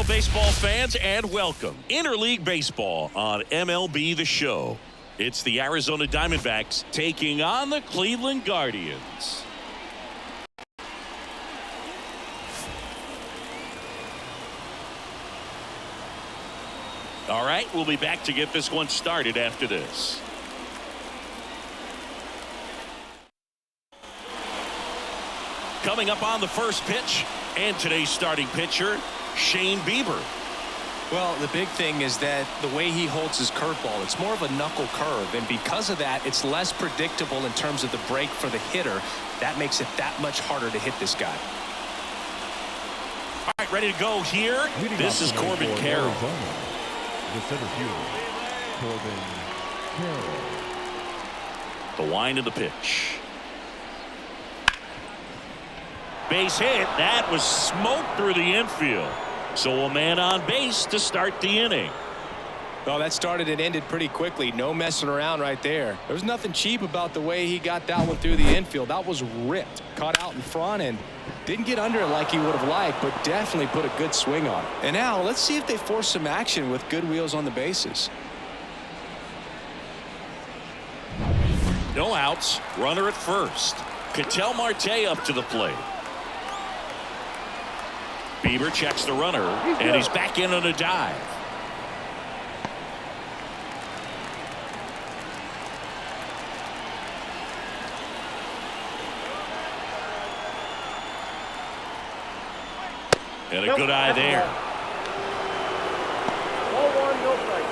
baseball fans, and welcome. Interleague Baseball on MLB The Show. It's the Arizona Diamondbacks taking on the Cleveland Guardians. All right, we'll be back to get this one started after this. Coming up on the first pitch, and today's starting pitcher, Shane Bieber. Well, the big thing is that the way he holds his curveball, it's more of a knuckle curve, and because of that, it's less predictable in terms of the break for the hitter. That makes it that much harder to hit this guy. All right, ready to go here. This is Corbin Carroll. The center fielder, Corbin Carroll. The wind of the pitch. Base hit. That was smoke through the infield. So a man on base to start the inning. Well, that started and ended pretty quickly. No messing around right there. There was nothing cheap about the way he got that one through the infield. That was ripped. Caught out in front and didn't get under it like he would have liked, but definitely put a good swing on it. And now let's see if they force some action with good wheels on the bases. No outs. Runner at first. Ketel Marte up to the plate. Bieber checks the runner, and he's back in on a dive. And a good eye there. Ball one, no strike.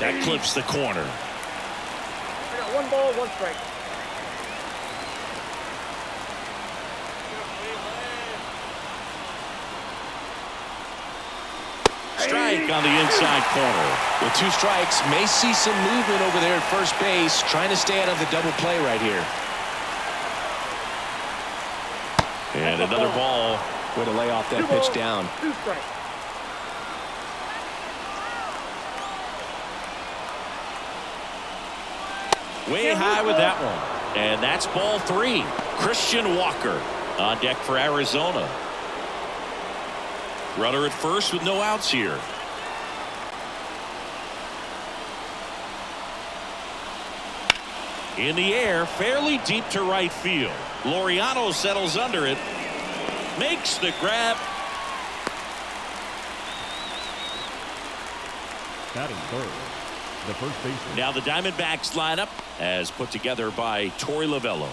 That clips the corner. I got one ball, one strike. Strike on the inside corner. With two strikes, may see some movement over there at first base, trying to stay out of the double play right here. And another ball. Way to lay off that pitch down. Two strikes. Way high with that one. And that's ball three. Christian Walker on deck for Arizona. Runner at first with no outs here. In the air, fairly deep to right field. Laureano settles under it. Makes the grab. Batting third, the first baseman. Now the Diamondbacks lineup as put together by Torey Lovullo.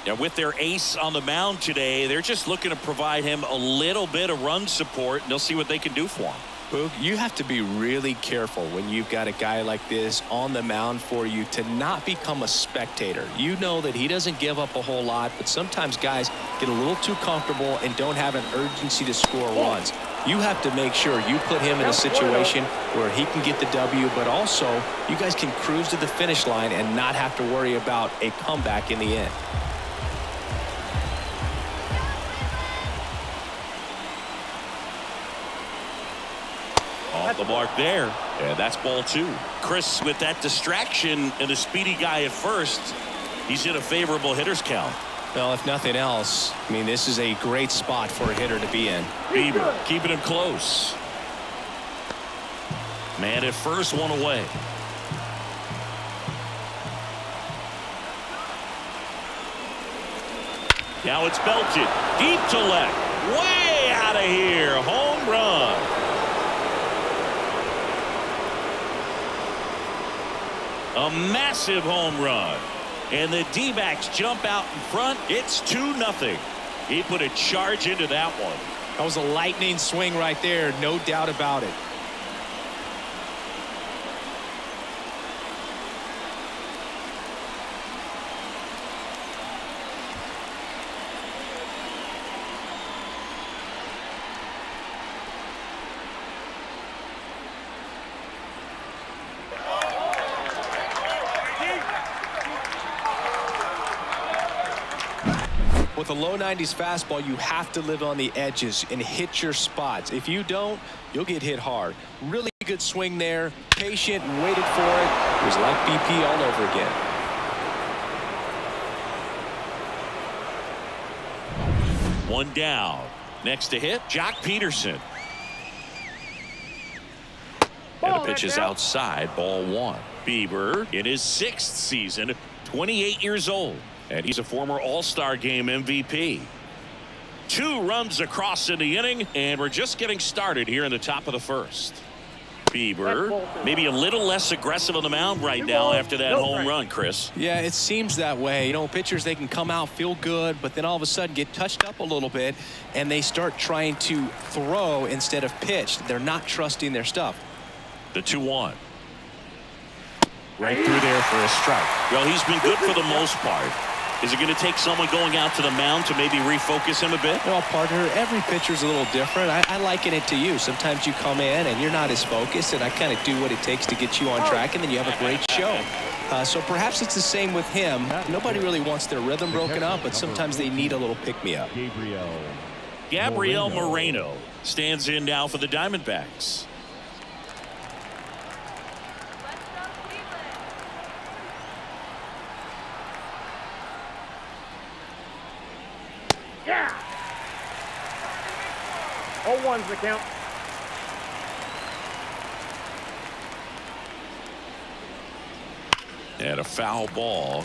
Now with their ace on the mound today, they're just looking to provide him a little bit of run support, and they'll see what they can do for him. Boog, you have to be really careful when you've got a guy like this on the mound for you to not become a spectator. You know that he doesn't give up a whole lot, but sometimes guys get a little too comfortable and don't have an urgency to score runs. You have to make sure you put him in a situation where he can get the W, but also you guys can cruise to the finish line and not have to worry about a comeback in the end. Off the mark there, and that's ball two. Chris, with that distraction and a speedy guy at first, he's in a favorable hitter's count. Well, if nothing else, I mean, this is a great spot for a hitter to be in. Bieber keeping him close. Man at first, one away. Now it's belted deep to left, way out of here. Home run. A massive home run. And the D-backs jump out in front. It's 2-0. He put a charge into that one. That was a lightning swing right there, no doubt about it. With a low 90s fastball, you have to live on the edges and hit your spots. If you don't, you'll get hit hard. Really good. good swing there. Patient, waited for it. It was like BP all over again. One down. Next to hit, Jock Peterson. And the pitch is outside, ball one. Bieber in his 6th season, 28 years old. And he's a former All-Star Game MVP. 2 runs across in the inning, and we're just getting started here in the top of the first. Bieber maybe a little less aggressive on the mound right now after that home run, Chris. Yeah, it seems that way. You know, pitchers, they can come out, feel good, but then all of a sudden get touched up a little bit, and they start trying to throw instead of pitch. They're not trusting their stuff. The 2-1. Right through there for a strike. Well, he's been good for the most part. Is it going to take someone going out to the mound to maybe refocus him a bit? Well, partner, every pitcher's a little different. I liken it to you. Sometimes you come in and you're not as focused, and I kind of do what it takes to get you on track, and then you have a great show. So perhaps it's the same with him. Nobody really wants their rhythm broken up, but sometimes they need a little pick-me-up. Gabriel Moreno stands in now for the Diamondbacks. Yeah. 0-1's the count. And a foul ball.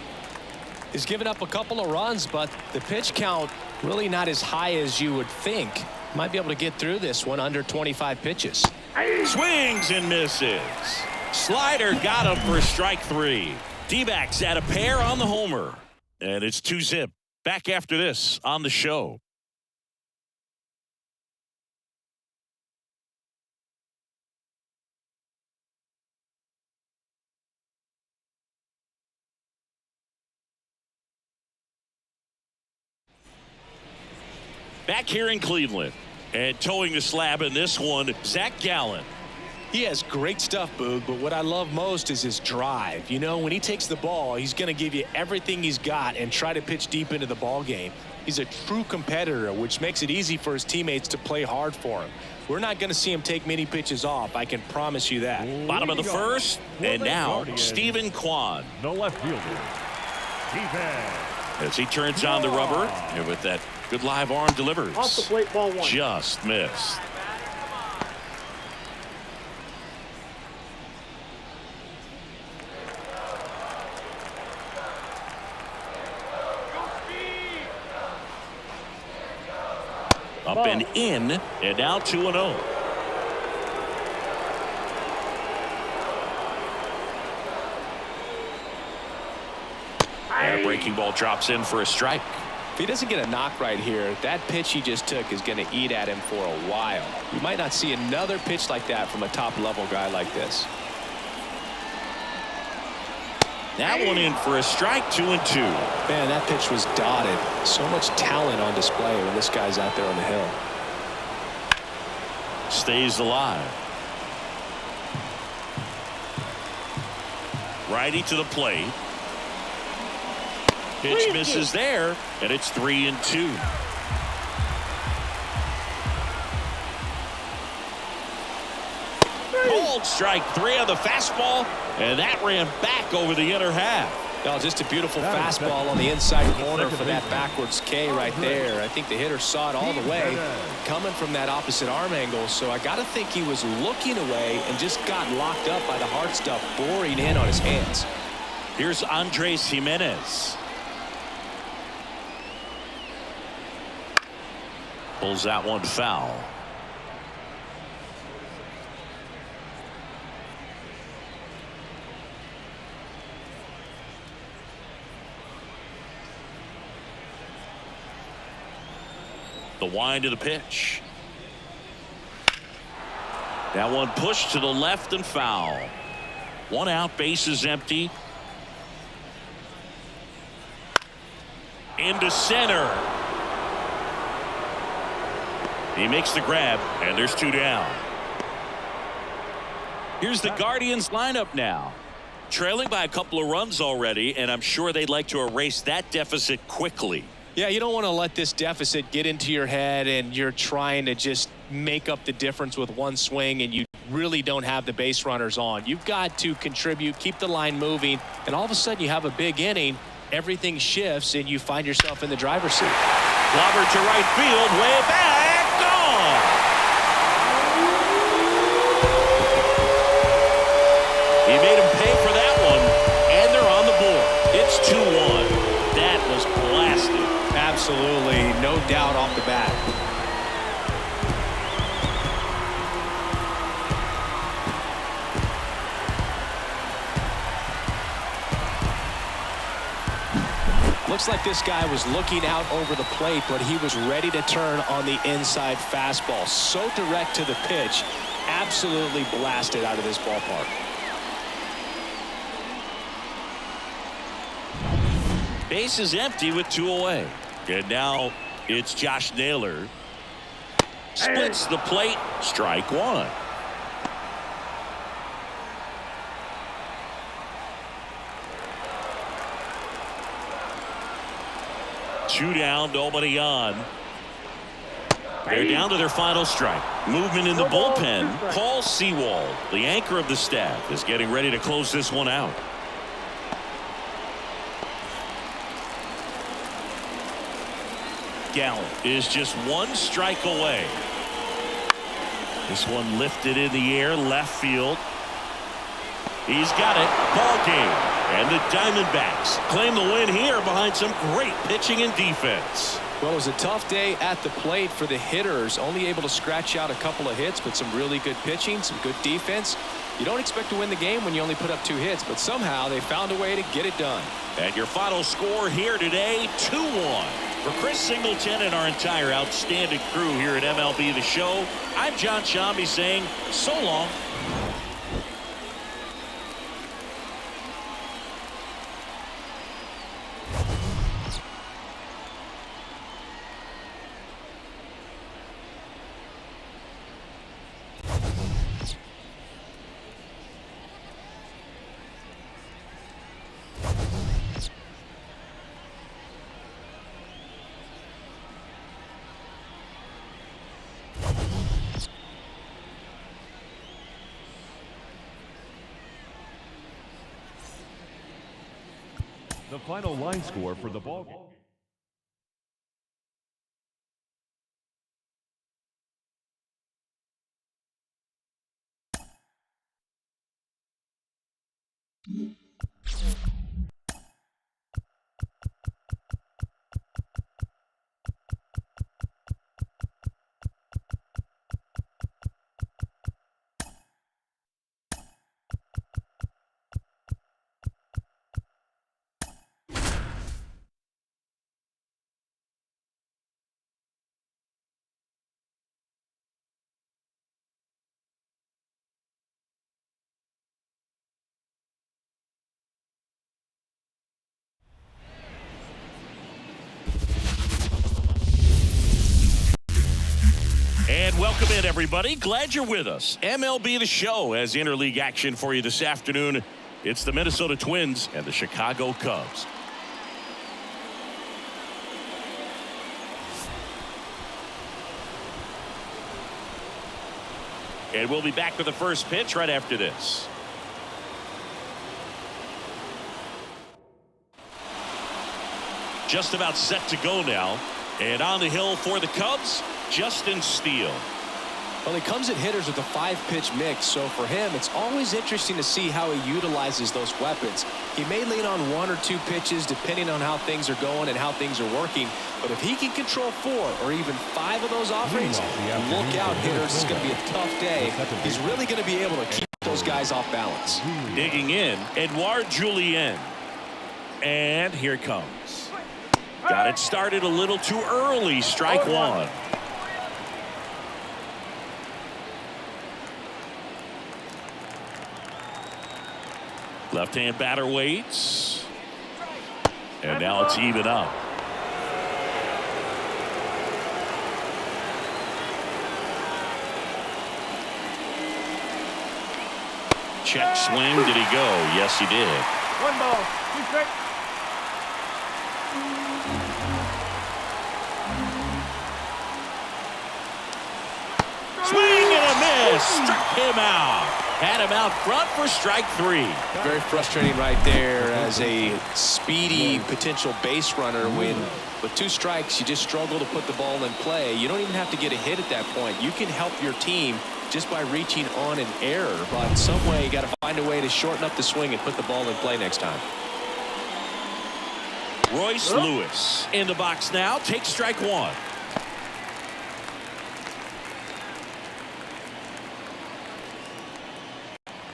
He's given up a couple of runs, but the pitch count really not as high as you would think. Might be able to get through this one under 25 pitches. Swings and misses. Slider got him for strike 3. D-backs at a pair on the homer. And it's 2-zip. Back after this on the show. Back here in Cleveland. And towing the slab in this one, Zach Gallen. He has great stuff, Boog, but what I love most is his drive. You know, when he takes the ball, he's going to give you everything he's got and try to pitch deep into the ball game. He's a true competitor, which makes it easy for his teammates to play hard for him. We're not going to see him take many pitches off. I can promise you that. Bottom of the first, and now Stephen Kwai. The left fielder, As he turns on the rubber, and with that good live arm delivers. Off the plate, ball 1. Just missed. Up and in, and now 2-0. And a breaking ball drops in for a strike. If he doesn't get a knock right here, that pitch he just took is going to eat at him for a while. You might not see another pitch like that from a top-level guy like this. That one in for a strike, 2-2. Man, that pitch was dotted. So much talent on display when this guy's out there on the hill. Stays alive. Righty to the plate. Pitch misses there, and it's 3-2. Called strike 3 on the fastball, and that ran back over the inner half. Oh, just a beautiful fastball on the inside corner for that backwards K right there. I think the hitter saw it all the way coming from that opposite arm angle, so I got to think he was looking away and just got locked up by the hard stuff boring in on his hands. Here's Andres Jimenez. Pulls that one foul. The wind of the pitch. That one pushed to the left and foul. 1 out, base is empty. Into center. He makes the grab, and there's 2 down. Here's the Guardians lineup now. Trailing by a couple of runs already, and I'm sure they'd like to erase that deficit quickly. Yeah, you don't want to let this deficit get into your head and you're trying to just make up the difference with one swing and you really don't have the base runners on. You've got to contribute, keep the line moving, and all of a sudden you have a big inning. Everything shifts, and you find yourself in the driver's seat. Clobbered to right field, way back, gone. He made him pay for that one, and they're on the board. It's 2-1. That was blasted. Absolutely, no doubt off the bat. Looks like this guy was looking out over the plate, but he was ready to turn on the inside fastball. So direct to the pitch, absolutely blasted out of this ballpark. Base is empty with 2 away. And now it's Josh Naylor. Splits the plate. Strike one. Two down, nobody on. They're down to their final strike. Movement in the bullpen. Paul Sewald, the anchor of the staff, is getting ready to close this one out. Gallen is just 1 strike away. This one lifted in the air, left field. He's got it. Ball game. And the Diamondbacks claim the win here behind some great pitching and defense. Well, it was a tough day at the plate for the hitters. Only able to scratch out a couple of hits, but some really good pitching, some good defense. You don't expect to win the game when you only put up 2 hits, but somehow they found a way to get it done. And your final score here today, 2-1. For Chris Singleton and our entire outstanding crew here at MLB The Show, I'm John Shambi saying so long. The final line score for the ball game. And welcome in, everybody. Glad you're with us. MLB The Show has interleague action for you this afternoon. It's the Minnesota Twins and the Chicago Cubs. And we'll be back with the first pitch right after this. Just about set to go now. And on the hill for the Cubs, Justin Steele. Well, he comes at hitters with a 5-pitch mix, so for him, it's always interesting to see how he utilizes those weapons. He may lean on 1 or 2 pitches depending on how things are going and how things are working, but if he can control 4 or even 5 of those offerings, look out, hitters. It's going to be a tough day. He's really going to be able to keep those guys off balance. Digging in, Edouard Julien. And here it comes. Got it started a little too early. Strike one. Left-hand batter waits. And now it's even up. Check swing. Did he go? Yes, he did. 1 ball, 2 strikes. Swing and a just struck him out. Had him out front for strike 3. Very frustrating right there as a speedy potential base runner when with 2 strikes you just struggle to put the ball in play. You don't even have to get a hit at that point. You can help your team just by reaching on an error, but in some way you got to find a way to shorten up the swing and put the ball in play next time. Royce Lewis in the box now. Takes strike 1.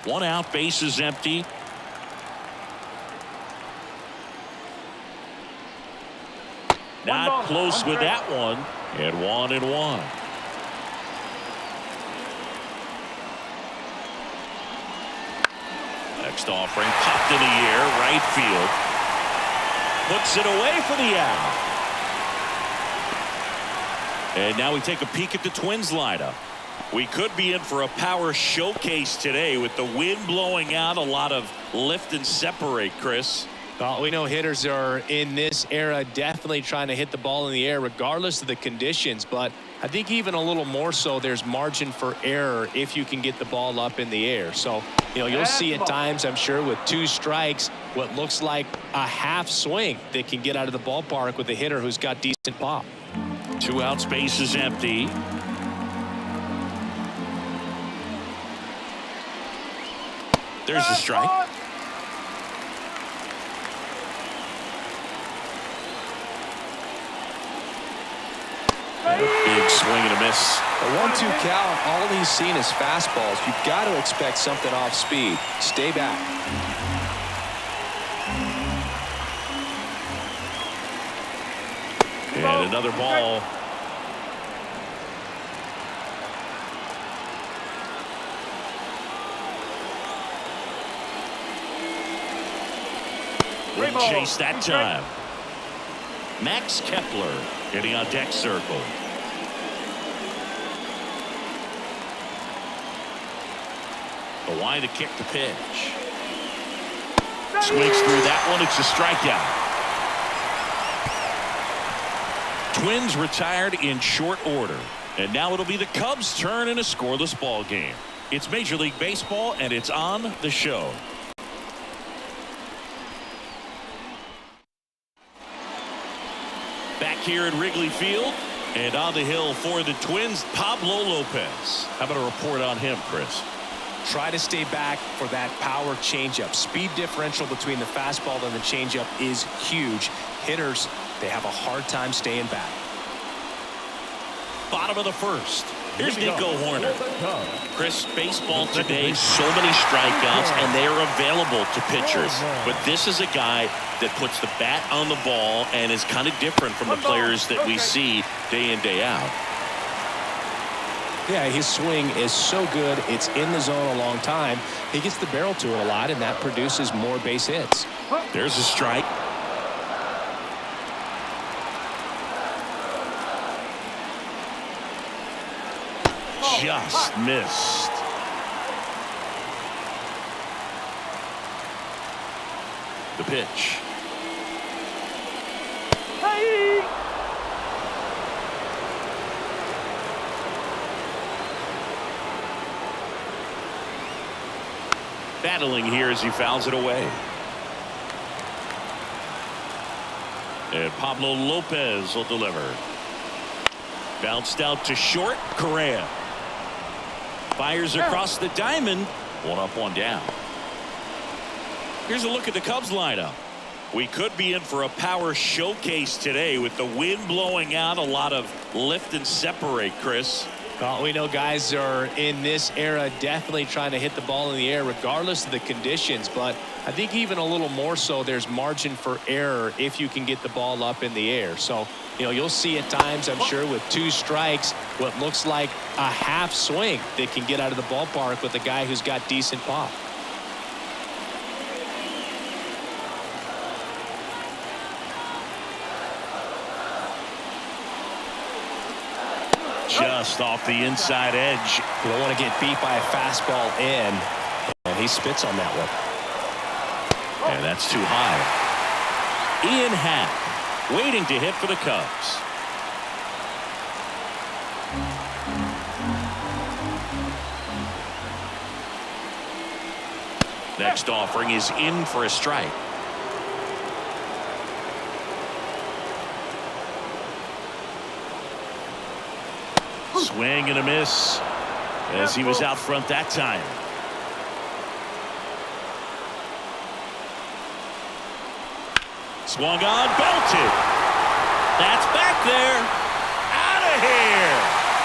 One out, base is empty. Not close with that one. And 1-1. Next offering popped in the air, right field. Puts it away for the out. And now we take a peek at the Twins lineup. We could be in for a power showcase today with the wind blowing out, a lot of lift and separate, Chris. Well, we know hitters are in this era definitely trying to hit the ball in the air regardless of the conditions, but I think even a little more so there's margin for error if you can get the ball up in the air. So, you'll see at times, I'm sure, with 2 strikes, what looks like a half swing that can get out of the ballpark with a hitter who's got decent pop. 2 outs, base is empty. There's a strike. Big swing and a miss. A 1-2 count, all he's seen is fastballs. You've got to expect something off speed. Stay back. And another ball. Wouldn't chase that time. Max Kepler getting on deck circle. Kwai to kick the pitch. Swings through that one. It's a strikeout. Twins retired in short order. And now it'll be the Cubs' turn in a scoreless ball game. It's Major League Baseball, and it's on the show. Back here at Wrigley Field, and on the hill for the Twins, Pablo Lopez. How about a report on him, Chris? Try to stay back for that power changeup. Speed differential between the fastball and the changeup is huge. Hitters, they have a hard time staying back. Bottom of the first. Here's Nico Horner. Chris, baseball today, so many strikeouts, and they are available to pitchers. But this is a guy that puts the bat on the ball and is kind of different from the players that we see day in, day out. Yeah, his swing is so good. It's in the zone a long time. He gets the barrel to it a lot, and that produces more base hits. There's a strike. Just missed. The pitch. Hey! Battling here as he fouls it away. And Pablo Lopez will deliver. Bounced out to short. Correa fires across the diamond. 1 up, 1 down. Here's a look at the Cubs lineup. We could be in for a power showcase today with the wind blowing out, a lot of lift and separate, Chris. Well, we know guys are in this era definitely trying to hit the ball in the air regardless of the conditions, but I think even a little more so there's margin for error if you can get the ball up in the air. So, you'll see at times, I'm sure, with 2 strikes, what looks like a half swing that can get out of the ballpark with a guy who's got decent pop. Just off the inside edge. You don't want to get beat by a fastball in, and he spits on that one. And that's too high. Ian Happ waiting to hit for the Cubs. Next offering is in for a strike. Swing and a miss as he was out front that time. Swung on, belted. That's back there. Out of here.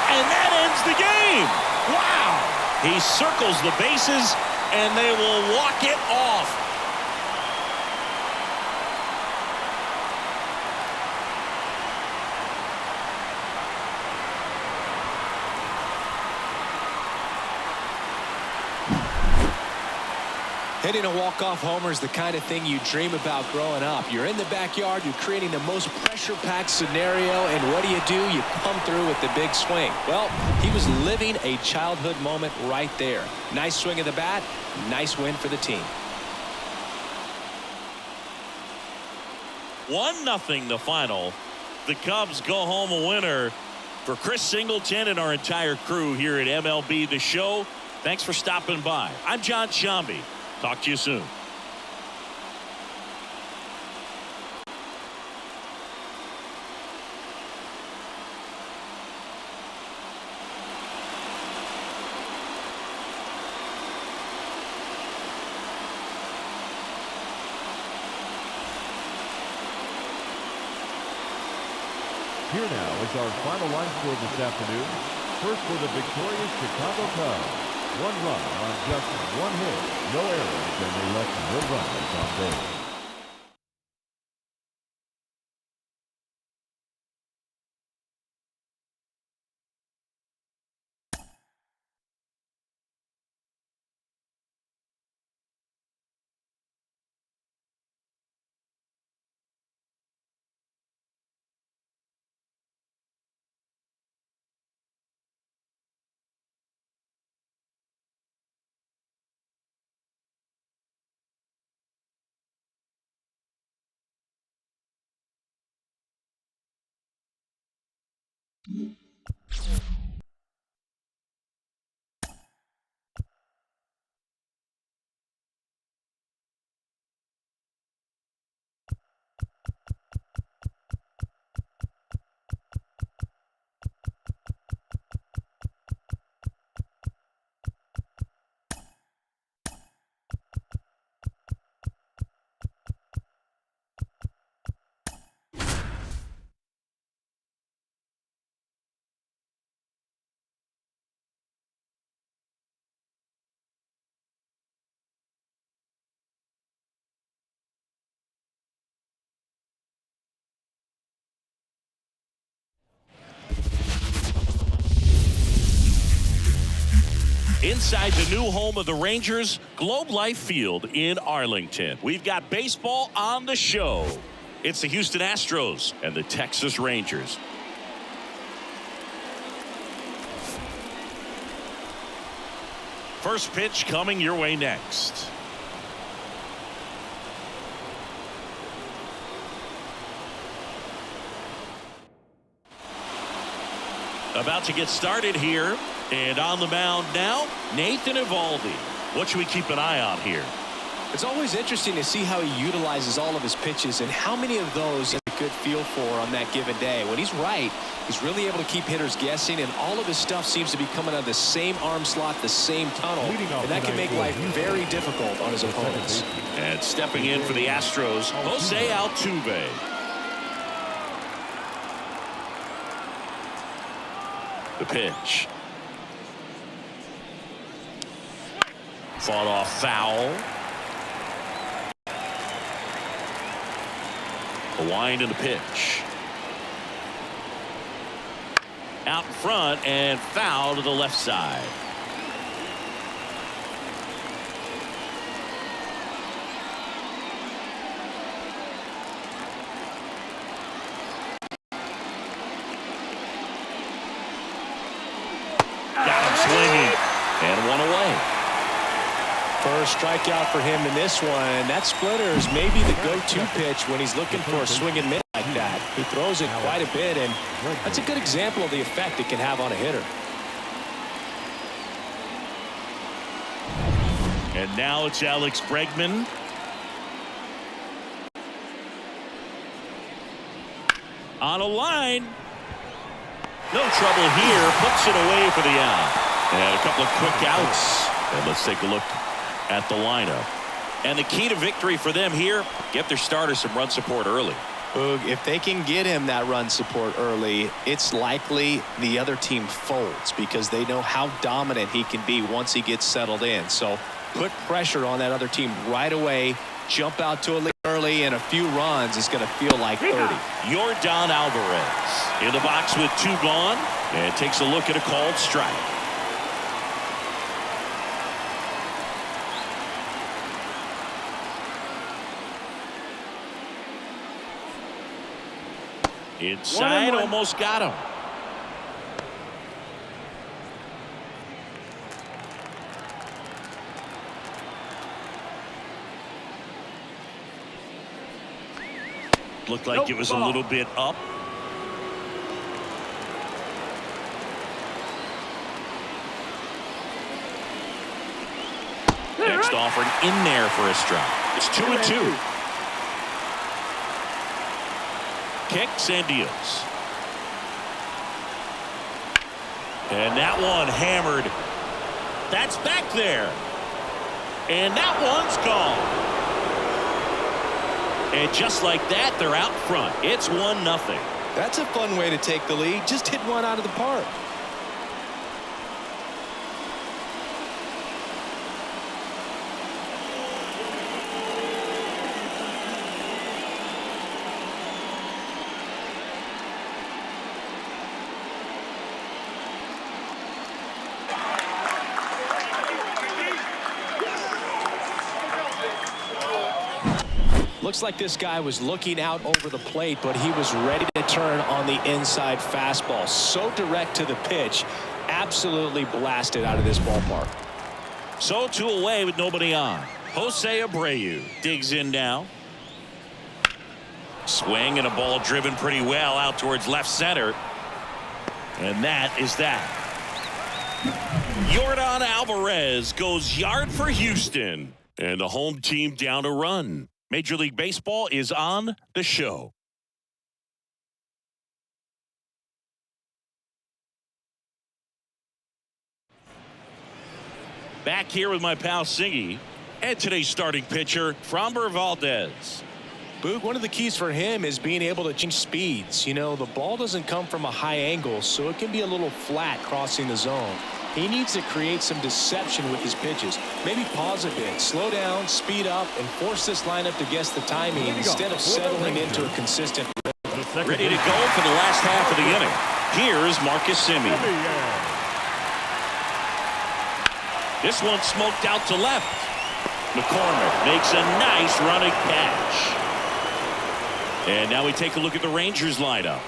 And that ends the game. Wow. He circles the bases, and they will walk it off. Hitting a walk-off homer is the kind of thing you dream about growing up. You're in the backyard, you're creating the most pressure-packed scenario, and what do? You come through with the big swing. Well, he was living a childhood moment right there. Nice swing of the bat, nice win for the team. 1-0 the final. The Cubs go home a winner. For Chris Singleton and our entire crew here at MLB The Show, thanks for stopping by. I'm John Shambi. Talk to you soon. Here now is our final line score this afternoon. First for the victorious Chicago Cubs. 1 run on just 1 hit, no errors, and they left no runners on base. Inside the new home of the Rangers, Globe Life Field in Arlington. We've got baseball on the show. It's the Houston Astros and the Texas Rangers. First pitch coming your way next. About to get started here. And on the mound now, Nathan Eovaldi. What should we keep an eye on here? It's always interesting to see how he utilizes all of his pitches and how many of those he has a good feel for on that given day. When he's right, he's really able to keep hitters guessing, and all of his stuff seems to be coming out of the same arm slot, the same tunnel, and that can make life very difficult on his opponents. And stepping in for the Astros, Jose Altuve. The pitch. Fought off foul. A wind and a pitch. Out in front and foul to the left side. Got him swinging and one away. First strikeout for him in this one. That splitter is maybe the go-to pitch when he's looking for a swing and miss like that. He throws it quite a bit, and that's a good example of the effect it can have on a hitter. And now it's Alex Bregman. On a line. No trouble here. Puts it away for the out. And a couple of quick outs. And let's take a look at the lineup. And the key to victory for them here, get their starter some run support early. If they can get him that run support early, it's likely the other team folds because they know how dominant he can be once he gets settled in. So put pressure on that other team right away. Jump out to a lead early, and a few runs is going to feel like 30. Yordan Alvarez in the box with 2 gone, and takes a look at a called strike. Inside, almost got him. Looked like it was a little bit up. Next offering in there for a strike. It's 2-2. Kicks and deals. And that one hammered. That's back there. And that one's gone. And just like that, they're out front. It's 1-0. That's a fun way to take the lead. Just hit one out of the park. Looks like this guy was looking out over the plate, but he was ready to turn on the inside fastball. So direct to the pitch. Absolutely blasted out of this ballpark. So 2 away with nobody on. Jose Abreu digs in now. Swing and a ball driven pretty well out towards left center. And that is that. Yordan Alvarez goes yard for Houston. And the home team down a run. Major League Baseball is on the show. Back here with my pal Singy and today's starting pitcher, Framber Valdez. Boog, one of the keys for him is being able to change speeds. You know, the ball doesn't come from a high angle, so it can be a little flat crossing the zone. He needs to create some deception with his pitches. Maybe pause a bit, slow down, speed up, and force this lineup to guess the timing instead of settling into a consistent rhythm. Ready to go for the last half of the inning. Here's Marcus Semien. This one smoked out to left. McCormick makes a nice running catch. And now we take a look at the Rangers lineup.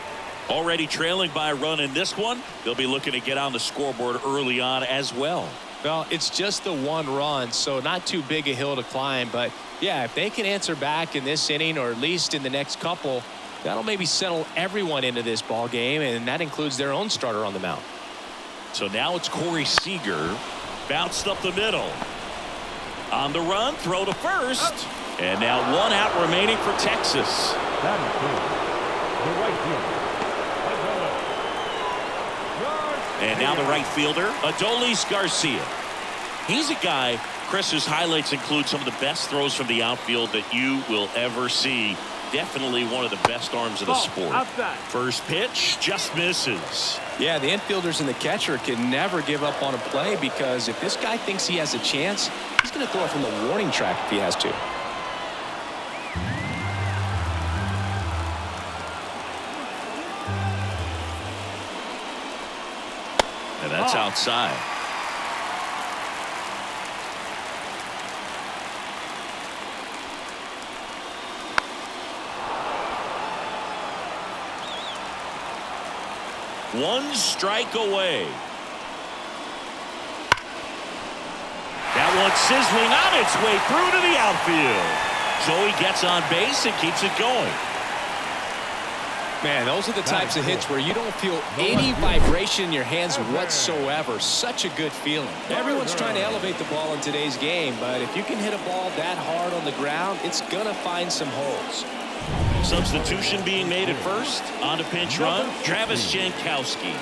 Already trailing by a run in this one. They'll be looking to get on the scoreboard early on as well. Well, it's just the 1 run, so not too big a hill to climb. But, yeah, if they can answer back in this inning or at least in the next couple, that'll maybe settle everyone into this ball game, and that includes their own starter on the mound. So now it's Corey Seager. Bounced up the middle. On the run, throw to first. And now 1 out remaining for Texas. That is good. The right fielder. And now the right fielder, Adolis Garcia. He's a guy, Chris, whose highlights include some of the best throws from the outfield that you will ever see. Definitely one of the best arms of the sport. First pitch just misses. Yeah, the infielders and the catcher can never give up on a play because if this guy thinks he has a chance, he's going to throw it from the warning track if he has to. And that's outside. One strike away. That one sizzling on its way through to the outfield. So he gets on base and keeps it going. Man, those are the types of hits where you don't feel any vibration in your hands whatsoever. Such a good feeling. Everyone's trying to elevate the ball in today's game, but if you can hit a ball that hard on the ground, it's going to find some holes. Substitution being made at first. On to pinch run, Travis Jankowski.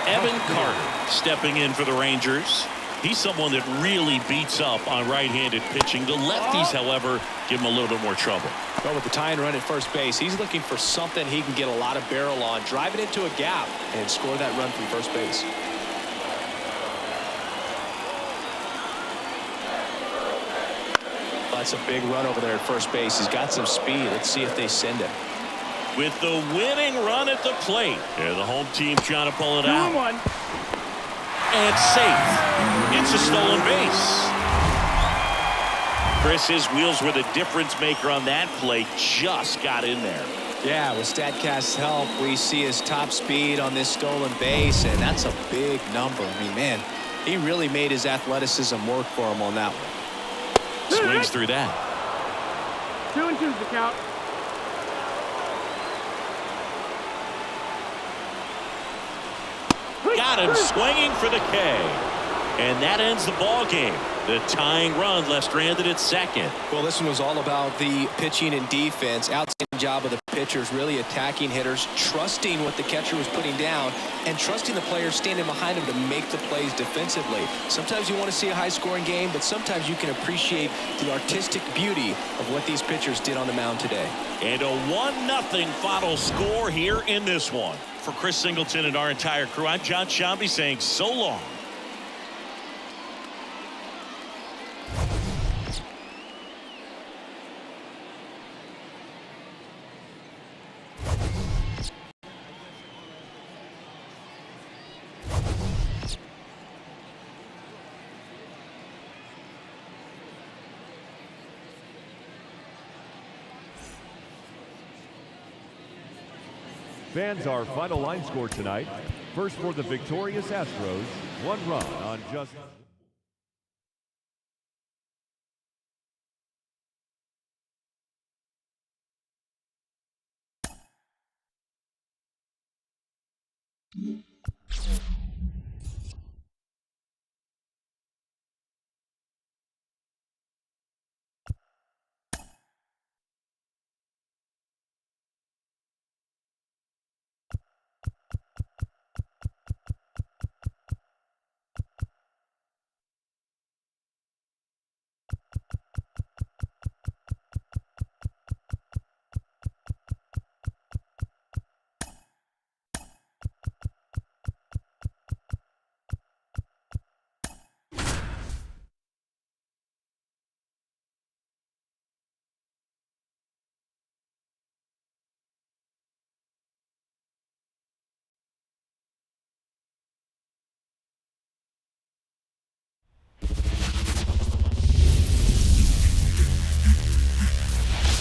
Evan Carter stepping in for the Rangers. He's someone that really beats up on right-handed pitching. The lefties, however, give him a little bit more trouble. Well, with the tie and run at first base, he's looking for something he can get a lot of barrel on, drive it into a gap, and score that run from first base. That's a big run over there at first base. He's got some speed. Let's see if they send it. With the winning run at the plate. Yeah, the home team trying to pull it out. And safe. It's a stolen base. Chris, his wheels were the difference maker on that play. Just got in there. Yeah, with StatCast's help, we see his top speed on this stolen base, and that's a big number. I mean, man, he really made his athleticism work for him on that one. Swings through that. 2-2's the count. Got him swinging for the K. And that ends the ball game. The tying run left stranded at second. Well, this one was all about the pitching and defense. Outstanding job of the pitchers, really attacking hitters, trusting what the catcher was putting down, and trusting the players standing behind him to make the plays defensively. Sometimes you want to see a high-scoring game, but sometimes you can appreciate the artistic beauty of what these pitchers did on the mound today. And a 1-0 final score here in this one. For Chris Singleton and our entire crew, I'm John Shambi saying so long. Fans, our final line score tonight. First for the victorious Astros, 1 run on just...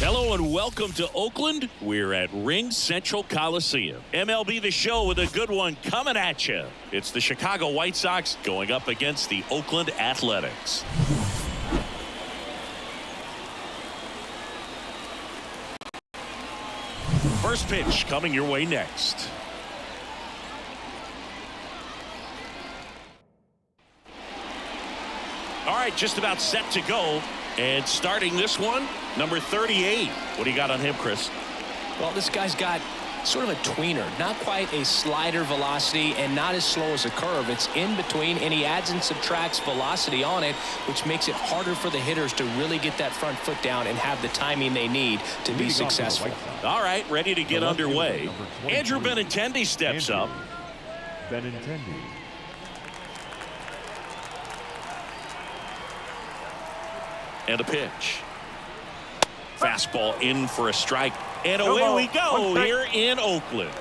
Hello and welcome to Oakland. We're at Ring Central Coliseum. MLB The Show with a good one coming at you. It's the Chicago White Sox going up against the Oakland Athletics. First pitch coming your way next. All right, just about set to go. And starting this one, number 38. What do you got on him, Chris? Well, this guy's got sort of a tweener, not quite a slider velocity and not as slow as a curve. It's in between, and he adds and subtracts velocity on it, which makes it harder for the hitters to really get that front foot down and have the timing they need to be successful. All right, ready to get underway. Andrew Benintendi steps up. Benintendi. And a pitch. Fastball in for a strike. And away we go here in Oakland.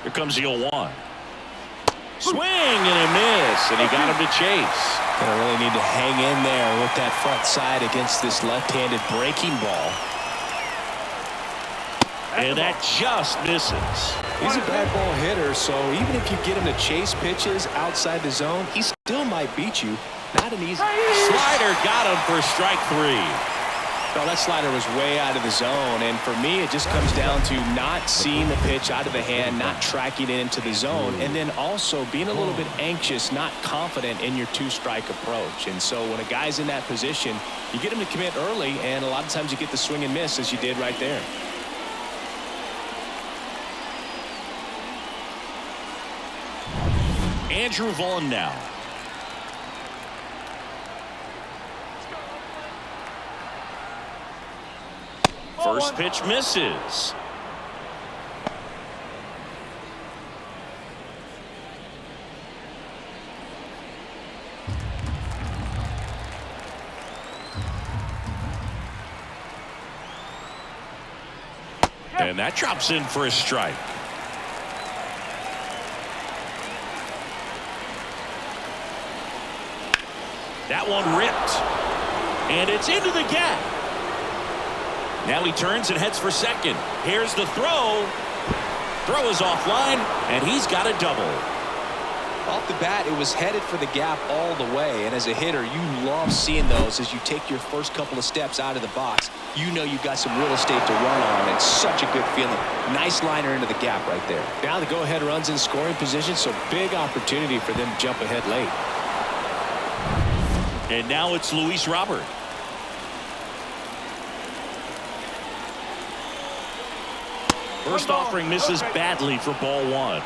Here comes the 0-1. Swing and a miss, and he got him to chase. Gonna really need to hang in there with that front side against this left-handed breaking ball. And that just misses. He's a bad ball hitter, so even if you get him to chase pitches outside the zone, he still might beat you. Not an easy. Slider got him for strike 3. Well, that slider was way out of the zone, and for me, it just comes down to not seeing the pitch out of the hand, not tracking it into the zone, and then also being a little bit anxious, not confident in your two-strike approach. And so when a guy's in that position, you get him to commit early, and a lot of times you get the swing and miss, as you did right there. Andrew Vaughn now. First pitch misses. And that drops in for a strike. That one ripped. And it's into the gap. Now he turns and heads for second. Here's the throw. Throw is offline, and he's got a double. Off the bat, it was headed for the gap all the way, and as a hitter, you love seeing those as you take your first couple of steps out of the box. You know you've got some real estate to run on. It's such a good feeling. Nice liner into the gap right there. Now the go-ahead runs in scoring position, so big opportunity for them to jump ahead late. And now it's Luis Robert. First offering misses badly for ball 1.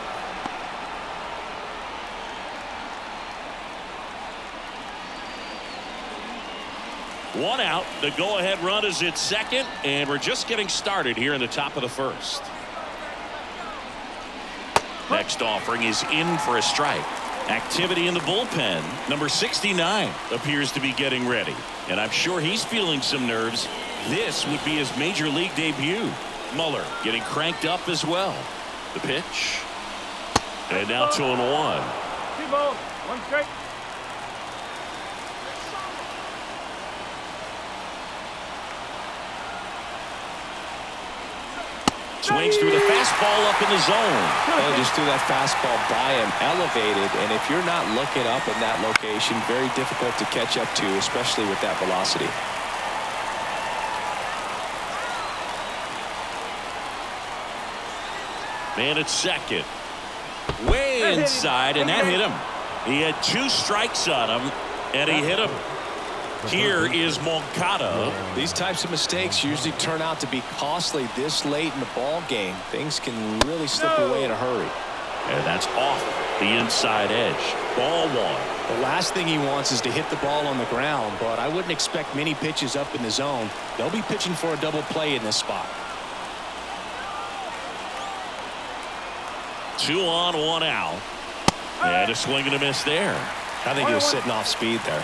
One out. The go-ahead run is at second, and we're just getting started here in the top of the first. Next offering is in for a strike. Activity in the bullpen. Number 69 appears to be getting ready, and I'm sure he's feeling some nerves. This would be his major league debut. Muller getting cranked up as well. The pitch. And now 2-1. 2 balls, 1 strike. Swings through the fastball up in the zone. Oh, just threw that fastball by him, elevated, and if you're not looking up in that location, very difficult to catch up to, especially with that velocity. Man at second. Way inside, and that hit him. He had 2 strikes on him, and he hit him. Here is Moncada. These types of mistakes usually turn out to be costly this late in the ball game. Things can really slip away in a hurry. And that's off the inside edge. Ball 1. The last thing he wants is to hit the ball on the ground, but I wouldn't expect many pitches up in the zone. They'll be pitching for a double play in this spot. 2 on, 1 out. And a swing and a miss there. I think he was sitting off speed there.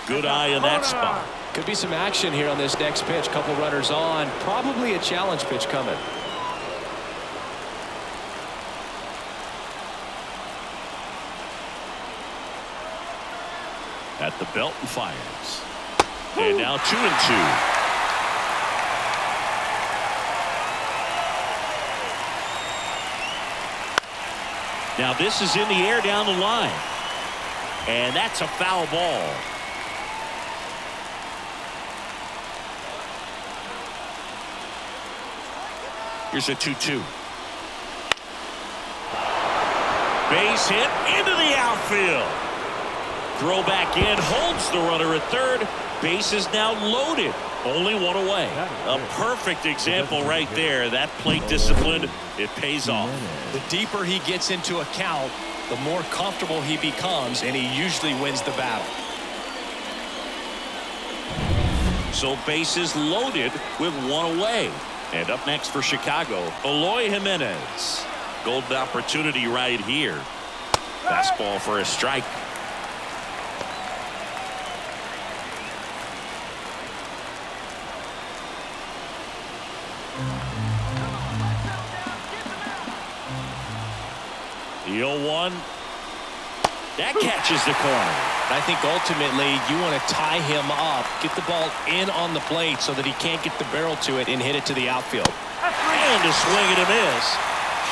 Good eye in that spot. Could be some action here on this next pitch. Couple runners on. Probably a challenge pitch coming. At the belt and fires. And now 2-2. Now this is in the air down the line. And that's a foul ball. Here's a 2-2. Base hit into the outfield. Throw back in, holds the runner at third. Base is now loaded. Only 1 away. A perfect example right there. That plate discipline, it pays off. The deeper he gets into a count, the more comfortable he becomes, and he usually wins the battle. So bases loaded with 1 away. And up next for Chicago, Eloy Jimenez. Golden opportunity right here. Fastball for a strike. The 0-1. That catches the corner. I think ultimately you want to tie him up, get the ball in on the plate so that he can't get the barrel to it and hit it to the outfield. And a swing and a miss.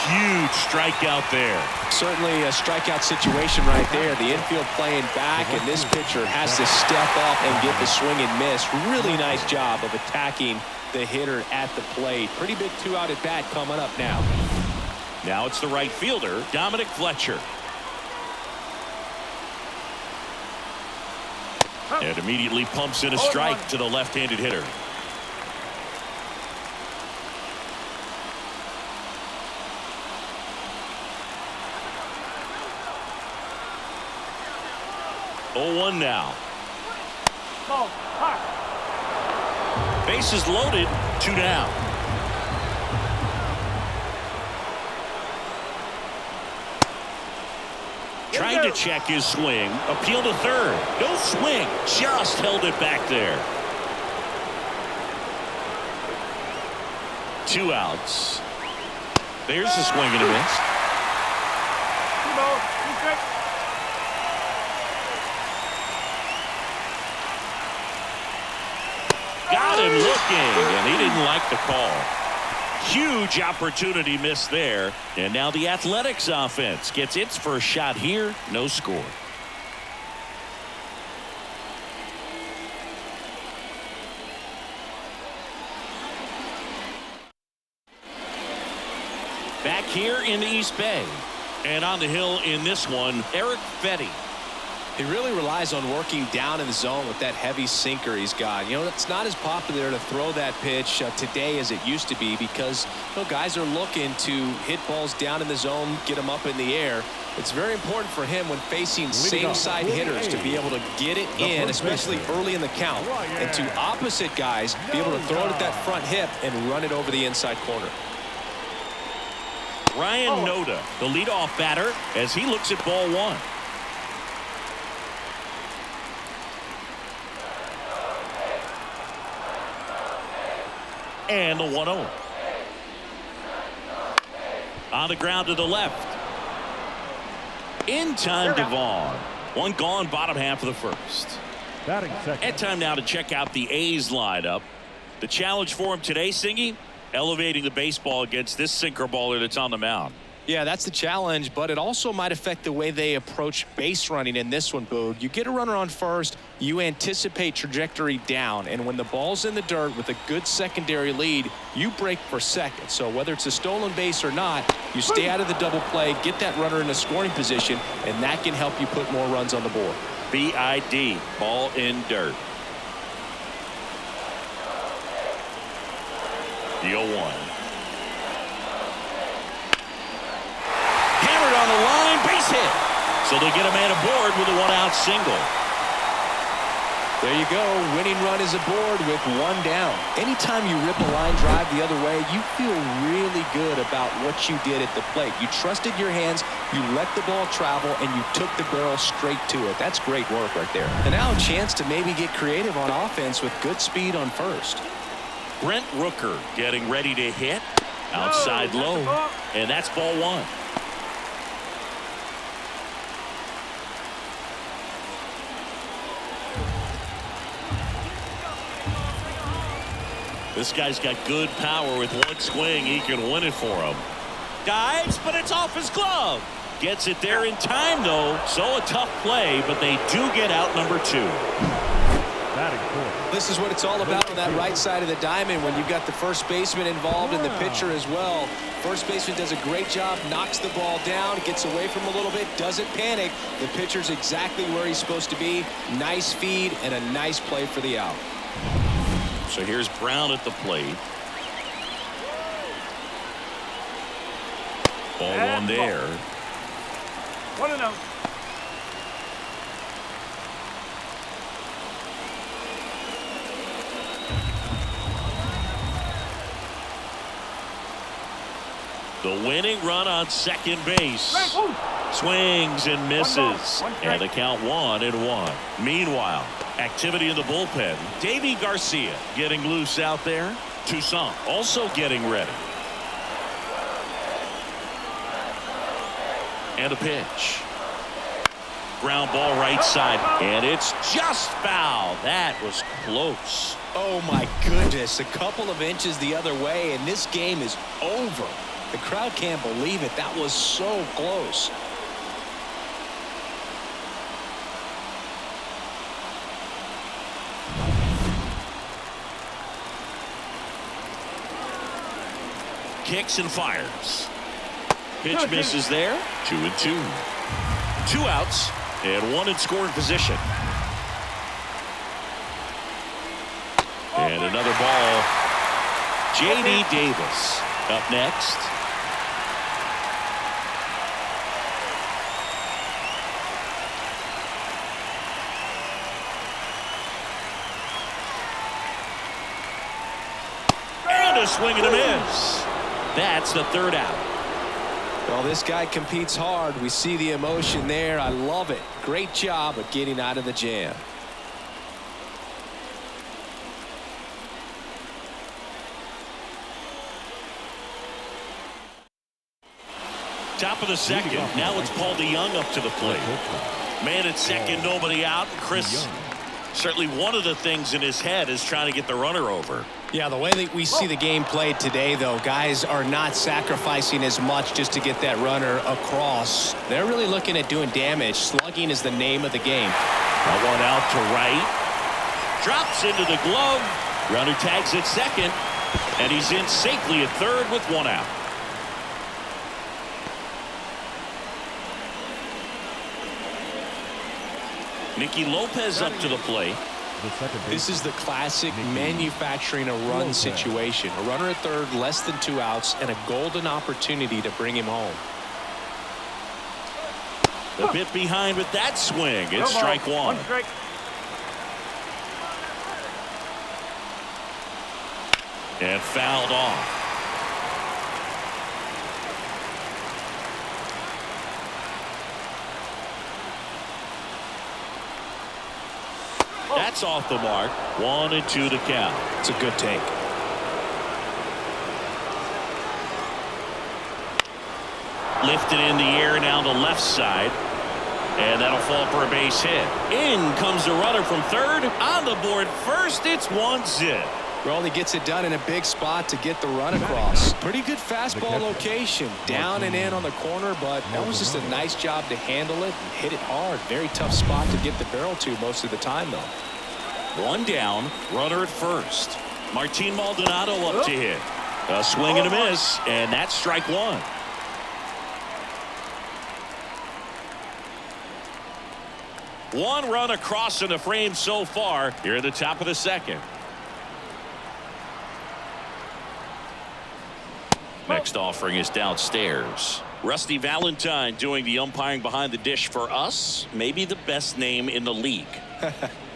Huge strikeout there. Certainly a strikeout situation right there. The infield playing back, and this pitcher has to step up and get the swing and miss. Really nice job of attacking the hitter at the plate. Pretty big 2-out at bat coming up now. Now it's the right fielder, Dominic Fletcher. And immediately pumps in a strike to the left-handed hitter. Oh, 1 now. Bases loaded, 2 down. Trying to check his swing. Appeal to third. No swing. Just held it back there. 2 outs. There's a swing and a miss. Got him looking, and he didn't like the call. Huge opportunity missed there. And now the Athletics offense gets its first shot here. No score. Back here in the East Bay. And on the hill in this one, Eric Fetty. He really relies on working down in the zone with that heavy sinker he's got. You know, it's not as popular to throw that pitch today as it used to be because, you know, guys are looking to hit balls down in the zone, get them up in the air. It's very important for him when facing same-side hitters to be able to get it in, especially early in the count, and to opposite guys be able to throw it at that front hip and run it over the inside corner. Ryan Noda, the leadoff batter, as he looks at ball 1. And the 1-0. On the ground to the left. In time to Vaughn. 1 gone, bottom half of the first. Batting second. And time now to check out the A's lineup. The challenge for him today, Singy, elevating the baseball against this sinker baller that's on the mound. Yeah, that's the challenge, but it also might affect the way they approach base running in this one, Boog. You get a runner on first, you anticipate trajectory down, and when the ball's in the dirt with a good secondary lead, you break for second. So whether it's a stolen base or not, you stay out of the double play, get that runner in a scoring position, and that can help you put more runs on the board. BID, ball in dirt. The 0-1. On the line, base hit. So they get a man aboard with a 1-out single. There you go. Winning run is aboard with 1 down. Anytime you rip a line drive the other way, you feel really good about what you did at the plate. You trusted your hands, you let the ball travel, and you took the barrel straight to it. That's great work right there. And now a chance to maybe get creative on offense with good speed on first. Brent Rooker getting ready to hit. Outside low. And that's ball 1. This guy's got good power. With 1 swing, he can win it for him. Dives, but it's off his glove. Gets it there in time, though. So a tough play, but they do get out number 2. This is what it's all about on that right side of the diamond when you've got the first baseman involved and the pitcher as well. First baseman does a great job, knocks the ball down, gets away from him a little bit, doesn't panic. The pitcher's exactly where he's supposed to be. Nice feed and a nice play for the out. So here's Brown at the plate. Ball 1 there. 1-0. The winning run on second base. Swings and misses. And the count 1-1. Meanwhile, activity in the bullpen. Davy Garcia getting loose out there. Toussaint also getting ready. And a pitch. ground ball right side, and it's just foul. That was close. Oh my goodness, a couple of inches the other way and this game is over. The crowd can't believe it. That was so close. Kicks and fires. Pitch misses there. 2-2. 2 outs and 1 in scoring position. And another ball. J.D. Davis up next. And a swing and a miss. That's the 3rd out. Well, this guy competes hard. We see the emotion there. I love it. Great job of getting out of the jam. Top of the 2nd. Now it's Paul DeYoung up to the plate. Man at second, nobody out. Chris, certainly one of the things in his head is trying to get the runner over. Yeah, the way that we see the game played today, though, guys are not sacrificing as much just to get that runner across. They're really looking at doing damage. Slugging is the name of the game. That one out to right. Drops into the glove. Runner tags at second. And he's in safely at third with 1 out. Nicky Lopez up to the plate. This is the classic manufacturing a run situation. A runner at third, less than 2 outs, and a golden opportunity to bring him home. A bit behind with that swing. It's strike 1. And fouled off. That's off the mark. 1-2 to count. It's a good take. Lifted in the air now the left side. And that'll fall for a base hit. In comes the runner from third. On the board first. It's 1-0. Well, he gets it done in a big spot to get the run across. Pretty good fastball location. Down and in on the corner, but that was just a nice job to handle it and hit it hard. Very tough spot to get the barrel to most of the time, though. 1 down, runner at first. Martin Maldonado up to hit. A swing and a miss, and that's strike 1. One run across in the frame so far here at the top of the 2nd. Next offering is downstairs. Rusty Valentine doing the umpiring behind the dish for us. Maybe the best name in the league.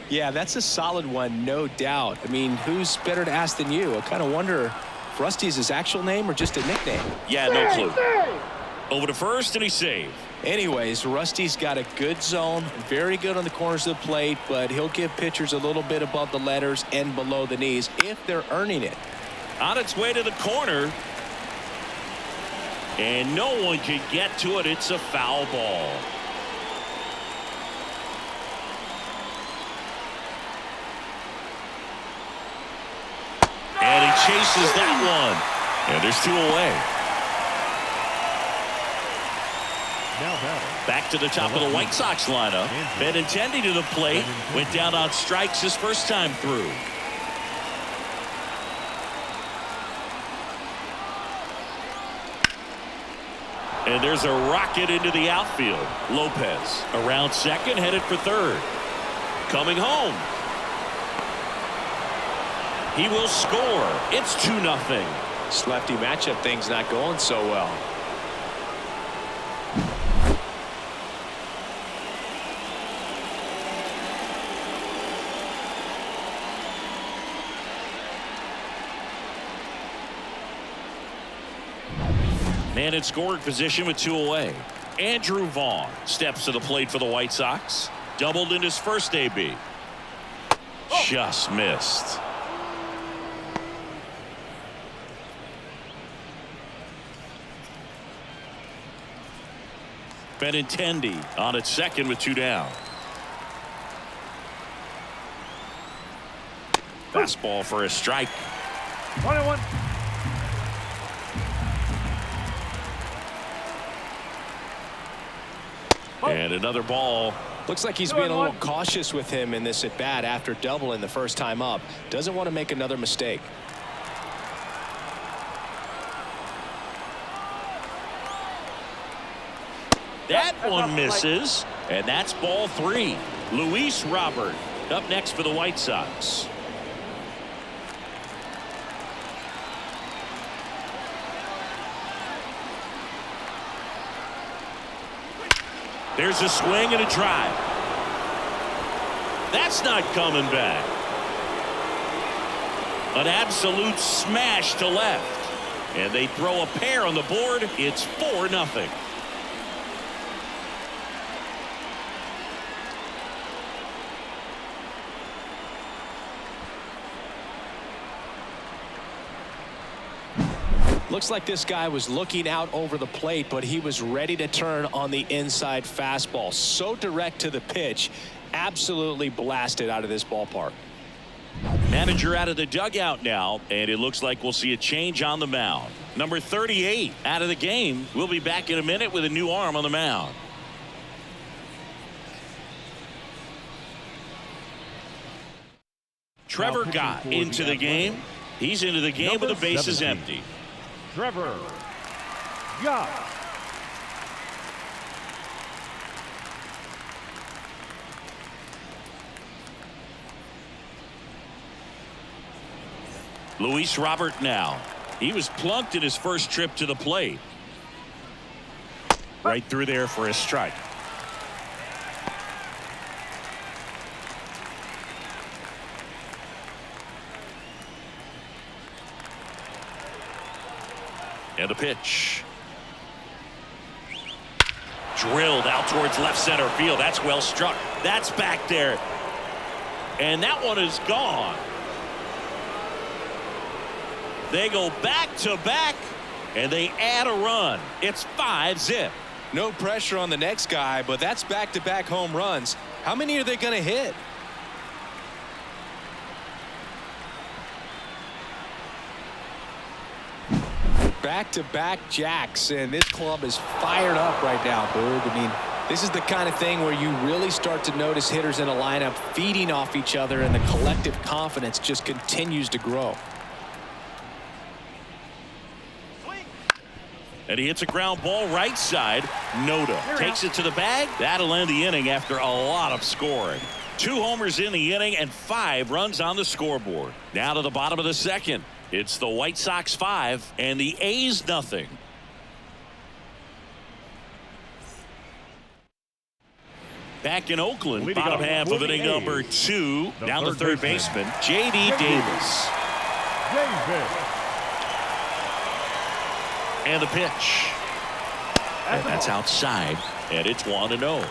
Yeah, that's a solid one, no doubt. I mean, who's better to ask than you? I kind of wonder if Rusty is his actual name or just a nickname. Yeah, no clue. Over to first, and he saved. Anyways, Rusty's got a good zone, very good on the corners of the plate, but he'll give pitchers a little bit above the letters and below the knees if they're earning it. On its way to the corner. And no one can get to it. It's a foul ball. And he chases that one. And there's 2 away. Back to the top of the White Sox lineup. Benintendi to the plate. Went down on strikes his first time through. And there's a rocket into the outfield. Lopez around second, headed for third. Coming home. He will score. It's 2-0. This lefty matchup thing's not going so well. Man in scoring position with 2 away. Andrew Vaughn steps to the plate for the White Sox. Doubled in his first AB. Just missed. Benintendi on at second with 2 down. Fastball for a strike. 1-1. And another ball. Looks like he's being a little cautious with him in this at bat after doubling the first time up. Doesn't want to make another mistake. That one misses, and that's ball 3. Luis Robert up next for the White Sox. There's a swing and a drive. That's not coming back. An absolute smash to left. And they throw a pair on the board. It's 4-0. Looks like this guy was looking out over the plate, but he was ready to turn on the inside fastball. So direct to the pitch. Absolutely blasted out of this ballpark. Manager out of the dugout now, and it looks like we'll see a change on the mound. Number 38 out of the game. We'll be back in a minute with a new arm on the mound. Trevor Gott into the game. He's into the game with the bases empty. Trevor Gott. Luis Robert now. He was plunked in his first trip to the plate. Right through there for a strike. And a pitch. Drilled out towards left center field. That's well struck. That's back there. And that one is gone. They go back to back and they add a run. It's 5-zip. No pressure on the next guy, but that's back-to-back home runs. How many are they going to hit? Back-to-back jacks, and this club is fired up right now, Boog. I mean, this is the kind of thing where you really start to notice hitters in a lineup feeding off each other, and the collective confidence just continues to grow. And he hits a ground ball right side. Noda takes it to the bag. That'll end the inning after a lot of scoring. 2 homers in the inning and 5 runs on the scoreboard. Now to the bottom of the second. It's the White Sox 5 and the A's nothing. Back in Oakland, bottom half of inning number 2. Down the third baseman, J.D. Davis. And the pitch. And that's outside, and it's 1-0.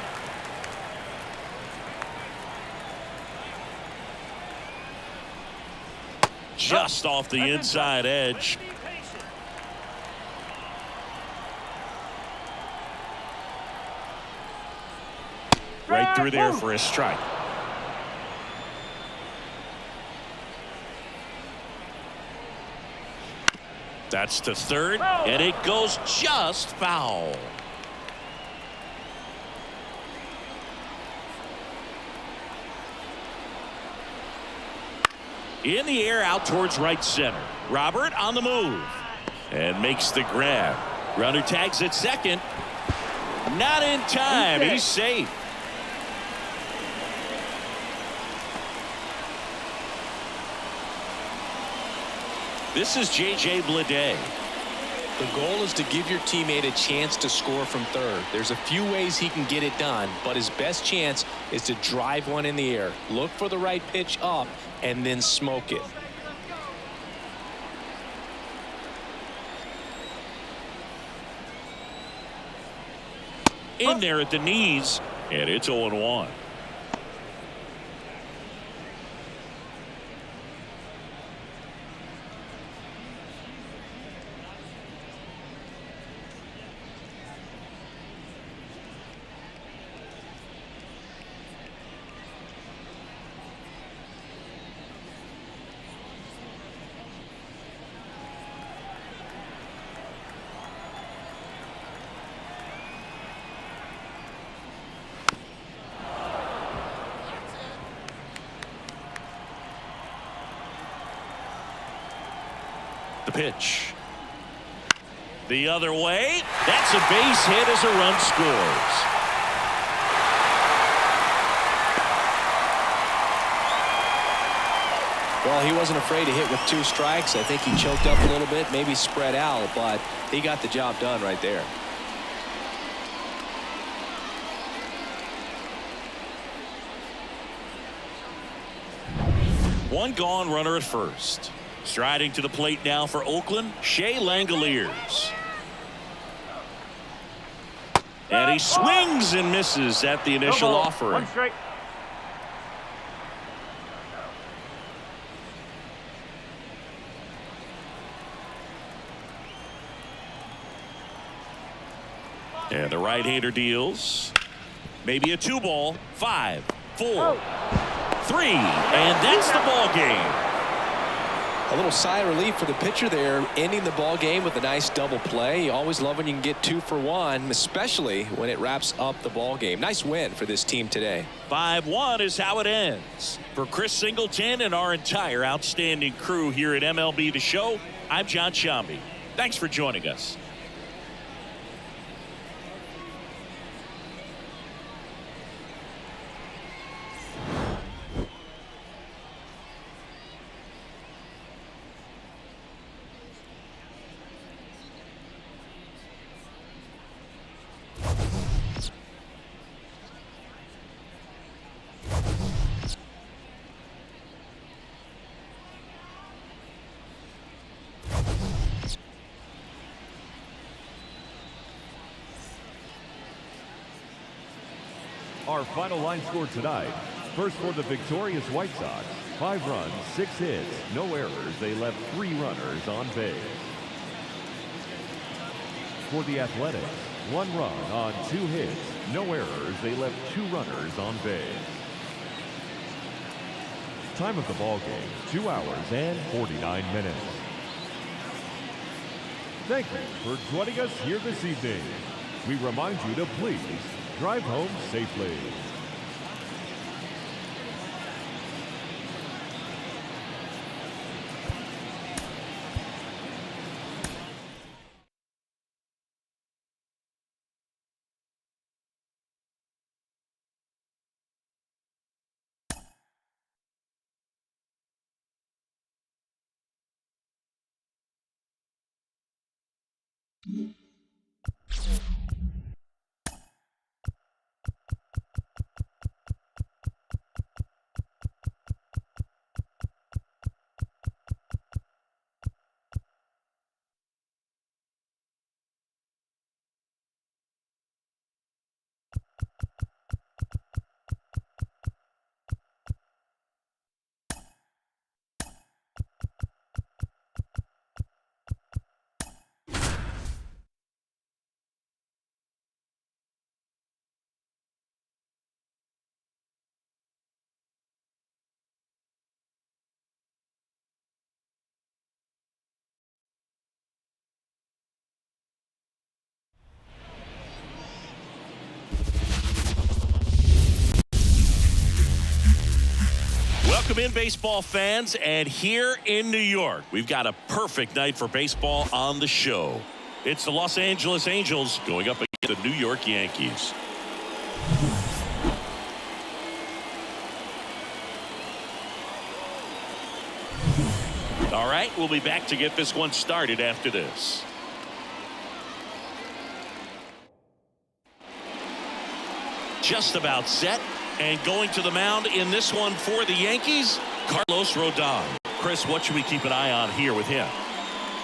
Just off the inside edge. Right through there for a strike. That's to third, and it goes just foul. In the air out towards right center. Robert on the move and makes the grab. Runner tags at second. Not in time. He's safe. This is J.J. Bleday. The goal is to give your teammate a chance to score from third. There's a few ways he can get it done, but his best chance is to drive one in the air. Look for the right pitch up and then smoke it. In there at the knees, and it's 0-1. The pitch. The other way. That's a base hit as a run scores. Well, he wasn't afraid to hit with 2 strikes. I think he choked up a little bit, maybe spread out, but he got the job done right there. One gone, runner at first. Striding to the plate now for Oakland, Shea Langoliers. And he swings and misses at the initial offering. 1 strike. And the right-hander deals. Maybe a 2-ball. 5, 4, 3, and that's the ball game. A little sigh of relief for the pitcher there, ending the ball game with a nice double play. You always love when you can get 2 for 1, especially when it wraps up the ball game. Nice win for this team today. 5-1 is how it ends. For Chris Singleton and our entire outstanding crew here at MLB The Show, I'm John Shambi. Thanks for joining us. Our final line score tonight. First for the victorious White Sox, 5 runs, 6 hits, no errors. They left 3 runners on base. For the Athletics, 1 run on 2 hits, no errors. They left 2 runners on base. Time of the ball game, 2 hours and 49 minutes. Thank you for joining us here this evening. We remind you to please drive home safely. Welcome in, baseball fans, and here in New York, we've got a perfect night for baseball on the show. It's the Los Angeles Angels going up against the New York Yankees. All right, we'll be back to get this one started after this. Just about set. And going to the mound in this one for the Yankees, Carlos Rodon. Chris, what should we keep an eye on here with him?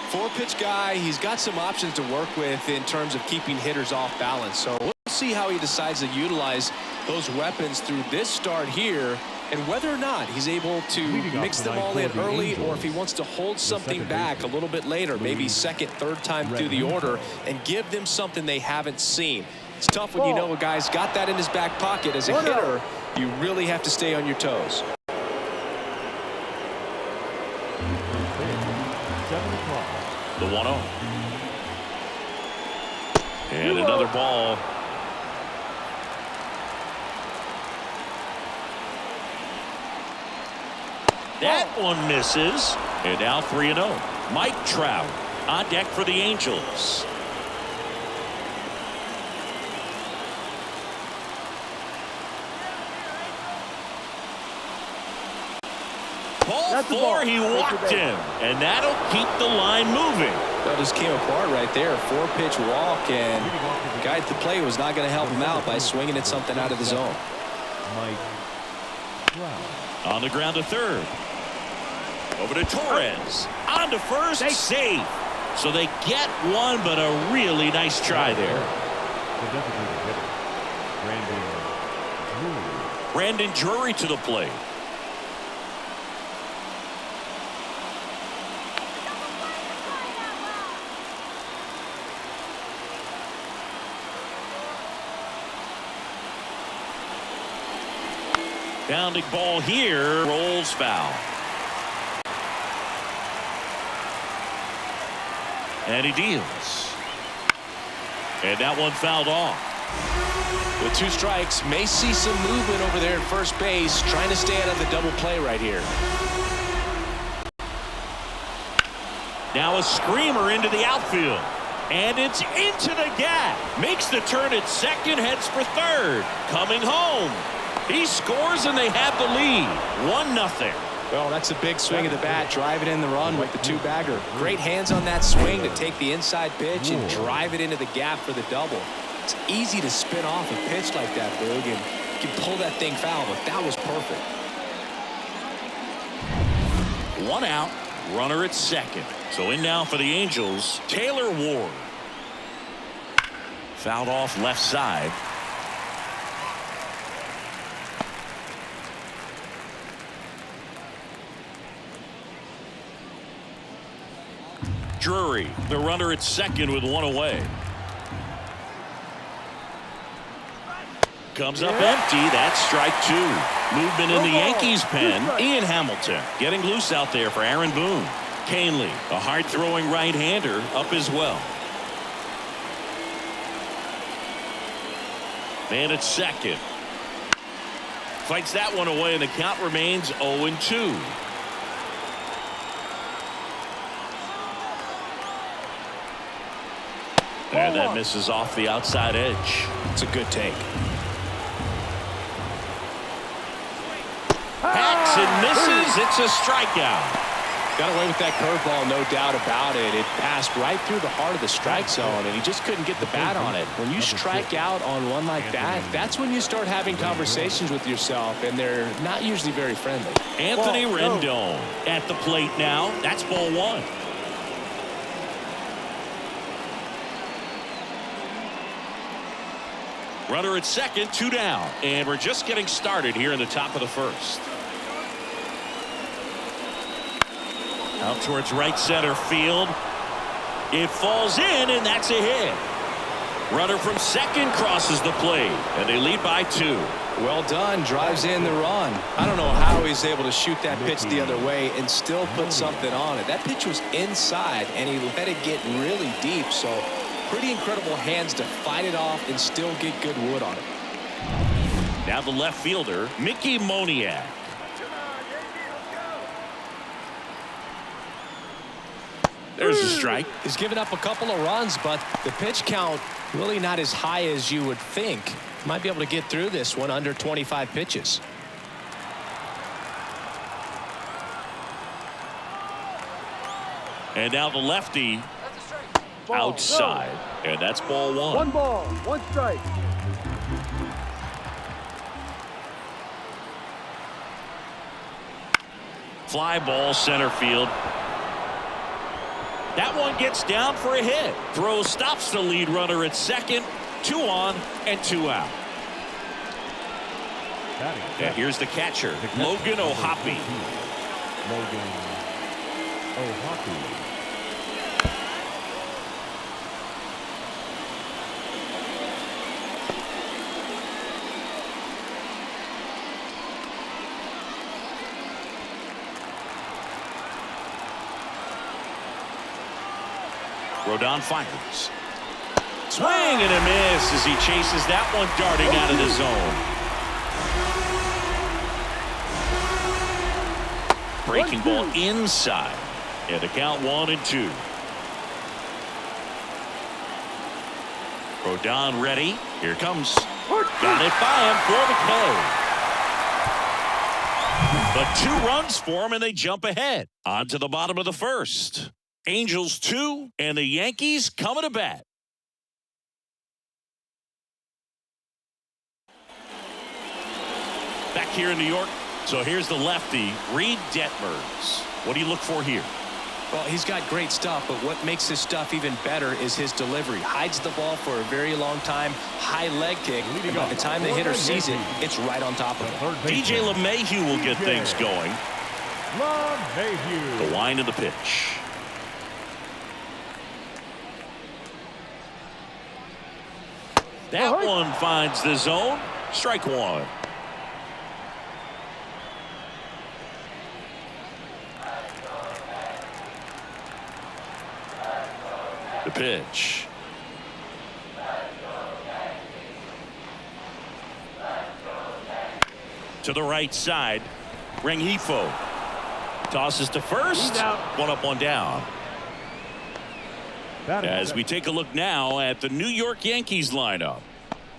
4-pitch guy. He's got some options to work with in terms of keeping hitters off balance. So we'll see how he decides to utilize those weapons through this start here, and whether or not he's able to mix them all in early, or if he wants to hold something back a little bit later, maybe second, third time through the order, and give them something they haven't seen. It's tough when you know a guy's got that in his back pocket. As a hitter, you really have to stay on your toes. 7 o'clock. The 1-0. And another ball. That one misses. And now 3-0. Mike Trout on deck for the Angels. Ball 4, he walked him, and that'll keep the line moving. That just came apart right there. 4-pitch walk, and the guy at the plate was not going to help him out by swinging at something out of the zone. On the ground to third. Over to Torres. On to first. Safe. So they get one, but a really nice try there. Brandon Drury to the plate. Bounding ball here, rolls foul. And he deals. And that one fouled off. With 2 strikes, may see some movement over there at first base, trying to stay out of the double play right here. Now a screamer into the outfield. And it's into the gap. Makes the turn at second, heads for third. Coming home. He scores and they have the lead. 1-0. Well, that's a big swing of the bat, driving in the run with the 2-bagger. Great hands on that swing to take the inside pitch and drive it into the gap for the double. It's easy to spin off a pitch like that, Boog, and you can pull that thing foul, but that was perfect. 1 out, runner at second. So in now for the Angels, Taylor Ward. Fouled off left side. Drury, the runner at second with 1 away. Comes up empty. That's strike 2. Movement in the Yankees pen. Ian Hamilton getting loose out there for Aaron Boone. Canely, a hard-throwing right-hander, up as well. Man at second. Fights that one away, and the count remains 0-2. And that misses off the outside edge. It's a good take. Hacks and misses. It's a strikeout. Got away with that curveball, no doubt about it. It passed right through the heart of the strike zone, and he just couldn't get the bat on it. When you strike out on one like that, that's when you start having conversations with yourself, and they're not usually very friendly. Anthony Rendon at the plate now. That's ball 1. Runner at second, 2 down. And we're just getting started here in the top of the first. Out towards right center field. It falls in, and that's a hit. Runner from second crosses the plate, and they lead by 2. Well done. Drives in the run. I don't know how he's able to shoot that pitch the other way and still put something on it. That pitch was inside, and he let it get really deep, so pretty incredible hands to fight it off and still get good wood on it. Now the left fielder, Mickey Moniak. There's a strike. He's given up a couple of runs, but the pitch count really not as high as you would think. Might be able to get through this one under 25 pitches. And now the lefty outside. And that's ball 1. 1 ball, 1 strike. Fly ball center field. That one gets down for a hit. Throw stops the lead runner at second. 2 on and 2 out. And here's the catcher, Logan O'Hoppe. Logan O'Hoppe. Rodon fires. Swing and a miss as he chases that one darting out of the zone. Breaking ball inside. And the count 1-2. Rodon ready. Here comes. Got it by him for the K. But 2 runs for him, and they jump ahead. On to the bottom of the first. Angels 2, and the Yankees coming to bat. Back here in New York. So here's the lefty, Reed Detmers. What do you look for here? Well, he's got great stuff, but what makes his stuff even better is his delivery. Hides the ball for a very long time, high leg kick, and by the time the hitter sees it, it's right on top of him. DJ LeMahieu will get things going. LeMahieu. The wind of the pitch. That one finds the zone. Strike 1. The pitch. To the right side. Rengifo tosses to first. One up, one down. As we take a look now at the New York Yankees lineup.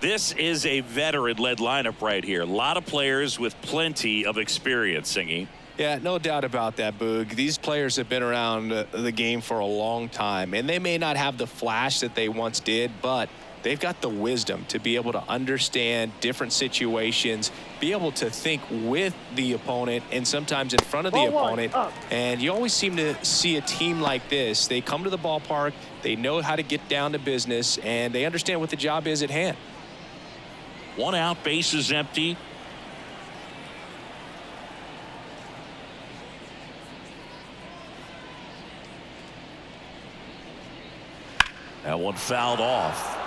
This is a veteran-led lineup right here. A lot of players with plenty of experience, Singy. Yeah, no doubt about that, Boog. These players have been around the game for a long time, and they may not have the flash that they once did, but they've got the wisdom to be able to understand different situations, be able to think with the opponent and sometimes in front of the opponent. And you always seem to see a team like this. They come to the ballpark, they know how to get down to business, and they understand what the job is at hand. 1 out, base is empty. That one fouled off.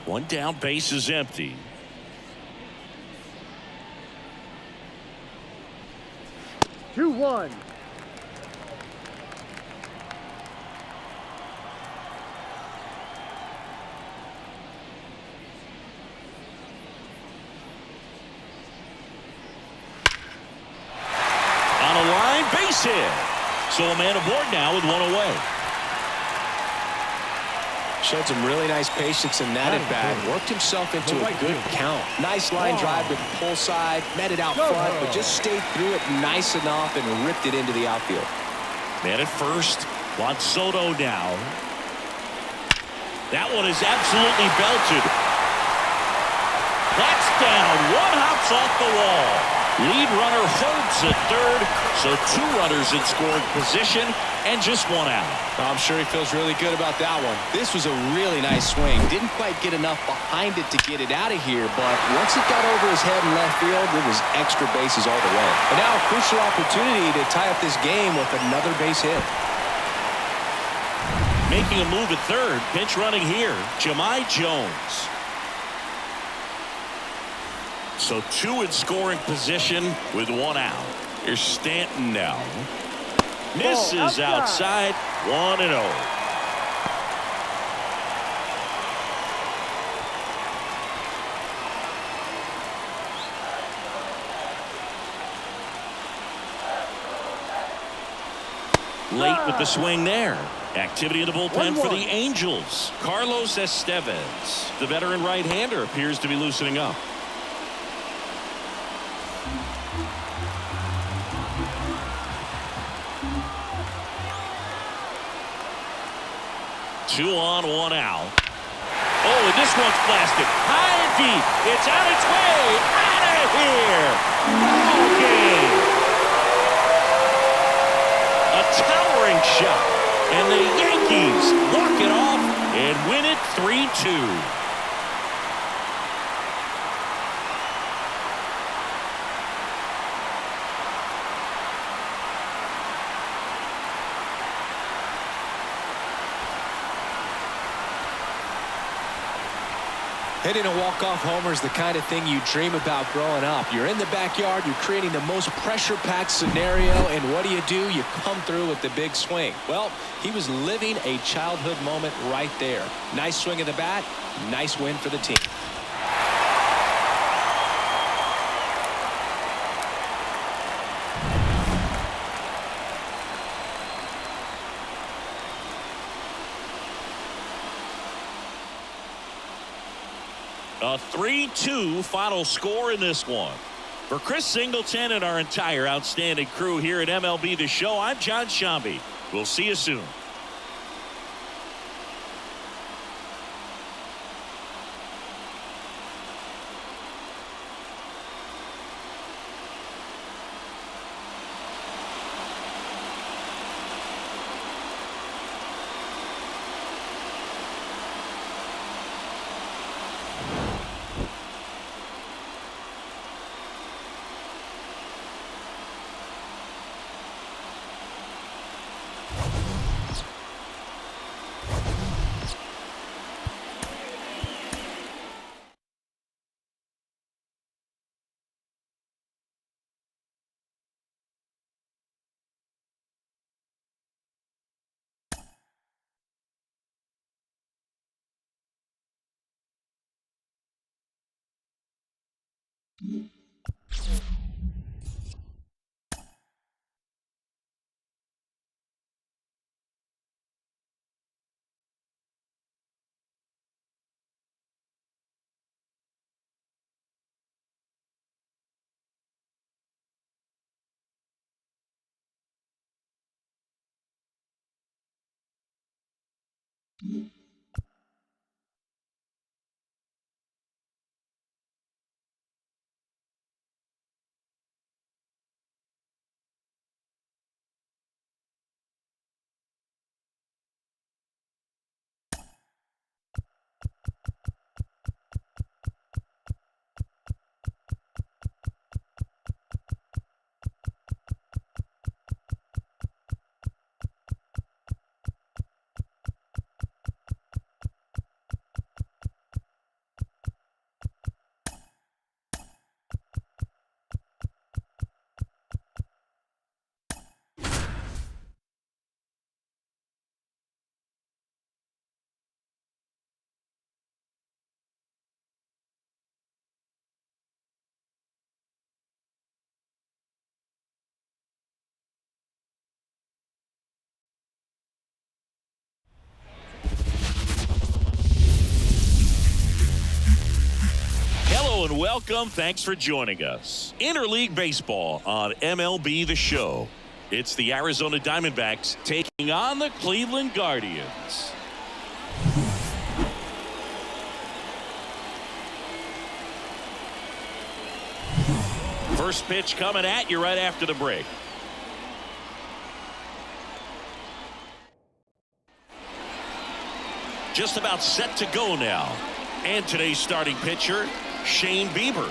1 down, base is empty. Two, 1. On a line, base hit. So a man aboard now with 1 away. Showed some really nice patience in that at bat. Worked himself into a good count. Nice line drive with the pull side. Met it out front, but just stayed through it nice enough and ripped it into the outfield. Man at first. Juan Soto now. That one is absolutely belted. That's down. 1 hops off the wall. Lead runner holds at third, so 2 runners in scoring position and just 1 out. I'm sure he feels really good about that one. This was a really nice swing. Didn't quite get enough behind it to get it out of here, but once it got over his head in left field, it was extra bases all the way. And now a crucial opportunity to tie up this game with another base hit. Making a move at third, pinch running here, Jahmai Jones. So 2 in scoring position with 1 out. Here's Stanton now. Misses outside. 1-0. Late with the swing there. Activity in the bullpen for the Angels. Carlos Estevez, the veteran right-hander, appears to be loosening up. Two on, 1 out. Oh, and this one's blasted. High and deep. It's on its way. Out of here. Ball game. A towering shot. And the Yankees walk it off and win it 3-2. Hitting a walk-off homer is the kind of thing you dream about growing up. You're in the backyard, you're creating the most pressure-packed scenario, and what do? You come through with the big swing. Well, he was living a childhood moment right there. Nice swing of the bat, nice win for the team. A 3-2 final score in this one. For Chris Singleton and our entire outstanding crew here at MLB The Show, I'm John Shambi. We'll see you soon. Hello and welcome. Thanks for joining us. Interleague Baseball on MLB The Show. It's the Arizona Diamondbacks taking on the Cleveland Guardians. First pitch coming at you right after the break. Just about set to go now. And today's starting pitcher, Shane Bieber.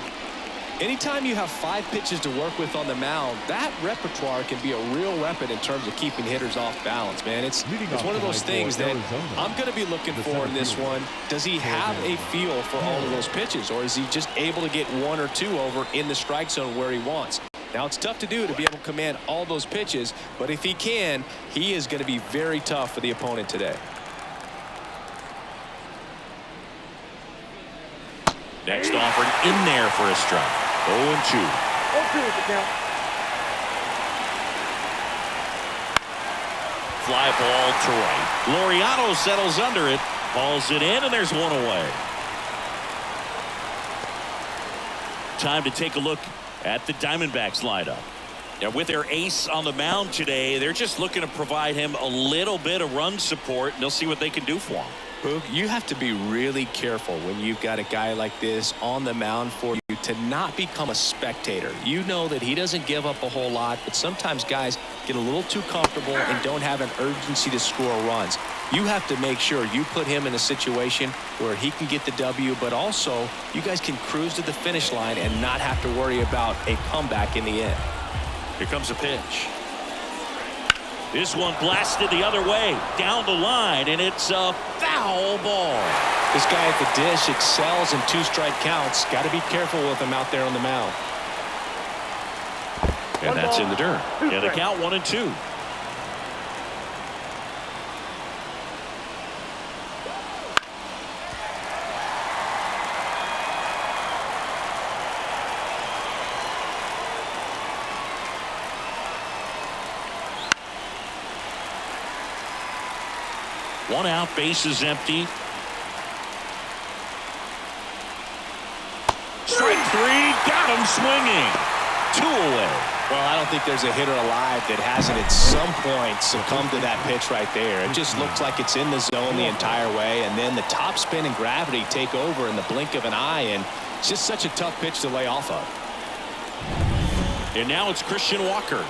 Anytime you have 5 pitches to work with on the mound, that repertoire can be a real weapon in terms of keeping hitters off balance, man. It's one of those things that I'm going to be looking for in this one. Does he have a feel for all of those pitches, or is he just able to get 1 or 2 over in the strike zone where he wants? Now, it's tough to do to be able to command all those pitches, but if he can, he is going to be very tough for the opponent today. Next offering in there for a strike. 0-2. 0-2 is the count. Fly ball to right. Laureano settles under it. Balls it in, and there's one away. Time to take a look at the Diamondbacks lineup. Now, with their ace on the mound today, they're just looking to provide him a little bit of run support, and they'll see what they can do for him. Boog, you have to be really careful when you've got a guy like this on the mound for you to not become a spectator. You know that he doesn't give up a whole lot, but sometimes guys get a little too comfortable and don't have an urgency to score runs. You have to make sure you put him in a situation where he can get the W, but also you guys can cruise to the finish line and not have to worry about a comeback in the end. Here comes a pitch. This one blasted the other way down the line, and it's a foul ball. This guy at the dish excels in 2-strike counts. Got to be careful with him out there on the mound. And that's in the dirt. And the count 1-2. One out, bases empty. three. Got him swinging. 2 away. Well, I don't think there's a hitter alive that hasn't at some point succumbed to that pitch right there. It just looks like it's in the zone the entire way, and then the top spin and gravity take over in the blink of an eye, and it's just such a tough pitch to lay off of. And now it's Christian Walker.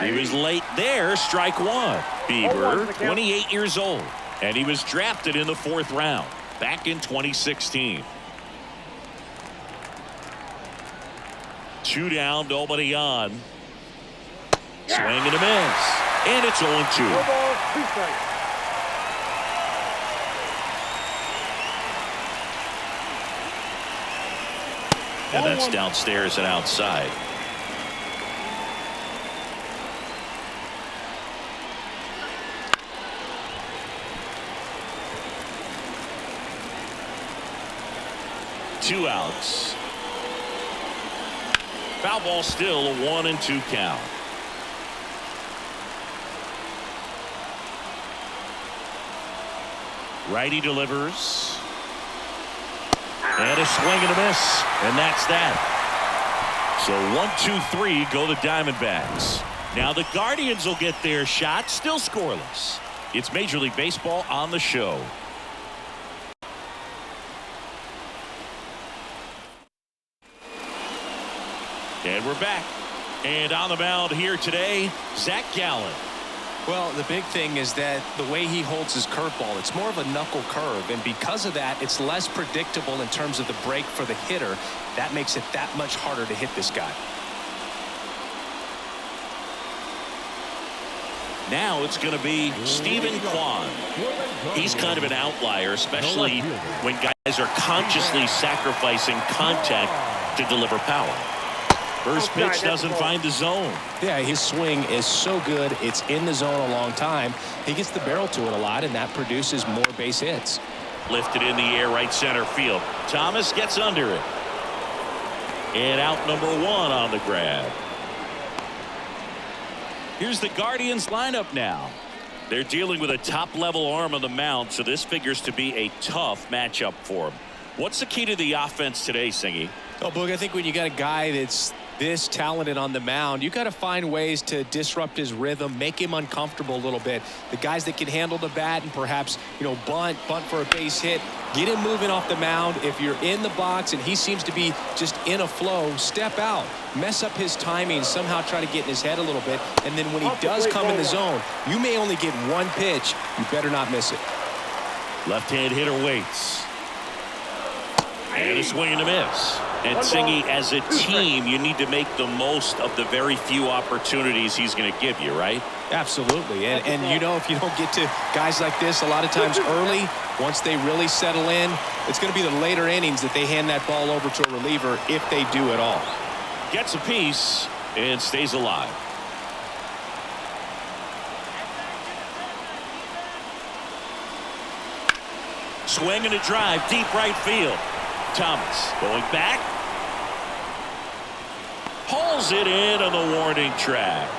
He was late there. Strike one. Bieber, 28 years old, and he was drafted in the 4th round back in 2016. 2 down, nobody on. Swing and a miss. And it's 0-2. No ball, 2 strikes. And that's downstairs and outside. Two outs. Foul ball still, a 1-2 count. Righty delivers. And a swing and a miss. And that's that. So 1-2-3 go the Diamondbacks. Now the Guardians will get their shot, still scoreless. It's Major League Baseball on the show. And we're back. And on the mound here today, Zach Gallen. Well, the big thing is that the way he holds his curveball, it's more of a knuckle curve, and because of that, it's less predictable in terms of the break for the hitter. That makes it that much harder to hit this guy. Now it's going to be Stephen Kwai. He's kind of an outlier, especially when guys are consciously sacrificing contact to deliver power. First pitch doesn't find the zone. Yeah, his swing is so good. It's in the zone a long time. He gets the barrel to it a lot, and that produces more base hits. Lifted in the air, right center field. Thomas gets under it. And out number 1 on the grab. Here's the Guardians lineup now. They're dealing with a top-level arm on the mound, so this figures to be a tough matchup for them. What's the key to the offense today, Singy? Oh, Boog, I think when you got a guy that's this talented on the mound, you got to find ways to disrupt his rhythm, make him uncomfortable a little bit. The guys that can handle the bat and perhaps, bunt for a base hit, get him moving off the mound. If you're in the box and he seems to be just in a flow, step out, mess up his timing, somehow try to get in his head a little bit. And then when he does come in the zone, you may only get 1 pitch. You better not miss it. Left-hand hitter waits. And a swing and a miss. And Singy, as a team, you need to make the most of the very few opportunities he's going to give you, right? Absolutely. And if you don't get to guys like this a lot of times early, once they really settle in, it's going to be the later innings that they hand that ball over to a reliever if they do at all. Gets a piece and stays alive. Swing and a drive, deep right field. Thomas going back. Hauls it in on the warning track.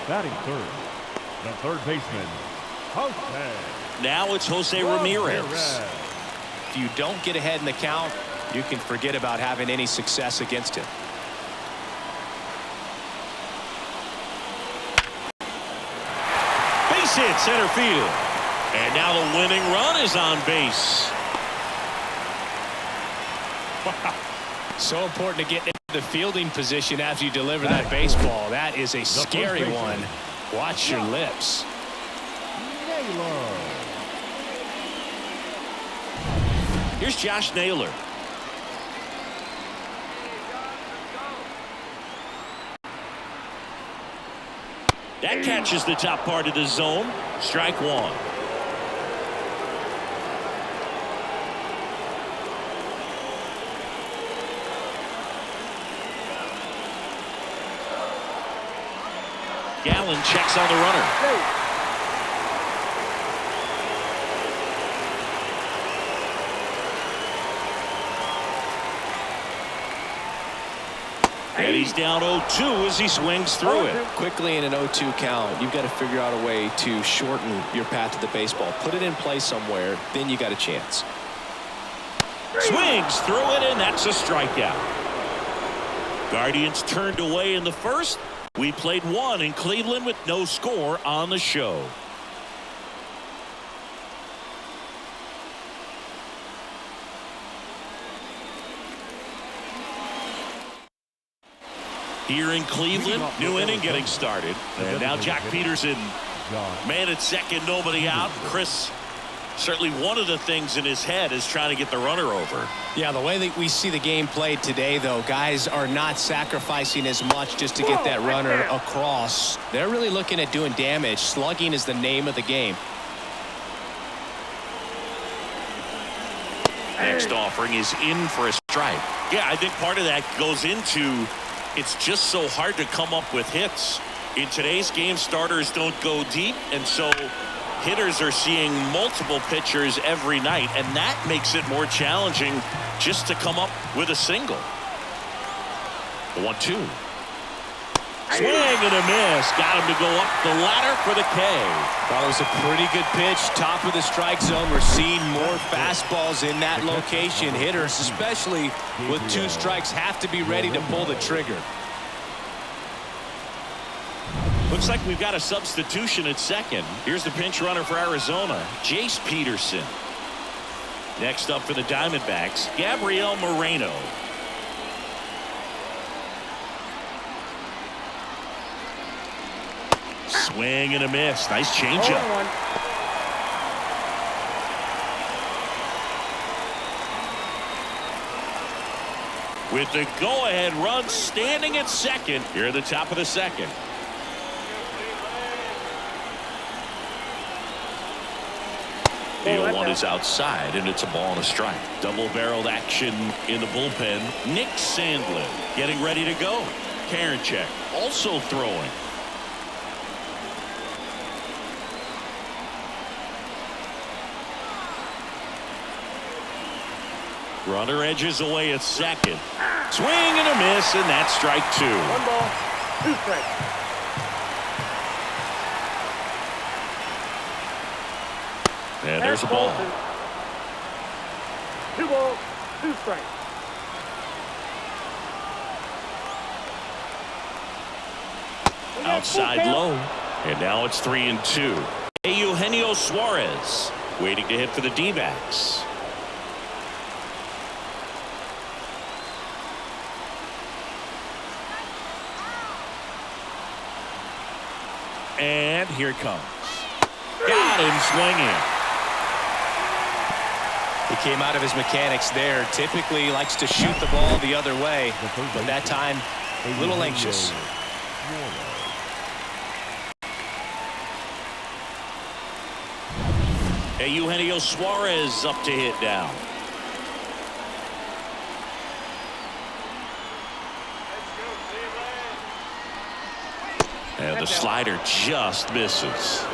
Batting third, the third baseman, Jose. Now it's Jose Ramirez. If you don't get ahead in the count, you can forget about having any success against him. Base hit center field. And now the winning run is on base. Wow. So important to get into the fielding position after you deliver that baseball. That is a scary one. Watch your lips. Here's Josh Naylor. That catches the top part of the zone. Strike 1. Gallen checks on the runner. And he's down 0-2 as he swings through it. Quickly in an 0-2 count, you've got to figure out a way to shorten your path to the baseball. Put it in play somewhere, then you got a chance. Swings through it, and that's a strikeout. Guardians turned away in the first. We played one in Cleveland with no score on the show. Here in Cleveland, new inning getting started. And now Jack Peterson, man at second, nobody out. Chris, certainly one of the things in his head is trying to get the runner over. Yeah, the way that we see the game played today, though, guys are not sacrificing as much just to get that runner across. They're really looking at doing damage. Slugging is the name of the game. Next offering is in for a strike. Yeah, I think part of that goes into it's just so hard to come up with hits. In today's game, starters don't go deep, and so hitters are seeing multiple pitchers every night, and that makes it more challenging just to come up with a single. The 1-2. Swing and a miss. Got him to go up the ladder for the K. That was a pretty good pitch. Top of the strike zone. We're seeing more fastballs in that location. Hitters, especially with 2 strikes, have to be ready to pull the trigger. Looks like we've got a substitution at second. Here's the pinch runner for Arizona, Jace Peterson. Next up for the Diamondbacks, Gabriel Moreno. Swing and a miss. Nice changeup. With the go-ahead run standing at second here at the top of the second. The 0-1 is outside, and it's a ball and a strike. Double-barreled action in the bullpen. Nick Sandlin getting ready to go. Karinchak also throwing. Runner edges away at second. Swing and a miss, and that's strike 2. 1 ball, 2 strikes. And there's a ball. 2 balls, 2 strikes. Outside low. And now it's 3-2. Eugenio Suarez waiting to hit for the D-backs. And here it comes. Got him swinging. He came out of his mechanics there. Typically he likes to shoot the ball the other way, but that time a little anxious. Eugenio Suarez up to hit now. And the slider just misses.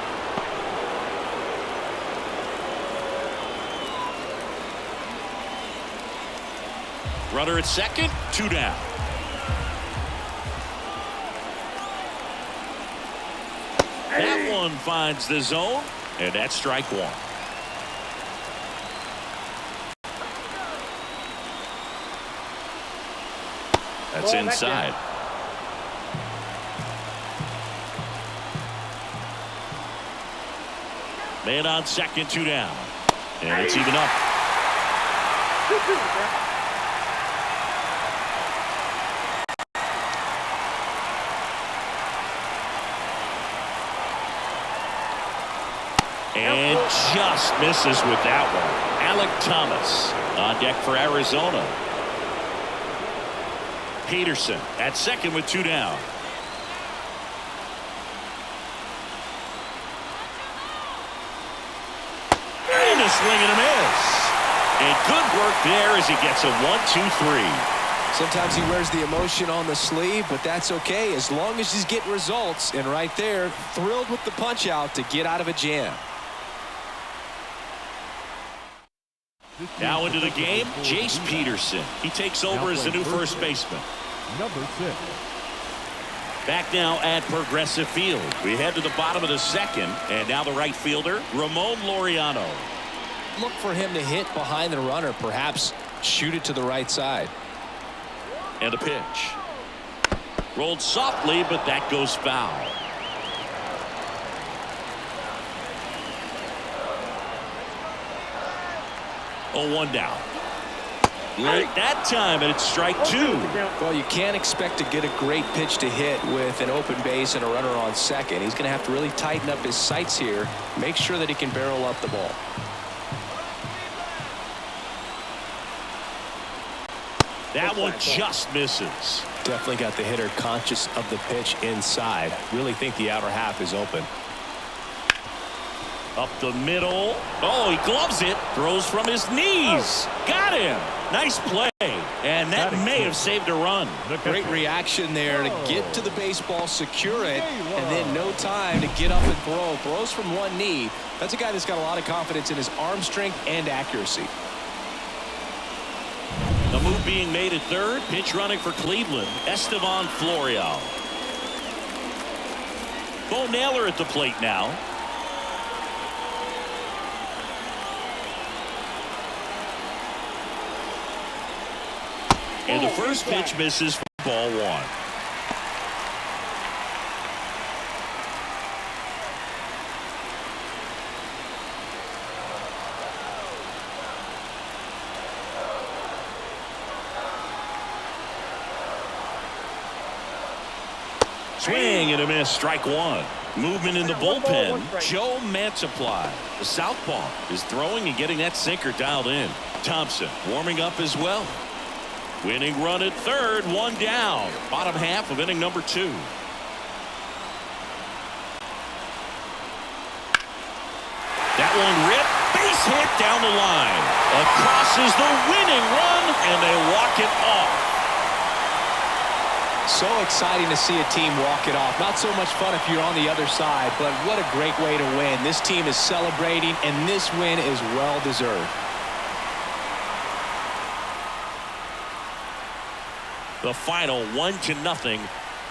Runner at second, 2 down. That one finds the zone, and that's strike 1. That's inside. Man on second, 2 down. And it's even up. And just misses with that one. Alec Thomas on deck for Arizona. Peterson at second with 2 down. And a swing and a miss. And good work there as he gets a 1-2-3. Sometimes he wears the emotion on the sleeve, but that's okay as long as he's getting results. And right there, thrilled with the punch out to get out of a jam. Now into the game, Jace Peterson. He takes over as the new first baseman. number 6. Back now at Progressive Field. We head to the bottom of the second, and now the right fielder, Ramon Laureano. Look for him to hit behind the runner, perhaps shoot it to the right side. And a pitch. Rolled softly, but that goes foul. Oh, 1 down. Late that time, and it's strike 2. Well, you can't expect to get a great pitch to hit with an open base and a runner on second. He's going to have to really tighten up his sights here, make sure that he can barrel up the ball. That one just misses. Definitely got the hitter conscious of the pitch inside. Really think the outer half is open. Up the middle. Oh, he gloves it. Throws from his knees. Got him. Nice play. And that may have saved a run. Great reaction there to get to the baseball, secure it, and then no time to get up and throw. Throws from one knee. That's a guy that's got a lot of confidence in his arm strength and accuracy. The move being made at third. Pitch running for Cleveland. Estevan Florial. Bo Naylor at the plate now. And the first pitch misses for ball 1. Swing and a miss, strike 1. Movement in the bullpen. Joe Mantiply, the southpaw, is throwing and getting that sinker dialed in. Thompson warming up as well. Winning run at third, 1 down. Bottom half of inning number 2. That one ripped. Base hit down the line. Across is the winning run, and they walk it off. So exciting to see a team walk it off. Not so much fun if you're on the other side, but what a great way to win. This team is celebrating, and this win is well deserved. The final 1-0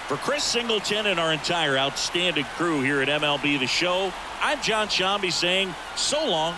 for Chris Singleton and our entire outstanding crew here at MLB The Show. I'm John Shambi saying so long.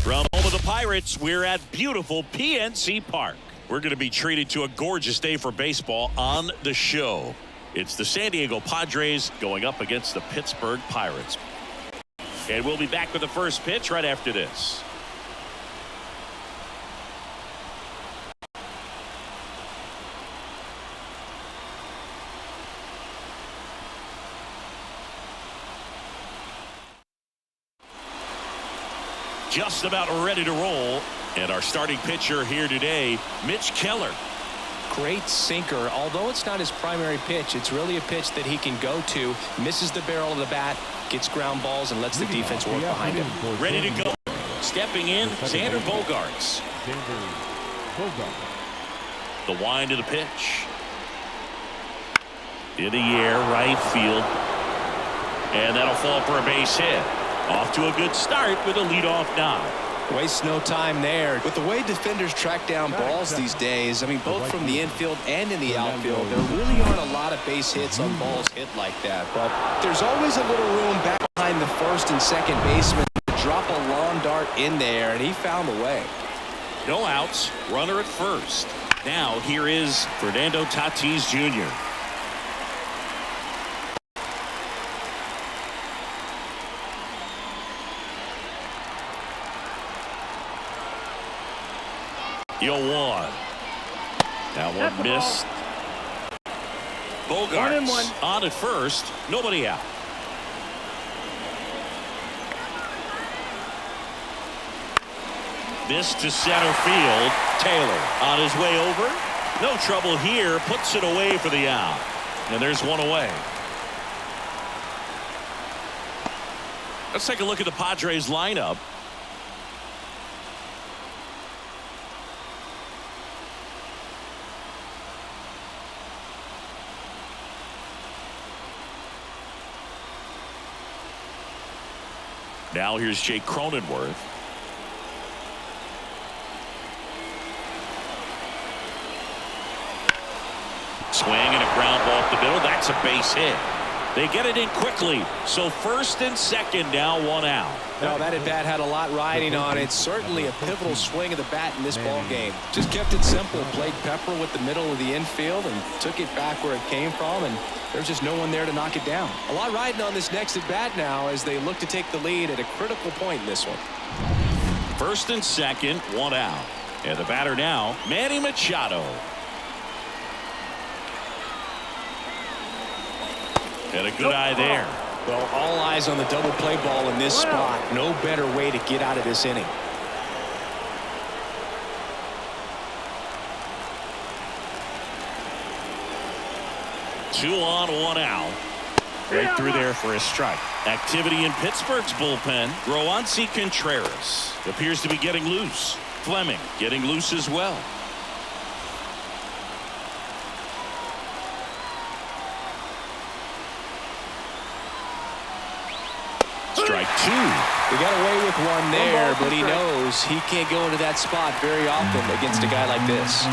From home of the Pirates, we're at beautiful PNC Park. We're going to be treated to a gorgeous day for baseball on the show. It's the San Diego Padres going up against the Pittsburgh Pirates. And we'll be back with the first pitch right after this. Just about ready to roll. And our starting pitcher here today, Mitch Keller. Great sinker. Although it's not his primary pitch, it's really a pitch that he can go to. Misses the barrel of the bat, gets ground balls, and lets the defense work behind him. Ready to go. Stepping in, Xander Bogaerts. The wind of the pitch. In the air, right field. And that'll fall for a base hit. Off to a good start with a leadoff knock. Waste no time there. With the way defenders track down balls these days, I mean, both from the infield and in the outfield, there really aren't a lot of base hits on balls hit like that. But there's always a little room back behind the first and second baseman to drop a long dart in there, and he found the way. No outs, runner at first. Now here is Fernando Tatis Jr. You'll one. That one missed. Bogarts on at first. Nobody out. This to center field. Taylor on his way over. No trouble here. Puts it away for the out. And there's one away. Let's take a look at the Padres lineup. Now here's Jake Cronenworth. Swing and a ground ball up the middle. That's a base hit. They get it in quickly. So first and second, now one out. No, that at-bat had a lot riding on it. Certainly a pivotal swing of the bat in this ball game. Just kept it simple. Played pepper with the middle of the infield and took it back where it came from. And there's just no one there to knock it down. A lot riding on this next at-bat now as they look to take the lead at a critical point in this one. First and second, one out. And the batter now, Manny Machado. And a good eye there. Well, all eyes on the double play ball in this spot. No better way to get out of this inning. Two on, one out. Right through there for a strike. Activity in Pittsburgh's bullpen. Roansy Contreras appears to be getting loose. Fleming getting loose as well. Strike two. He got away with one there, but he knows he can't go into that spot very often against a guy like this.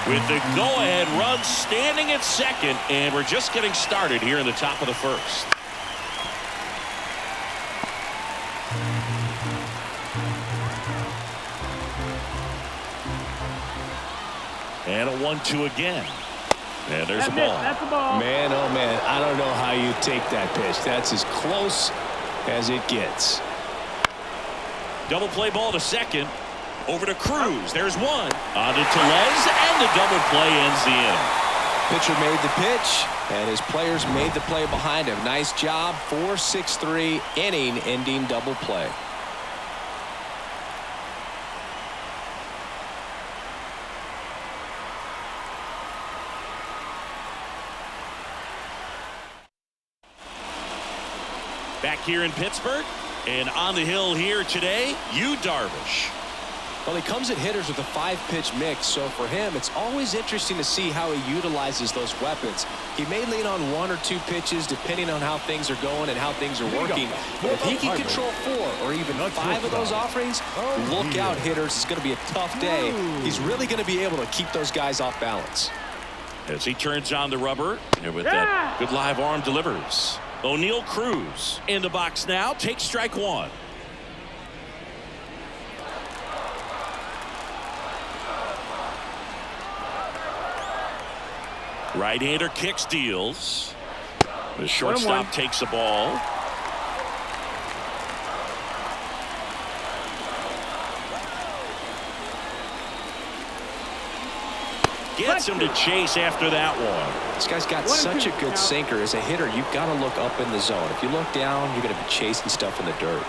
With the go-ahead run standing at second, and we're just getting started here in the top of the first. And a 1-2 again. And there's a ball. That's a ball. Man, oh man, I don't know how you take that pitch. That's as close as it gets. Double play ball to second. Over to Cruz. There's one. On to Tellez, and the double play ends the inning. Pitcher made the pitch, and his players made the play behind him. Nice job. 4-6-3 inning-ending double play. Back here in Pittsburgh, and on the hill here today, Yu Darvish. Well, he comes at hitters with a 5-pitch mix, so for him, it's always interesting to see how he utilizes those weapons. He may lean on 1 or 2 pitches depending on how things are going and how things are working. But if he can control 4 or even 5 of those offerings, look out, hitters. It's going to be a tough day. He's really going to be able to keep those guys off balance. As he turns on the rubber, and with that good live arm delivers. O'Neal Cruz in the box now. Takes strike one. Right-hander kicks, deals. The shortstop takes the ball. Gets him to chase after that one. This guy's got such a good sinker. As a hitter, you've got to look up in the zone. If you look down, you're going to be chasing stuff in the dirt.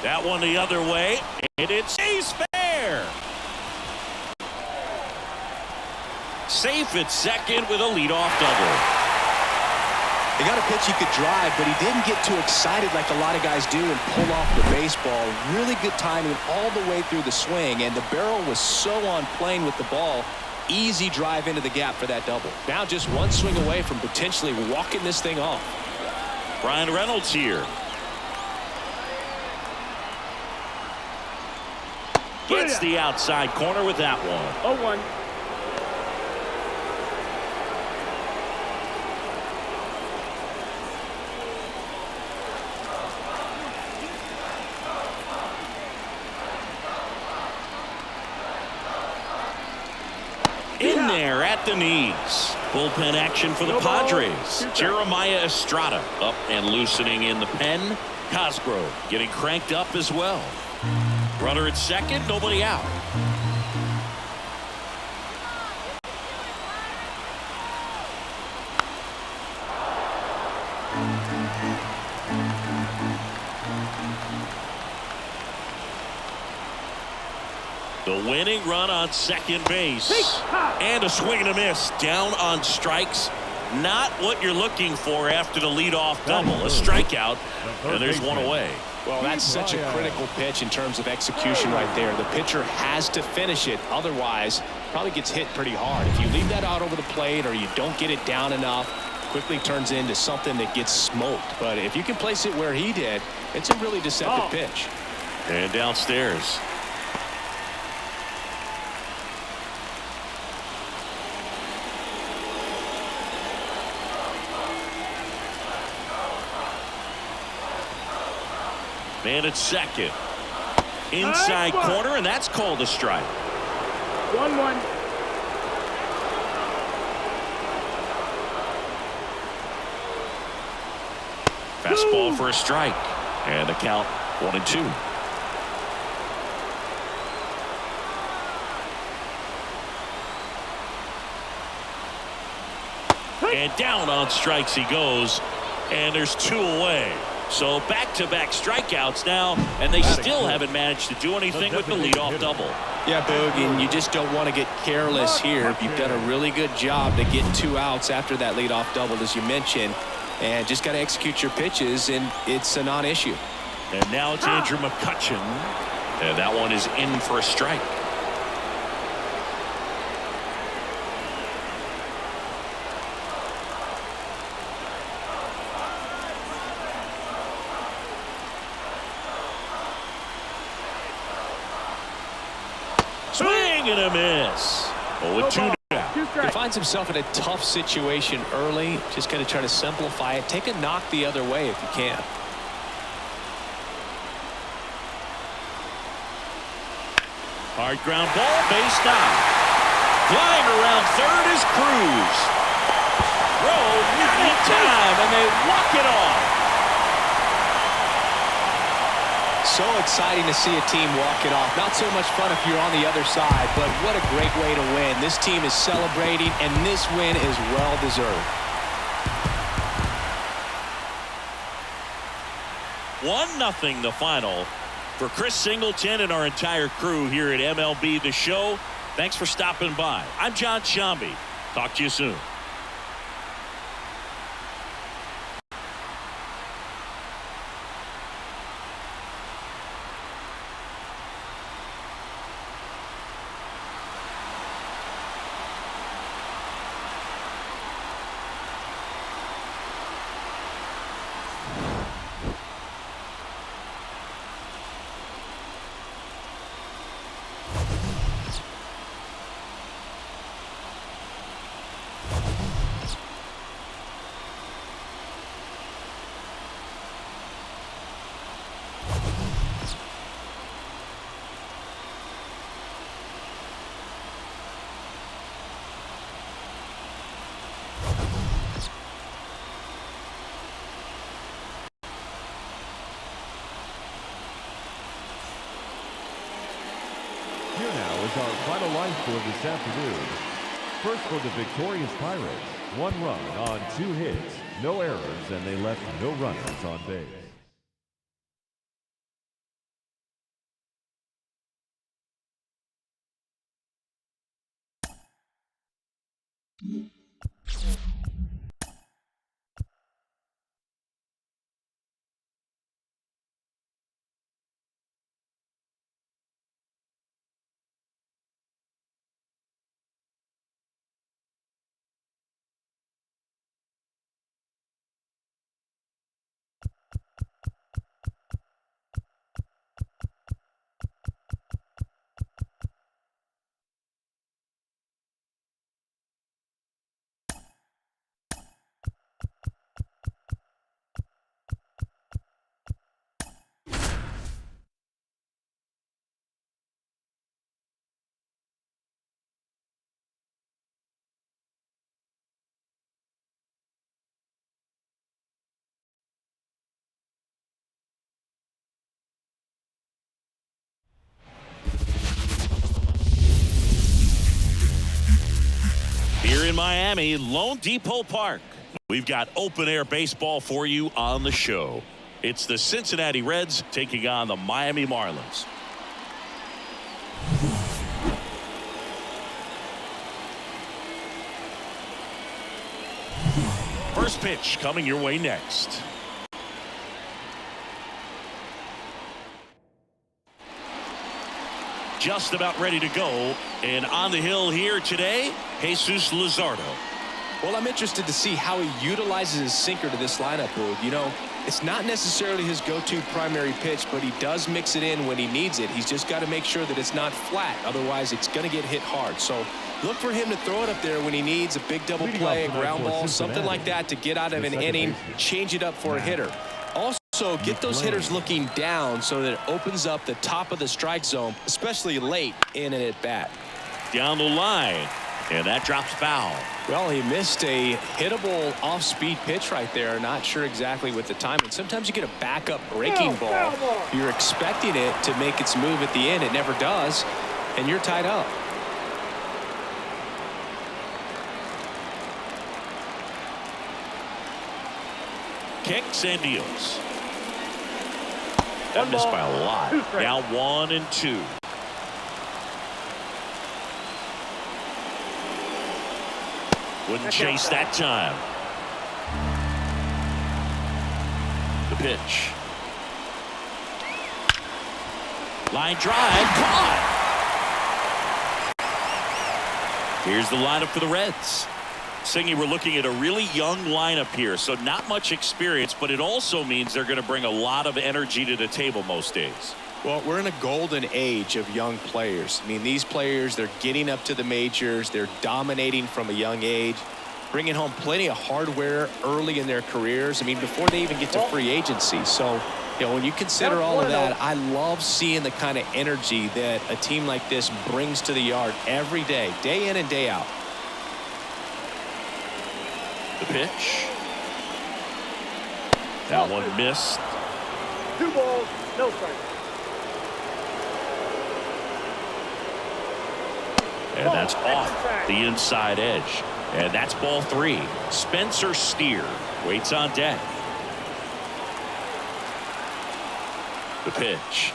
That one the other way, and it stays fair. Safe at second with a leadoff double. He got a pitch he could drive, but he didn't get too excited like a lot of guys do and pull off the baseball. Really good timing all the way through the swing, and the barrel was so on plane with the ball. Easy drive into the gap for that double. Now just one swing away from potentially walking this thing off. Brian Reynolds here. Gets the outside corner with that one. 0-1. In there at the knees. Bullpen action for the No ball. Padres. Jeremiah Estrada up and loosening in the pen. Cosgrove getting cranked up as well. Runner at second, nobody out. The winning run on second base. And a swing and a miss. Down on strikes. Not what you're looking for after the leadoff double. A strikeout, and there's one away. Well, that's such a critical pitch in terms of execution right there. The pitcher has to finish it. Otherwise, probably gets hit pretty hard. If you leave that out over the plate or you don't get it down enough, quickly turns into something that gets smoked. But if you can place it where he did, it's a really deceptive pitch. And downstairs. Man at second. Inside corner, and that's called a strike. 1-1. Fastball for a strike. And the count 1-2. And down on strikes he goes. And there's two away. So back-to-back strikeouts now, and they still haven't managed to do anything with the leadoff double. Yeah, Boog, and you just don't want to get careless here. You've done a really good job to get 2 outs after that leadoff double, as you mentioned, and just got to execute your pitches, and it's a non-issue. And now it's Andrew McCutchen, and that one is in for a strike. Swing and a miss. 0-2 now. He finds himself in a tough situation early. Just got to try to simplify it. Take a knock the other way if you can. Hard ground ball, base down. Flying around third is Cruz. Rowe not in time, and they walk it off. So exciting to see a team walk it off. Not so much fun if you're on the other side, but what a great way to win. This team is celebrating, and this win is well-deserved. 1-0 the final. For Chris Singleton and our entire crew here at MLB The Show, thanks for stopping by. I'm John Shambi. Talk to you soon. Here now is our final line score this afternoon. First for the victorious Pirates, 1 run on 2 hits, no errors, and they left no runners on base. in Miami, Lone Depot Park. We've got open-air baseball for you on the show. It's the Cincinnati Reds taking on the Miami Marlins. First pitch coming your way next. Just about ready to go, and on the hill here today, Jesus Luzardo. Well, I'm interested to see how he utilizes his sinker to this lineup, Boog. You know, it's not necessarily his go-to primary pitch, but he does mix it in when he needs it. He's just got to make sure that it's not flat. Otherwise, it's going to get hit hard. So look for him to throw it up there when he needs a big double play, a ground ball, something like that to get out of an inning, change it up for a hitter. Also, get those hitters looking down so that it opens up the top of the strike zone, especially late in an at-bat. Down the line, and that drops foul. Well, he missed a hittable off-speed pitch right there. Not sure exactly with the timing. Sometimes you get a backup breaking ball. You're expecting it to make its move at the end. It never does, and you're tied up. Kicks and deals. That missed by a lot. Now 1-2. Wouldn't chase that time. The pitch. Line drive. Caught. Here's the lineup for the Reds. Singy, we're looking at a really young lineup here, so not much experience, but it also means they're going to bring a lot of energy to the table most days. Well, we're in a golden age of young players. I mean, these players, they're getting up to the majors. They're dominating from a young age, bringing home plenty of hardware early in their careers. I mean, before they even get to free agency. So, you know, when you consider all of that, I love seeing the kind of energy that a team like this brings to the yard every day in and day out. The pitch. That one missed. 2 balls, no strikes. And that's off the inside edge. And that's ball 3. Spencer Steer waits on deck. The pitch.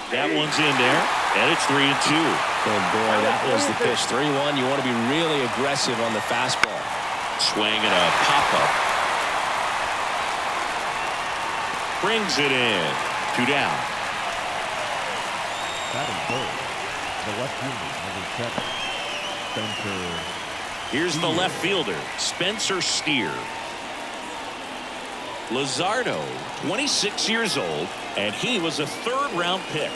That one's in there, and it's 3-2. Oh boy, that was the pitch. 3-1. You want to be really aggressive on the fastball. Swing and a pop-up. Brings it in. 2 down. Batting third, the left fielder, number 7, Spencer. Here's the left fielder, Spencer Steer. Luzardo, 26 years old, and he was a 3rd-round pick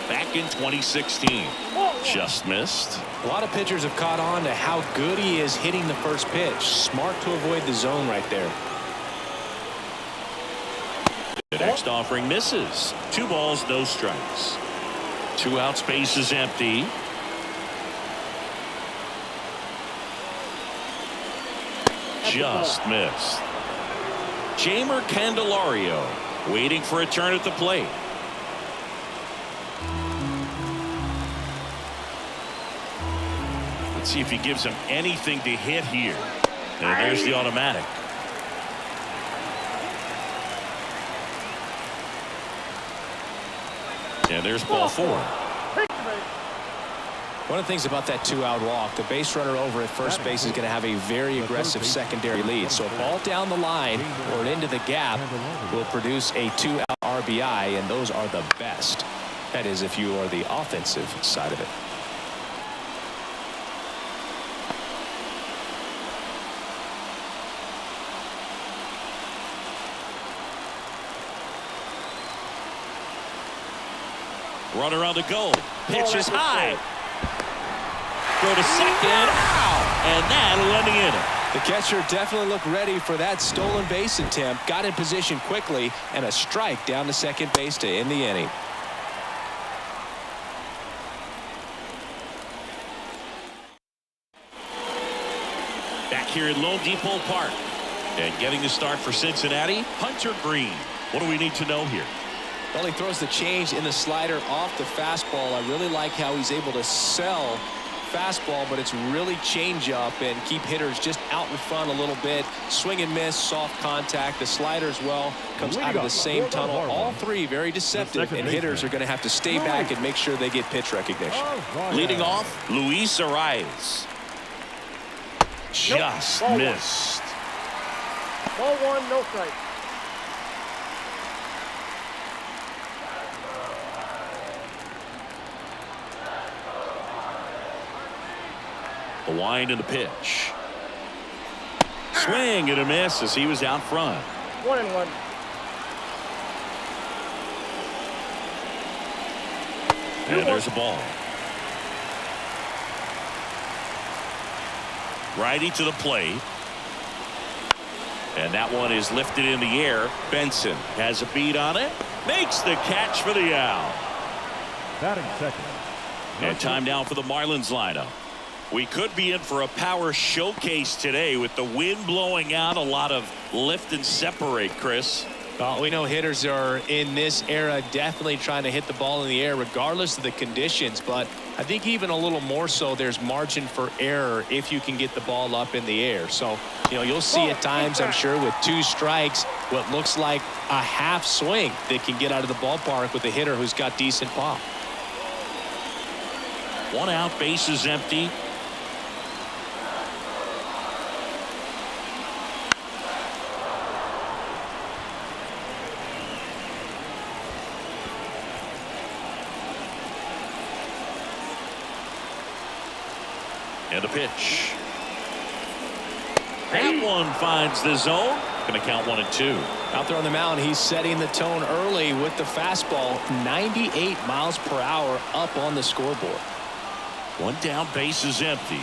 back in 2016. Just missed. A lot of pitchers have caught on to how good he is hitting the first pitch. Smart to avoid the zone right there. The next offering misses. 2 balls, no strikes. 2 out, space is empty. Just missed. Jamer Candelario waiting for a turn at the plate. Let's see if he gives him anything to hit here. And there's the automatic. And there's ball 4. One of the things about that 2-out walk, the base runner over at first base is going to have a very aggressive secondary lead. So a ball down the line or into the gap will produce a 2-out RBI, and those are the best. That is, if you are the offensive side of it. Runner on the go. Pitch is high. Go to second. Ow! And that'll end the inning. The catcher definitely looked ready for that stolen base attempt. Got in position quickly, and a strike down to second base to end the inning. Back here at Lone Depot Park. And getting the start for Cincinnati, Hunter Green. What do we need to know here? Well, he throws the change in the slider off the fastball. I really like how he's able to sell fastball, but it's really change up and keep hitters just out in front a little bit. Swing and miss, soft contact. The slider as well comes out of the same tunnel. All three very deceptive, and hitters are going to have to stay back and make sure they get pitch recognition. Leading off, Luis Arias. Just missed. Ball one, no strike. The wind and the pitch. Swing and a miss as he was out front. 1-1. And there's a ball. Righty to the plate. And that one is lifted in the air. Benson has a beat on it. Makes the catch for the out. Batting second. And time now for the Marlins lineup. We could be in for a power showcase today with the wind blowing out. A lot of lift and separate, Chris. We know hitters are in this era definitely trying to hit the ball in the air regardless of the conditions, but I think even a little more so there's margin for error if you can get the ball up in the air. So, you know, you'll see at times, I'm sure, with 2 strikes, what looks like a half swing that can get out of the ballpark with a hitter who's got decent pop. 1 out, bases empty. And a pitch. That one finds the zone. Going to count 1-2. Out there on the mound, he's setting the tone early with the fastball. 98 miles per hour up on the scoreboard. 1 down, bases empty.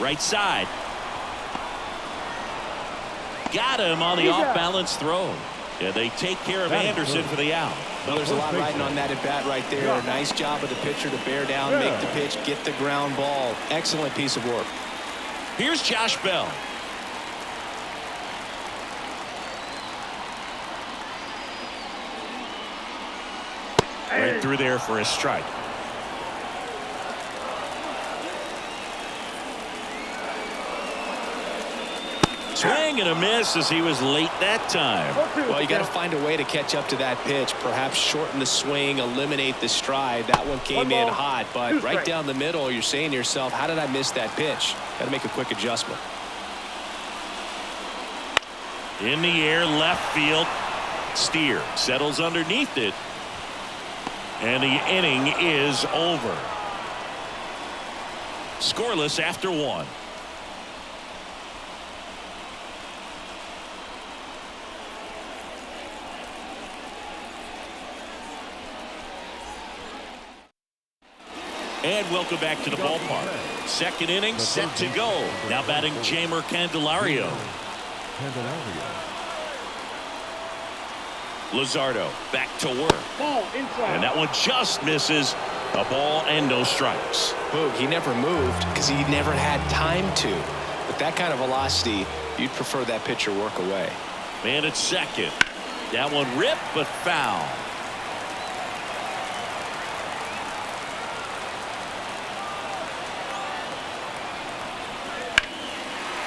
Right side. Got him on the off-balance throw. Yeah, they take care of Anderson for the out. Well, there's a lot riding on that at bat right there. Nice job of the pitcher to bear down, make the pitch, get the ground ball. Excellent piece of work. Here's Josh Bell. Right through there for a strike. Swing and a miss as he was late that time. Well, you got to find a way to catch up to that pitch. Perhaps shorten the swing, eliminate the stride. That one came in hot, but right down the middle, you're saying to yourself, how did I miss that pitch? Got to make a quick adjustment. In the air, left field. Steer settles underneath it. And the inning is over. Scoreless after 1. And welcome back to the ballpark. Second inning set to go. Now batting Jeimer Candelario. Luzardo back to work. Ball inside. And that one just misses. A ball and no strikes. Boog, he never moved because he never had time to. With that kind of velocity, you'd prefer that pitcher work away. Man at second. That one ripped but foul.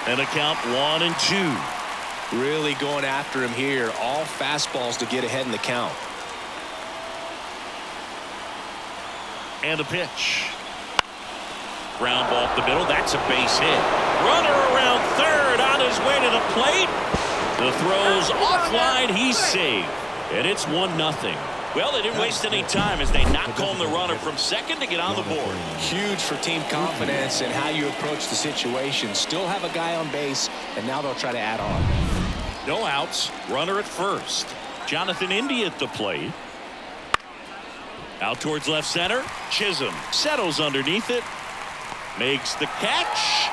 And a count 1-2. Really going after him here. All fastballs to get ahead in the count. And a pitch. Ground ball up the middle. That's a base hit. Runner around third on his way to the plate. The throw's offline. He's safe. And it's 1-0. Well, they didn't waste any time as they knock home the runner from second to get on the board. Huge for team confidence and how you approach the situation. Still have a guy on base, and now they'll try to add on. No outs. Runner at first. Jonathan India at the plate. Out towards left center. Chisholm settles underneath it. Makes the catch.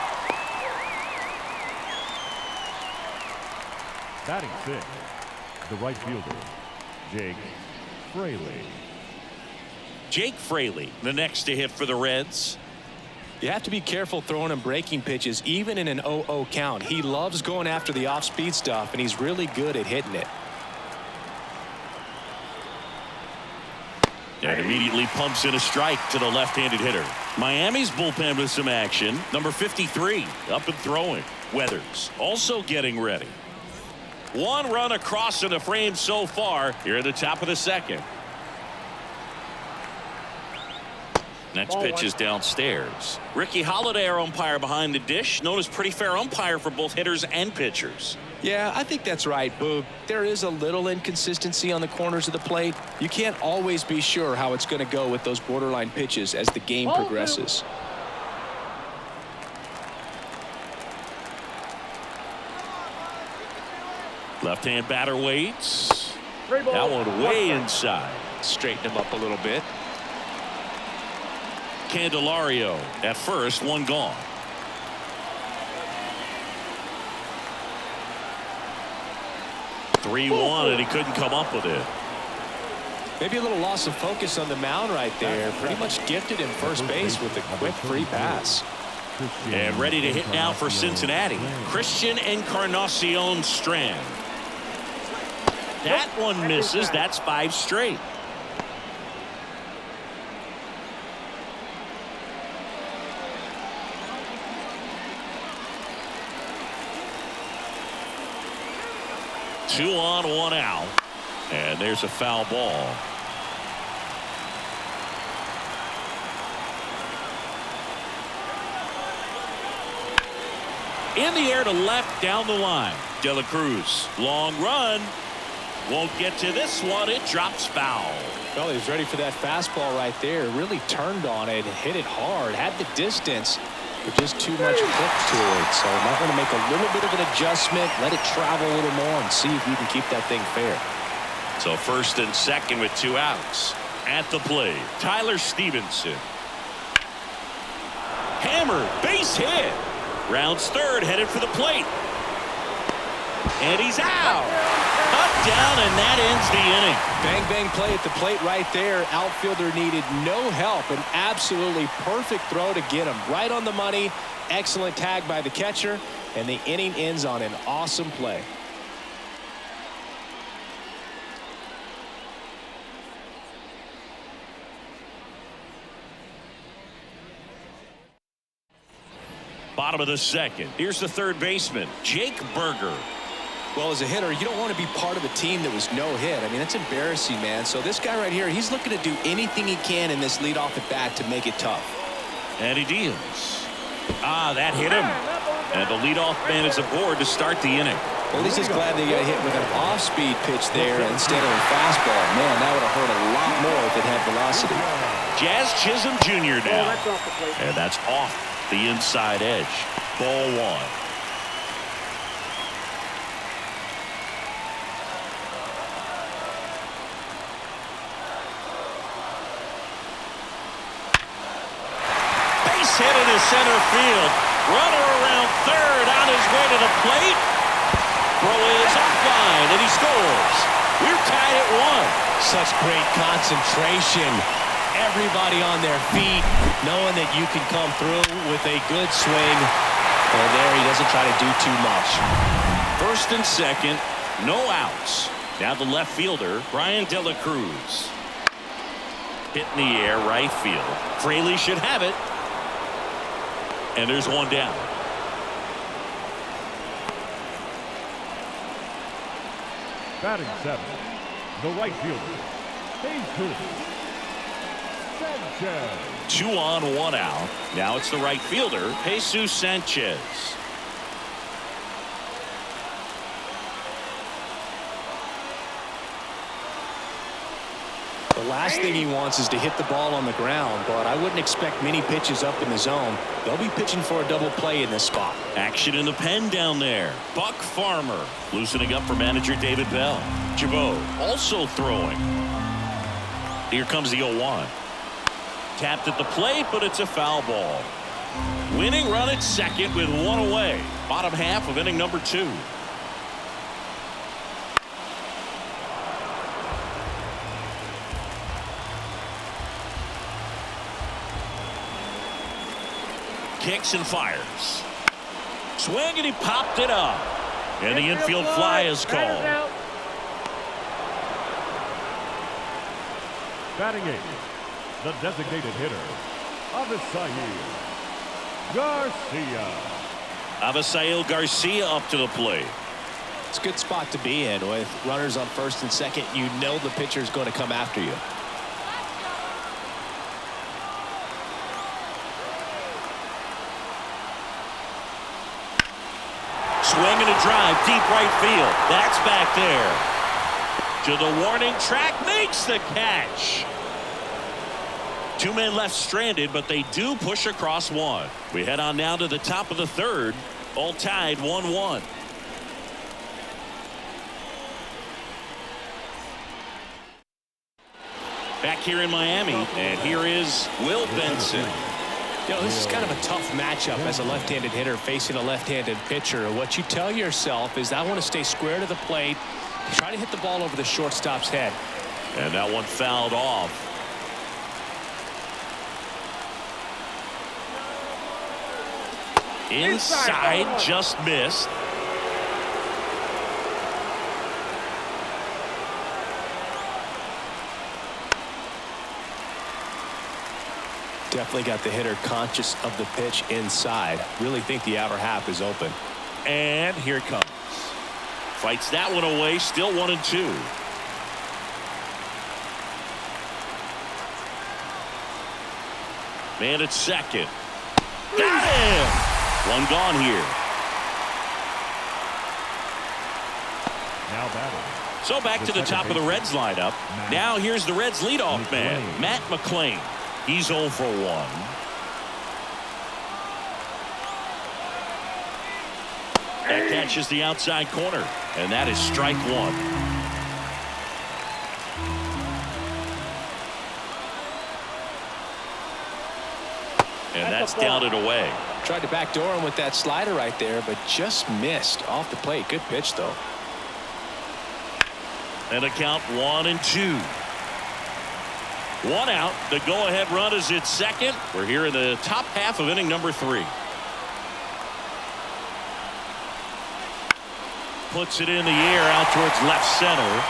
Batting 6, the right fielder, Jake Fraley. Jake Fraley, the next to hit for the Reds. You have to be careful throwing him breaking pitches, even in an 0-0 count. He loves going after the off-speed stuff, and he's really good at hitting it. And immediately pumps in a strike to the left-handed hitter. Miami's bullpen with some action. Number 53 up and throwing. Weathers also getting ready. One run across in the frame so far here at the top of the second. Next pitch is downstairs. Ricky Holiday, our umpire behind the dish, known as pretty fair umpire for both hitters and pitchers. Yeah, I think that's right, Boog. There is a little inconsistency on the corners of the plate. You can't always be sure how it's going to go with those borderline pitches as the game progresses. Left-hand batter waits. Three balls, That one way strike. inside. Straighten him up a little bit. Candelario at first, one gone. (3-1) and he couldn't come up with it. Maybe a little loss of focus on the mound right there. Pretty much gifted him first base with a quick free pass. And ready to hit now for Cincinnati. Christian Encarnacion Strand. That one misses. That's 5 straight. Two on, one out. And there's a foul ball. In the air to left, down the line. De La Cruz, long run. Won't get to this one. It drops foul. Well, he was ready for that fastball right there. Really turned on it, hit it hard, had the distance, but just too much hook to it. So might want to make a little bit of an adjustment, let it travel a little more, and see if you can keep that thing fair. So first and second with 2 outs. At the plate, Tyler Stevenson. Hammer, base hit. Rounds third, headed for the plate. And he's out. Up, down, and that ends the inning. Bang, bang play at the plate right there. Outfielder needed no help. An absolutely perfect throw to get him right on the money. Excellent tag by the catcher, and the inning ends on an awesome play. Bottom of the second. Here's the third baseman, Jake Berger. Well, as a hitter, you don't want to be part of a team that was no hit. I mean, that's embarrassing, man. So this guy right here, he's looking to do anything he can in this leadoff at bat to make it tough. And he deals. That hit him. And the leadoff man is aboard to start the inning. Well, he's just glad they got hit with an off-speed pitch there instead of a fastball. Man, that would have hurt a lot more if it had velocity. Jazz Chisholm Jr. now. That's off the plate. And that's off the inside edge. Ball 1. Hit into center field. Runner around third on his way to the plate. Throw is offline and he scores. We're tied at 1. Such great concentration. Everybody on their feet, knowing that you can come through with a good swing. And there he doesn't try to do too much. First and second, no outs. Now the left fielder, Brian De La Cruz. Hit in the air, right field. Fraley should have it. And there's one down. Batting 7, the right fielder, Jesus Sanchez. 2 on, 1 out. Now it's the right fielder, Jesus Sanchez. The last thing he wants is to hit the ball on the ground, but I wouldn't expect many pitches up in the zone. They'll be pitching for a double play in this spot. Action in the pen down there. Buck Farmer loosening up for manager David Bell. Jabot also throwing. Here comes the 0-1. Tapped at the plate, but it's a foul ball. Winning run at second with 1 away. Bottom half of inning number 2. kicks and fires. Swing, and he popped it up. And the infield fly is called. Batting eighth, the designated hitter, Avisail Garcia. Avisail Garcia up to the plate. It's a good spot to be in. With runners on first and second, you know the pitcher's going to come after you. Swing and a drive, deep right field. That's back there. To the warning track, makes the catch. Two men left stranded, but they do push across one. We head on now to the top of the third. All tied 1-1. Back here in Miami, and here is Will Benson. You know, this is kind of a tough matchup as a left-handed hitter facing a left-handed pitcher. What you tell yourself is, I want to stay square to the plate, try to hit the ball over the shortstop's head. And that one fouled off. Inside, just missed. Definitely got the hitter conscious of the pitch inside. Really think the outer half is open. And here it comes. Fights that one away. Still 1-2. Man at second. Got him! One gone here. Now batting. So back to the top of the Reds lineup. Now here's the Reds leadoff man, Matt McClain. He's 0 for 1. That catches the outside corner, and that is strike one. And that's down and away. Tried to backdoor him with that slider right there, but just missed off the plate. Good pitch, though. And a count 1-2. One out. The go-ahead run is at second. We're here in the top half of inning number 3. Puts it in the air out towards left center.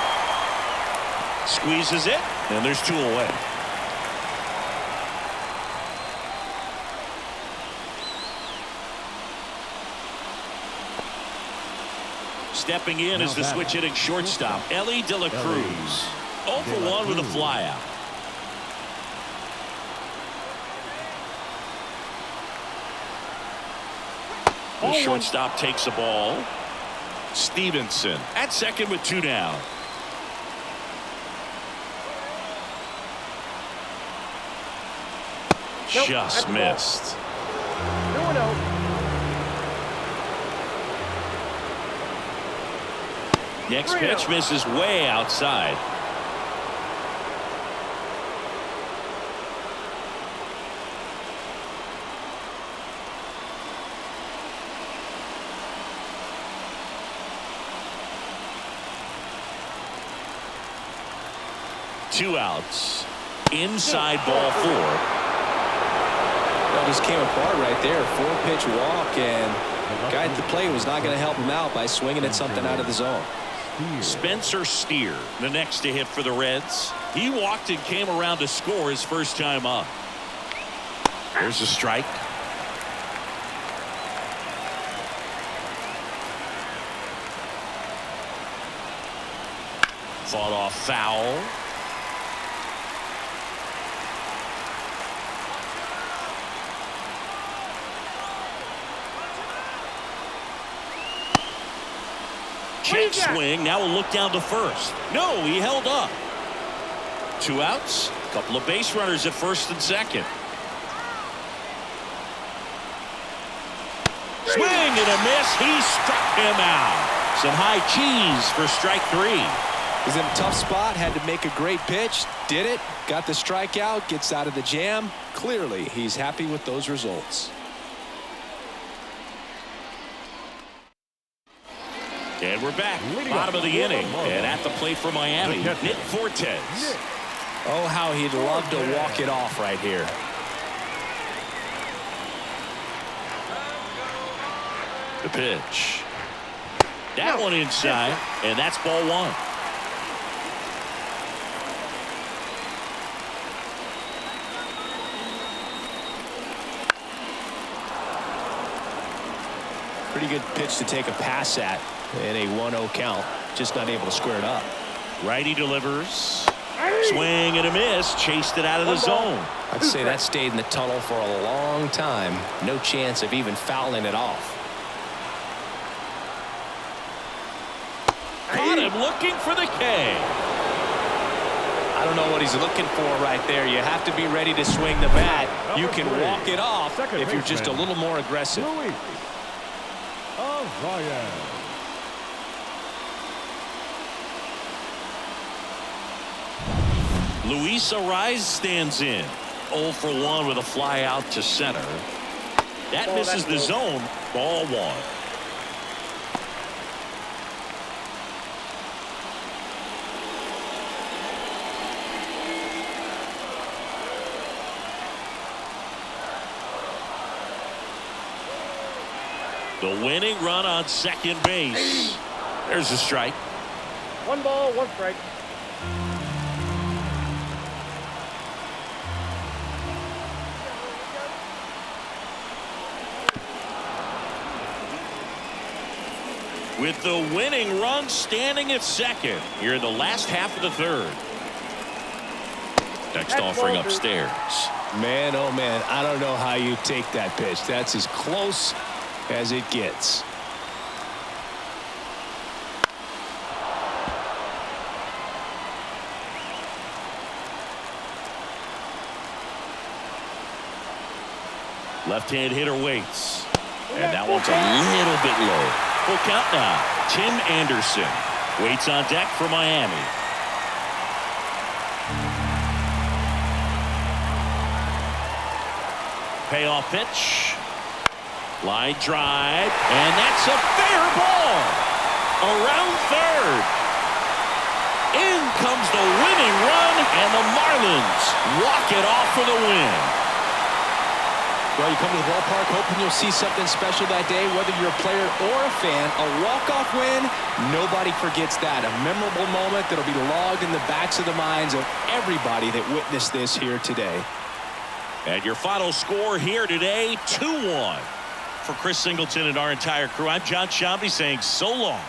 Squeezes it, and there's 2 away. Stepping in is the switch hitting shortstop, Ellie De La Cruz. 0 for 1 with a flyout. The shortstop takes the ball. Stevenson at second with 2 down. Just missed. 2-0. Next pitch misses way outside. Two outs. Inside ball 4. Well, just came apart right there. 4-pitch walk, and the guy at the plate was not going to help him out by swinging at something out of the zone. Spencer Steer, the next to hit for the Reds. He walked and came around to score his first time up. There's a strike. Fought off foul. Check swing. Now we'll look down to first. No, he held up. 2 outs. A couple of base runners at first and second. Swing and a miss. He struck him out. Some high cheese for strike 3. He's in a tough spot. Had to make a great pitch. Did it. Got the strikeout. Gets out of the jam. Clearly, he's happy with those results. And we're back. Bottom of the inning. And at the plate for Miami, Nick Fortes. Oh, how he'd love to walk it off right here. The pitch. That one inside, and that's ball one. Pretty good pitch to take a pass at in a 1-0 count. Just not able to square it up. Righty delivers. Swing and a miss. Chased it out of the zone. I'd say that stayed in the tunnel for a long time. No chance of even fouling it off. Caught him looking for the K. I don't know what he's looking for right there. You have to be ready to swing the bat. You can walk it off if you're just a little more aggressive. Luis Ariz stands in. 0 for 1 with a fly out to center. That misses the zone. Ball one. The winning run on second base. There's a strike. 1 ball, 1 strike. With the winning run standing at second here in the last half of the third. Next offering upstairs. Man, oh man, I don't know how you take that pitch. That's as close as it gets. Left-hand hitter waits. And that one's a little bit low. Full count now. Tim Anderson waits on deck for Miami. Payoff pitch. Line drive. And that's a fair ball. Around third. In comes the winning run. And the Marlins walk it off for the win. Well, you come to the ballpark hoping you'll see something special that day, whether you're a player or a fan. A walk-off win, nobody forgets that. A memorable moment that'll be logged in the backs of the minds of everybody that witnessed this here today. And your final score here today, 2-1. For Chris Singleton and our entire crew, I'm John Shambi saying so long.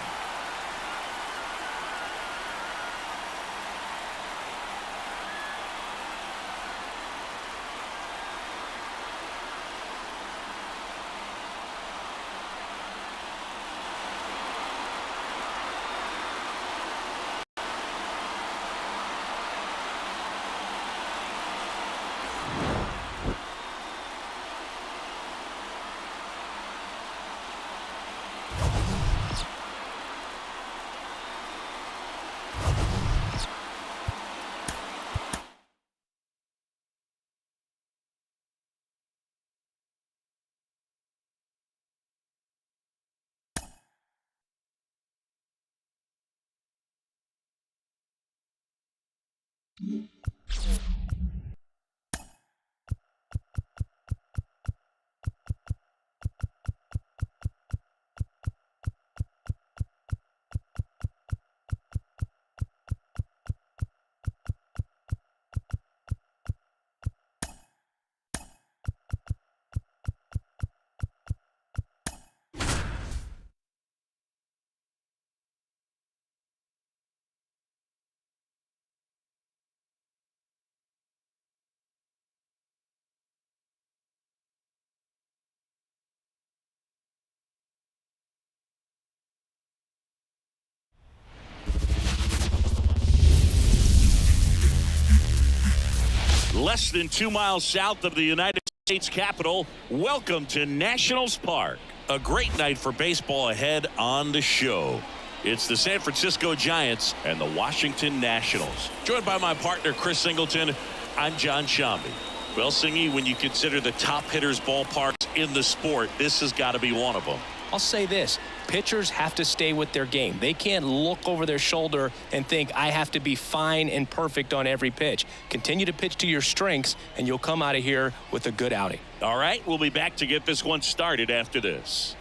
Less than 2 miles south of the United States Capitol, welcome to Nationals Park. A great night for baseball ahead on the show. It's the San Francisco Giants and the Washington Nationals. Joined by my partner, Chris Singleton, I'm John Shambi. Well, Singy, when you consider the top hitters ballparks in the sport, this has got to be one of them. I'll say this. Pitchers have to stay with their game. They can't look over their shoulder and think, I have to be fine and perfect on every pitch. Continue to pitch to your strengths, and you'll come out of here with a good outing. All right, we'll be back to get this one started after this.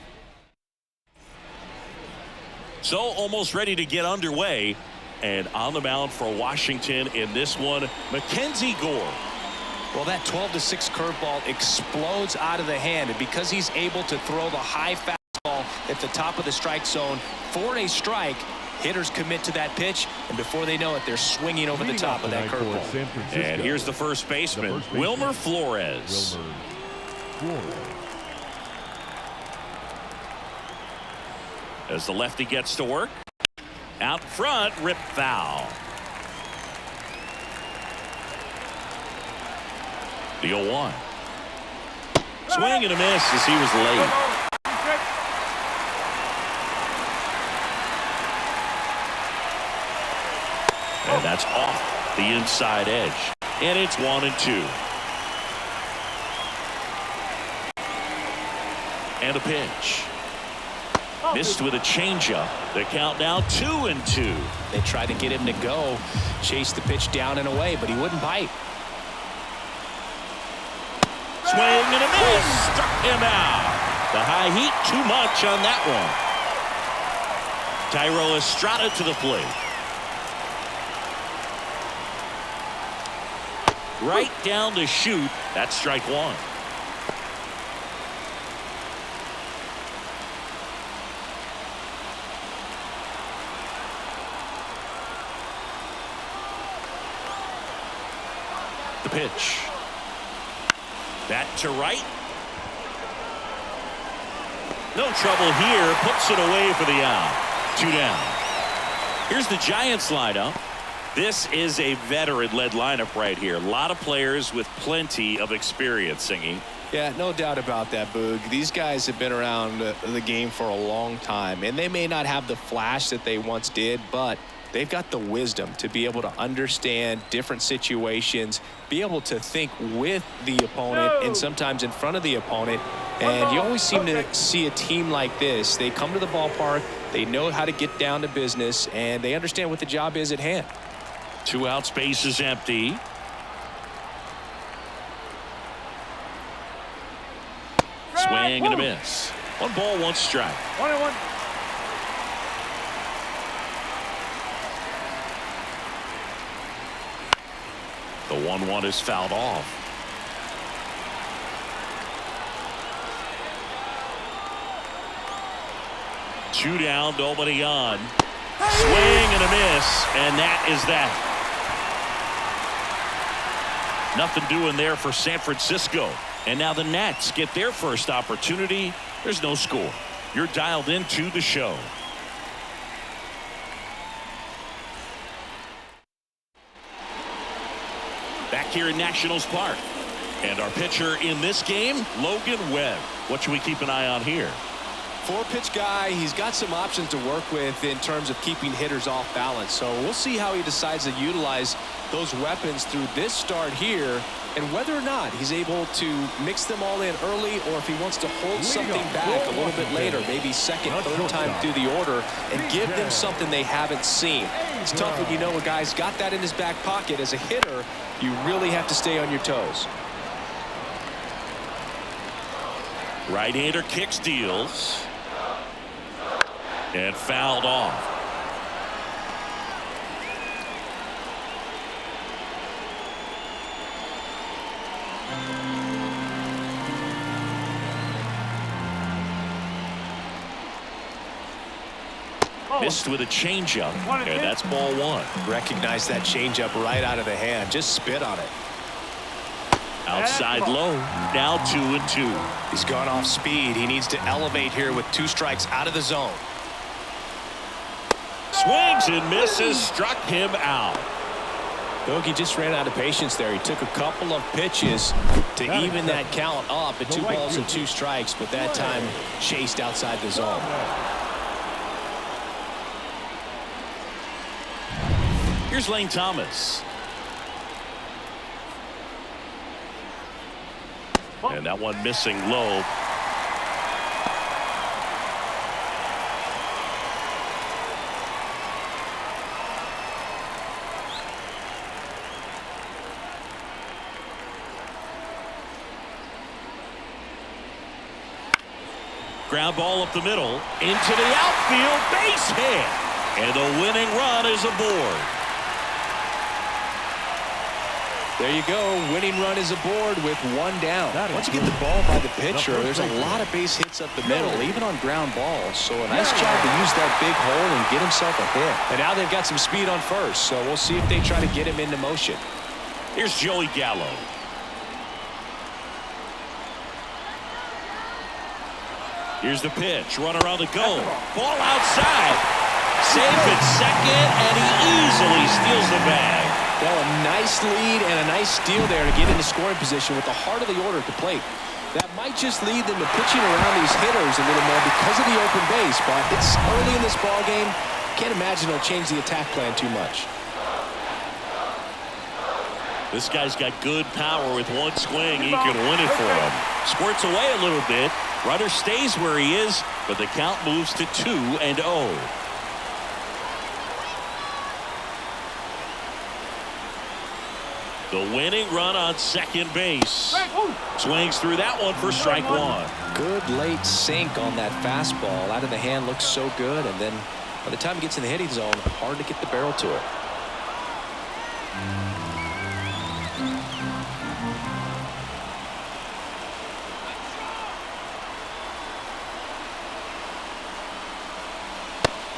So almost ready to get underway. And on the mound for Washington in this one, Mackenzie Gore. Well, that 12-6 curveball explodes out of the hand, and because he's able to throw the high fastball at the top of the strike zone for a strike, hitters commit to that pitch, and before they know it, they're swinging over the top of that curveball. And here's the first baseman, Wilmer Flores. As the lefty gets to work, out front, rip foul. The 0-1. Swing and a miss as he was late. And that's off the inside edge. And it's 1-2. And a pitch. Missed with a changeup. The count now 2-2. They tried to get him to go, chase the pitch down and away, but he wouldn't bite. Swing and a miss. Struck him out. The high heat too much on that one. Tyro Estrada to the plate. Right down to shoot. That's strike one. The pitch. That to right. No trouble here. Puts it away for the out. 2 down. Here's the Giants lineup. This is a veteran-led lineup right here. A lot of players with plenty of experience, Singy. Yeah, no doubt about that, Boog. These guys have been around the game for a long time, and they may not have the flash that they once did, but they've got the wisdom to be able to understand different situations, be able to think with the opponent and sometimes in front of the opponent. And you always seem to see a team like this. They come to the ballpark, they know how to get down to business, and they understand what the job is at hand. 2 outs, base is empty. Swing and a miss. 1 ball, 1 strike. 1-1. The 1-1 is fouled off. Two down, nobody on. Swing and a miss, and that is that. Nothing doing there for San Francisco. And now the Nats get their first opportunity. There's no score. You're dialed into the show. Back here in Nationals Park. And our pitcher in this game, Logan Webb. What should we keep an eye on here? 4-pitch guy. He's got some options to work with in terms of keeping hitters off balance. So we'll see how he decides to utilize those weapons through this start here, and whether or not he's able to mix them all in early, or if he wants to hold something back a little bit later, maybe second, third time through the order, and give them something they haven't seen. It's tough when you know a guy's got that in his back pocket. As a hitter, you really have to stay on your toes. Right-hander kicks, deals. And fouled off. Missed with a changeup, and that's ball 1. Recognize that changeup right out of the hand. Just spit on it. Outside low. Now 2-2. He's gone off speed. He needs to elevate here with 2 strikes out of the zone. Swings and misses. Struck him out. Bogey just ran out of patience there. He took a couple of pitches to even that count up at 2 balls and 2 strikes, but that time chased outside the zone. Here's Lane Thomas. And that one missing low. Ground ball up the middle, into the outfield, base hit. And the winning run is aboard. There you go. Winning run is aboard with one down. Once you get the ball by the pitcher, there's a lot of base hits up the middle, even on ground balls. So a nice job to use that big hole and get himself a hit. And now they've got some speed on first, so we'll see if they try to get him into motion. Here's Joey Gallo. Here's the pitch. Runner on the go. Ball outside. Safe at second, and he easily steals the bag. Well, a nice lead and a nice steal there to get into scoring position with the heart of the order at the plate. That might just lead them to pitching around these hitters a little more because of the open base, but it's early in this ball game. Can't imagine it'll change the attack plan too much. This guy's got good power. With one swing, he can win it for him. Squirts away a little bit. Runner stays where he is, but the count moves to 2-0. The winning run on second base. Swings through that one for strike one. Good late sink on that fastball. Out of the hand looks so good, and then by the time it gets in the hitting zone, hard to get the barrel to it.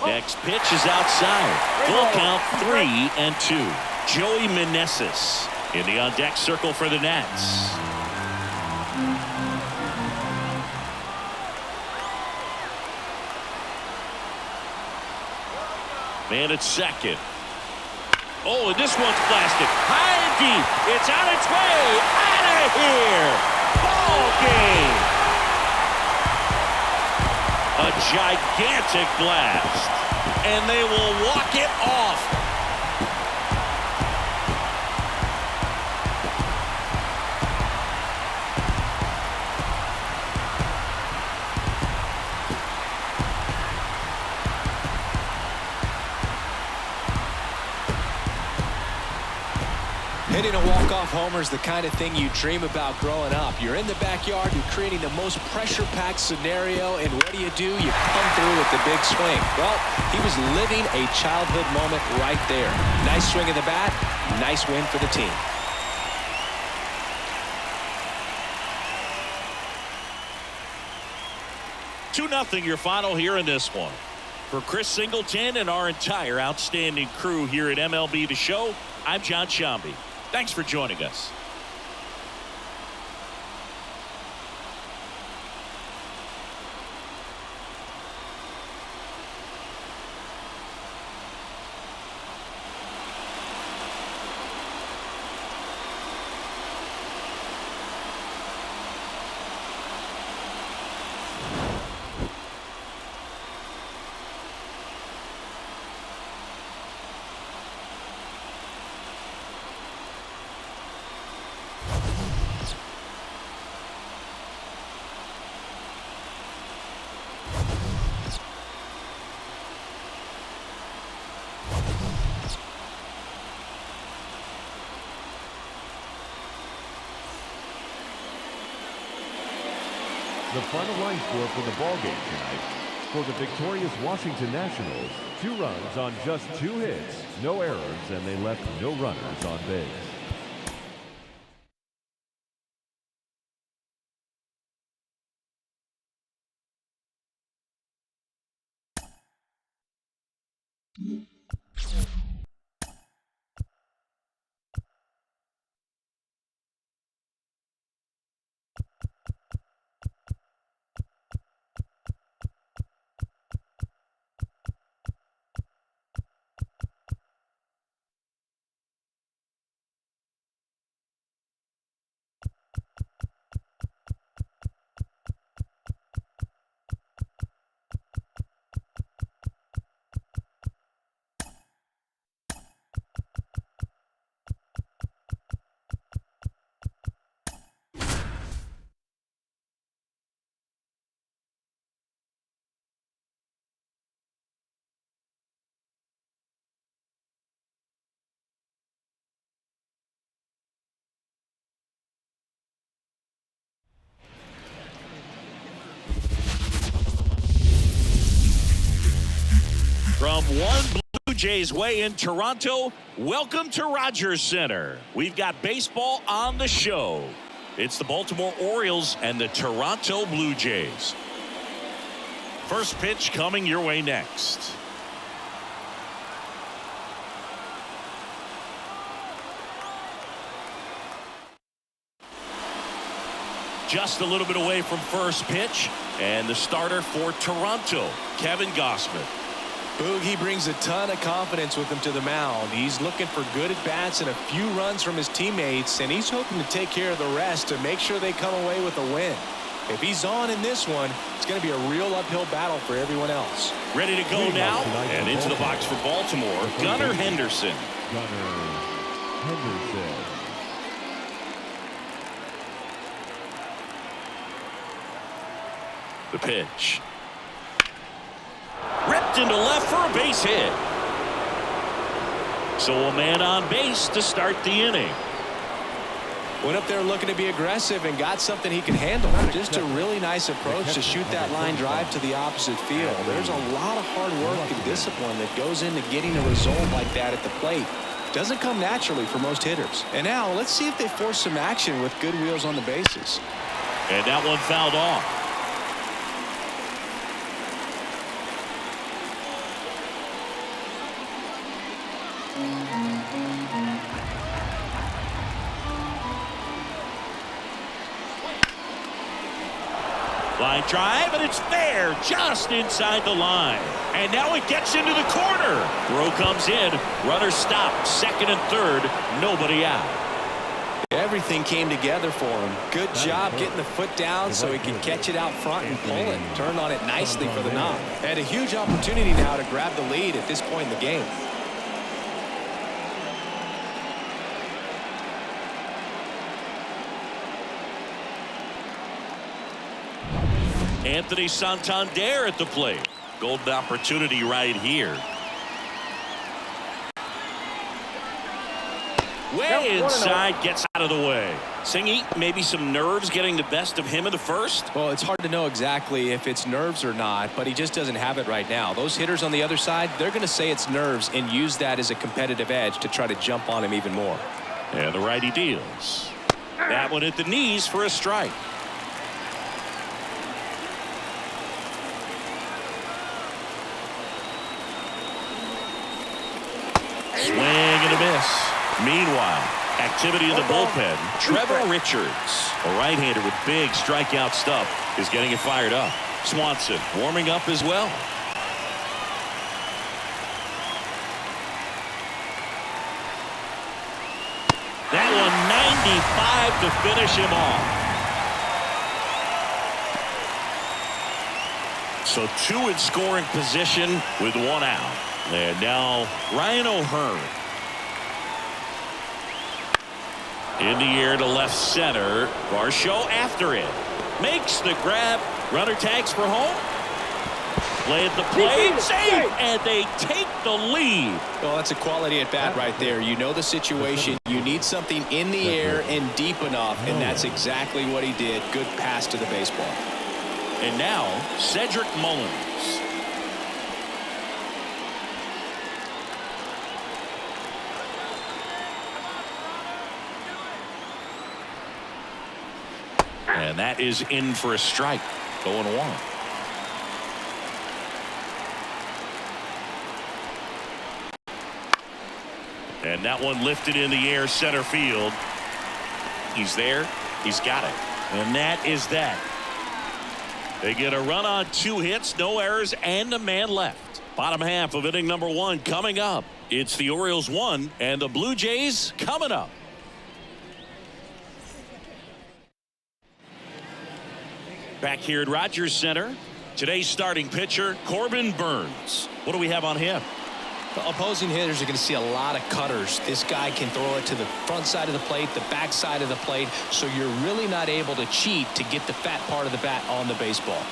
Next pitch is outside. Full count 3-2. Joey Meneses in the on-deck circle for the Nats. Man at second. Oh, and this one's blasted. High and deep. It's on its way. Out of here. Ball game. A gigantic blast. And they will walk it off. Hitting a walk-off homer is the kind of thing you dream about growing up. You're in the backyard, you're creating the most pressure-packed scenario, and what do? You come through with the big swing. Well, he was living a childhood moment right there. Nice swing of the bat, nice win for the team. Two 2-0 your final here in this one. For Chris Singleton and our entire outstanding crew here at MLB The Show, I'm John Shambi. Thanks for joining us. The final line score for the ball game tonight. For the victorious Washington Nationals, 2 runs on just 2 hits, no errors, and they left no runners on base. From one Blue Jays way in Toronto, welcome to Rogers Center. We've got baseball on the show. It's the Baltimore Orioles and the Toronto Blue Jays. First pitch coming your way next. Just a little bit away from first pitch, and the starter for Toronto, Kevin Gausman. Boogie brings a ton of confidence with him to the mound. He's looking for good at-bats and a few runs from his teammates, and he's hoping to take care of the rest to make sure they come away with a win. If he's on in this one, it's going to be a real uphill battle for everyone else. Ready to go now, and into the box for Baltimore, Gunnar Henderson. Gunnar Henderson. The pitch. Ripped into left for a base hit. So a man on base to start the inning. Went up there looking to be aggressive and got something he can handle. Just a really nice approach to shoot that line drive to the opposite field. There's a lot of hard work and discipline that goes into getting a result like that at the plate. Doesn't come naturally for most hitters. And now let's see if they force some action with good wheels on the bases. And that one fouled off. Line drive, and it's fair, just inside the line. And now it gets into the corner. Throw comes in. Runner stopped. Second and third. Nobody out. Everything came together for him. Good job getting the foot down so he could catch it out front and pull it. Turned on it nicely for the knock. Had a huge opportunity now to grab the lead at this point in the game. Anthony Santander at the plate. Golden opportunity right here. Way inside, gets out of the way. Singy, maybe some nerves getting the best of him in the first? Well, it's hard to know exactly if it's nerves or not, but he just doesn't have it right now. Those hitters on the other side, they're going to say it's nerves and use that as a competitive edge to try to jump on him even more. And the righty deals. That one at the knees for a strike. Swing and a miss. Meanwhile, activity in the bullpen. Trevor Richards, a right-hander with big strikeout stuff, is getting it fired up. Swanson warming up as well. That one 95 to finish him off. So two in scoring position with one out. And now Ryan O'Hearn. In the air to left center. Varsho after it. Makes the grab. Runner tags for home. Play at the plate. Save. And they take the lead. Well, that's a quality at bat right there. You know the situation. You need something in the air and deep enough. And that's exactly what he did. Good pass to the baseball. And now Cedric Mullins. And that is in for a strike. 0-1. And that one lifted in the air center field. He's there. He's got it. And that is that. They get a run on 2 hits, no errors, and a man left. Bottom half of inning number 1 coming up. It's the Orioles 1 and the Blue Jays coming up. Back here at Rogers Center, today's starting pitcher, Corbin Burns. What do we have on him? The opposing hitters are going to see a lot of cutters. This guy can throw it to the front side of the plate, the back side of the plate, so you're really not able to cheat to get the fat part of the bat on the baseball.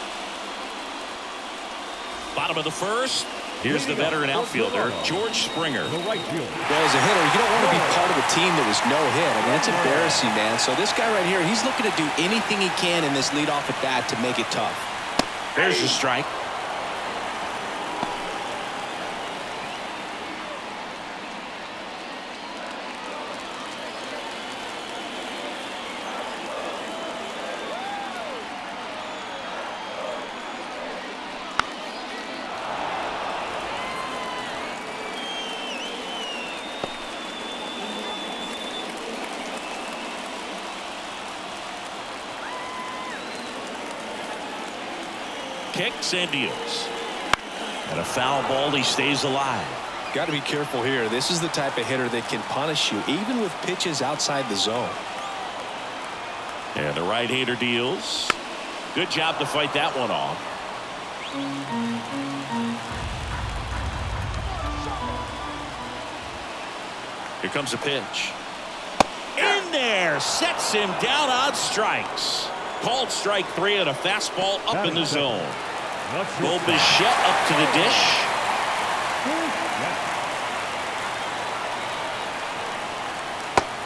Bottom of the first. Here's the veteran outfielder, George Springer. The right fielder. Well, as a hitter, you don't want to be part of a team that was no hit. I mean, it's embarrassing, man. So this guy right here, he's looking to do anything he can in this leadoff at bat to make it tough. There's the strike. kicks and deals. And a foul ball. He stays alive. Got to be careful here. This is the type of hitter that can punish you even with pitches outside the zone. And the right-hander deals. Good job to fight that one off. Here comes a pitch. In there, sets him down on strikes. Called strike 3 on a fastball up in the zone. Bo Bichette up to the dish.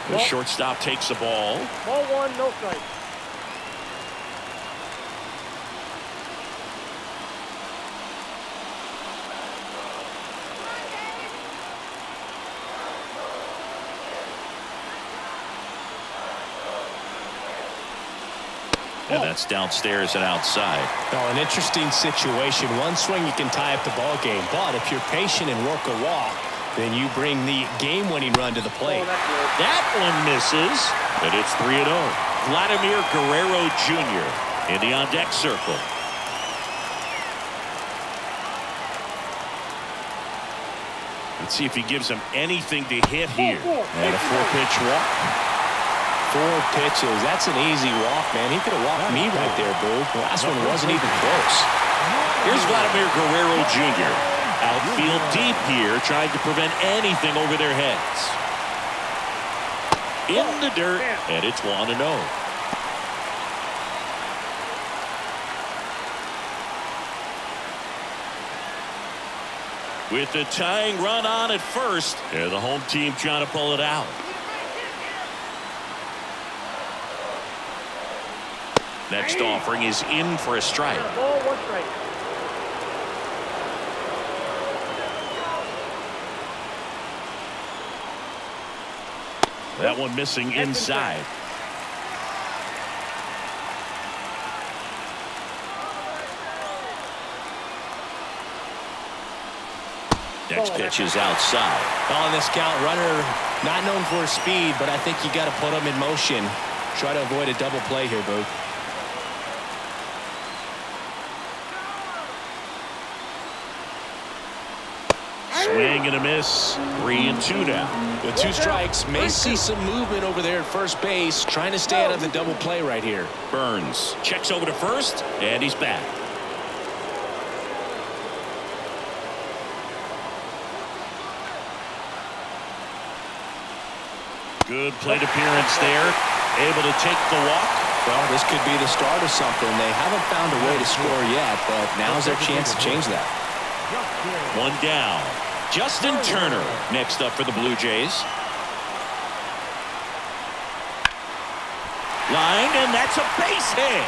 The shortstop takes the ball. Ball 1, no strike. And that's downstairs and outside. Oh, an interesting situation. One swing you can tie up the ball game, but if you're patient and work a walk, then you bring the game-winning run to the plate. That one misses, but it's 3-0. Vladimir Guerrero Jr. in the on-deck circle. Let's see if he gives him anything to hit here. And a 4-pitch walk. 4 pitches. That's an easy walk, man. He could have walked me right there, Boo. The last one wasn't even close. Here's Vladimir Guerrero Jr. Outfield deep here, trying to prevent anything over their heads. In the dirt, and it's 1-0. With the tying run on at first, and the home team trying to pull it out. Next offering is in for a strike. Ball 1 strike. That one missing inside. Next pitch is outside. On this count, runner not known for his speed, but I think you got to put him in motion. Try to avoid a double play here, Boo. Swing and a miss. 3-2 now. With 2 strikes, may see some movement over there at first base, trying to stay out of the double play right here. Burns checks over to first, and he's back. Good plate appearance there. Able to take the walk. Well, this could be the start of something. They haven't found a way to score yet, but now's their chance to change that. 1 down. Justin Turner next up for the Blue Jays. Line, and that's a base hit.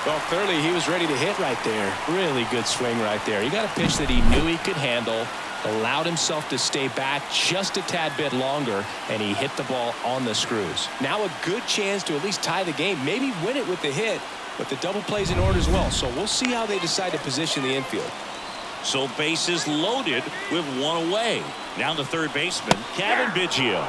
Well, clearly he was ready to hit right there. Really good swing right there. He got a pitch that he knew he could handle, allowed himself to stay back just a tad bit longer, and he hit the ball on the screws. Now a good chance to at least tie the game, maybe win it with the hit. But the double play's in order as well, so we'll see how they decide to position the infield. So bases loaded with 1 away. Now the third baseman, Kevin Biggio.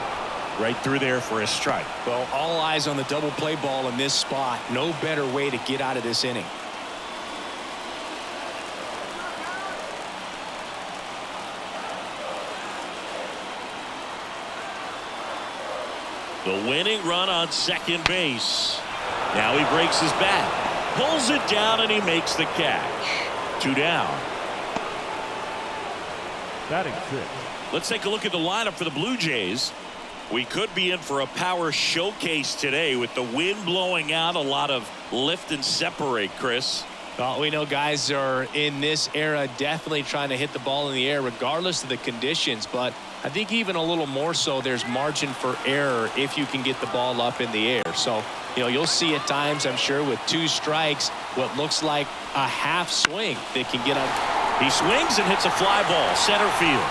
Right through there for a strike. Well, all eyes on the double play ball in this spot. No better way to get out of this inning. The winning run on second base. Now he breaks his bat, pulls it down, and he makes the catch. 2 down. Batting 6. Let's take a look at the lineup for the Blue Jays. We could be in for a power showcase today with the wind blowing out, a lot of lift and separate, Chris. Well, we know guys are in this era definitely trying to hit the ball in the air regardless of the conditions, but I think even a little more so there's margin for error if you can get the ball up in the air. So, you know, you'll see at times, I'm sure, with 2 strikes, what looks like a half swing that can get on. He swings and hits a fly ball, center field.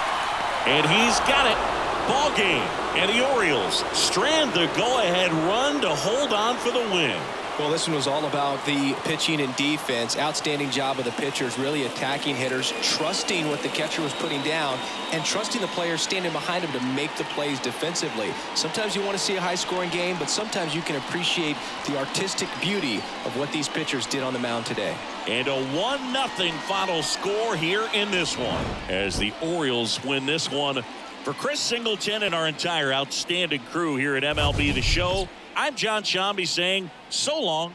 And he's got it. Ball game. And the Orioles strand the go-ahead run to hold on for the win. Well, this one was all about the pitching and defense. Outstanding job of the pitchers, really attacking hitters, trusting what the catcher was putting down, and trusting the players standing behind him to make the plays defensively. Sometimes you want to see a high-scoring game, but sometimes you can appreciate the artistic beauty of what these pitchers did on the mound today. And a 1-0 final score here in this one, as the Orioles win this one. For Chris Singleton and our entire outstanding crew here at MLB The Show, I'm John Shambi saying so long.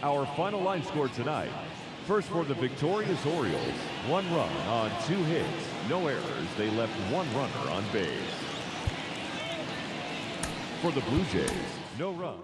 Our final line score tonight. First for the victorious Orioles, 1 run on 2 hits, no errors. They left 1 runner on base. For the Blue Jays, no run.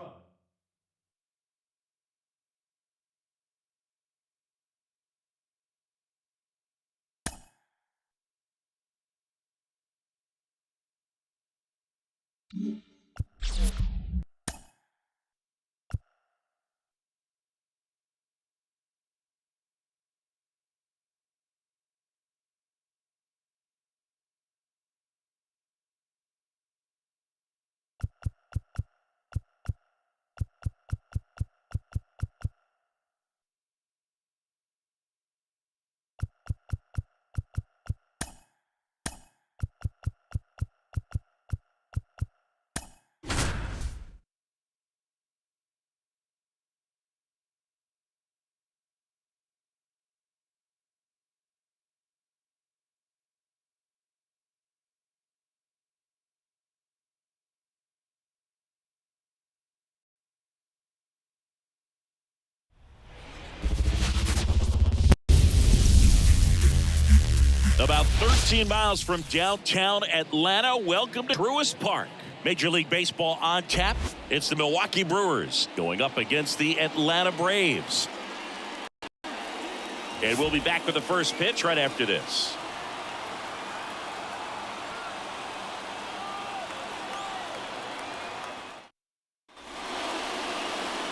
About 13 miles from downtown Atlanta, welcome to Truist Park. Major League Baseball on tap. It's the Milwaukee Brewers going up against the Atlanta Braves. And we'll be back with the first pitch right after this.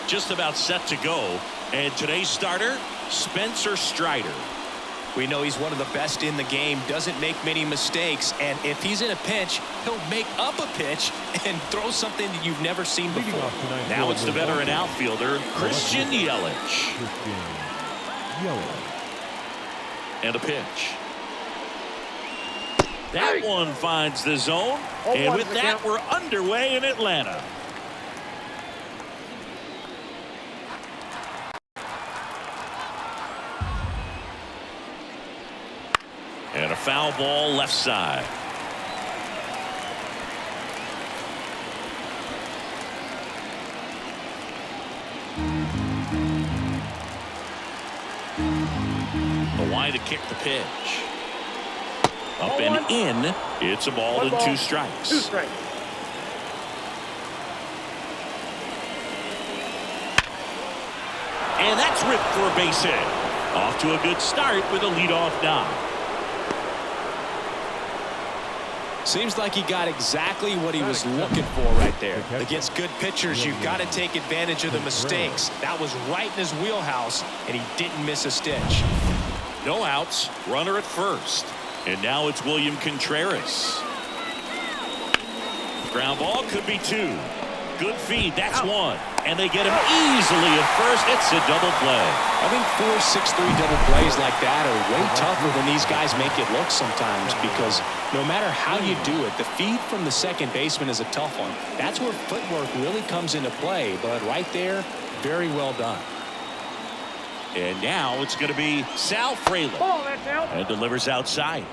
Just about set to go. And today's starter, Spencer Strider. We know he's one of the best in the game, doesn't make many mistakes, and if he's in a pinch, he'll make up a pitch and throw something that you've never seen before. Now it's the veteran outfielder, Christian Yelich. And a pitch. That one finds the zone, and with that, we're underway in Atlanta. And a foul ball left side. Kwai to kick the pitch. Up and in. It's a ball and 2 strikes. 2 strikes. And that's ripped for a base hit. Off to a good start with a leadoff knock. Seems like he got exactly what he was looking for right there. Against good pitchers, you've got to take advantage of the mistakes. That was right in his wheelhouse, and he didn't miss a stitch. No outs, runner at first. And now it's William Contreras. Ground ball could be 2. Good feed, that's 1. And they get him easily at first. It's a double play. I think 4, 6, 3 double plays like that are way tougher than these guys make it look sometimes, because no matter how you do it, the feed from the second baseman is a tough one. That's where footwork really comes into play, but right there, very well done. And now it's going to be Sal Frelick. Ball, that's out. And delivers outside.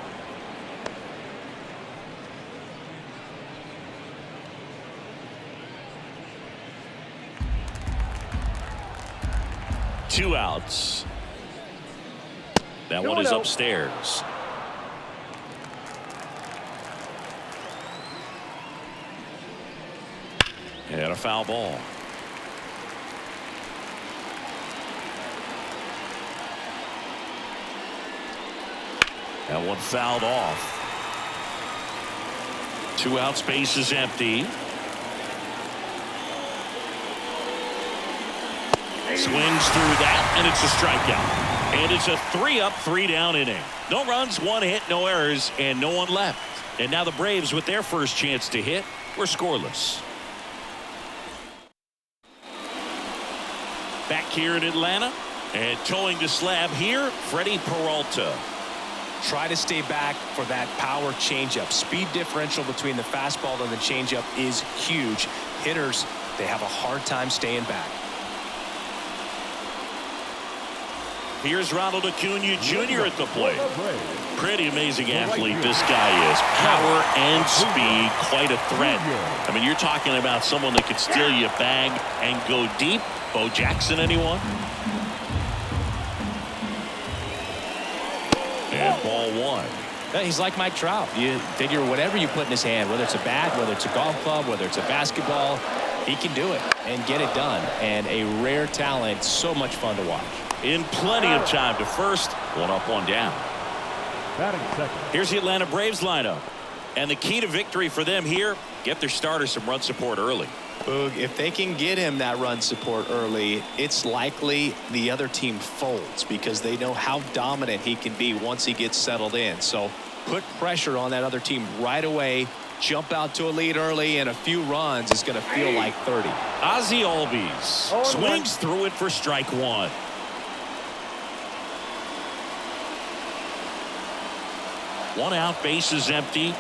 Two outs. That one is upstairs. And a foul ball. That one fouled off. 2 outs, base is empty. Swings through that, and it's a strikeout. And it's a 3-up, 3-down inning. No runs, 1 hit, no errors, and no one left. And now the Braves, with their first chance to hit, were scoreless. Back here in Atlanta, and towing the slab here, Freddie Peralta. Try to stay back for that power changeup. Speed differential between the fastball and the changeup is huge. Hitters, they have a hard time staying back. Here's Ronald Acuna Jr. at the plate. Pretty amazing athlete this guy is. Power and speed, quite a threat. I mean, you're talking about someone that could steal your bag and go deep. Bo Jackson, anyone? And ball 1. He's like Mike Trout. You figure whatever you put in his hand, whether it's a bat, whether it's a golf club, whether it's a basketball, he can do it and get it done. And a rare talent, so much fun to watch. In plenty of time to first. 1 up, 1 down. Batting second. Here's the Atlanta Braves lineup. And the key to victory for them here, get their starter some run support early. Boog, if they can get him that run support early, it's likely the other team folds because they know how dominant he can be once he gets settled in. So put pressure on that other team right away. Jump out to a lead early, and a few runs is going to feel like 30. Ozzie Albies swings through it for strike 1. One out, base is empty.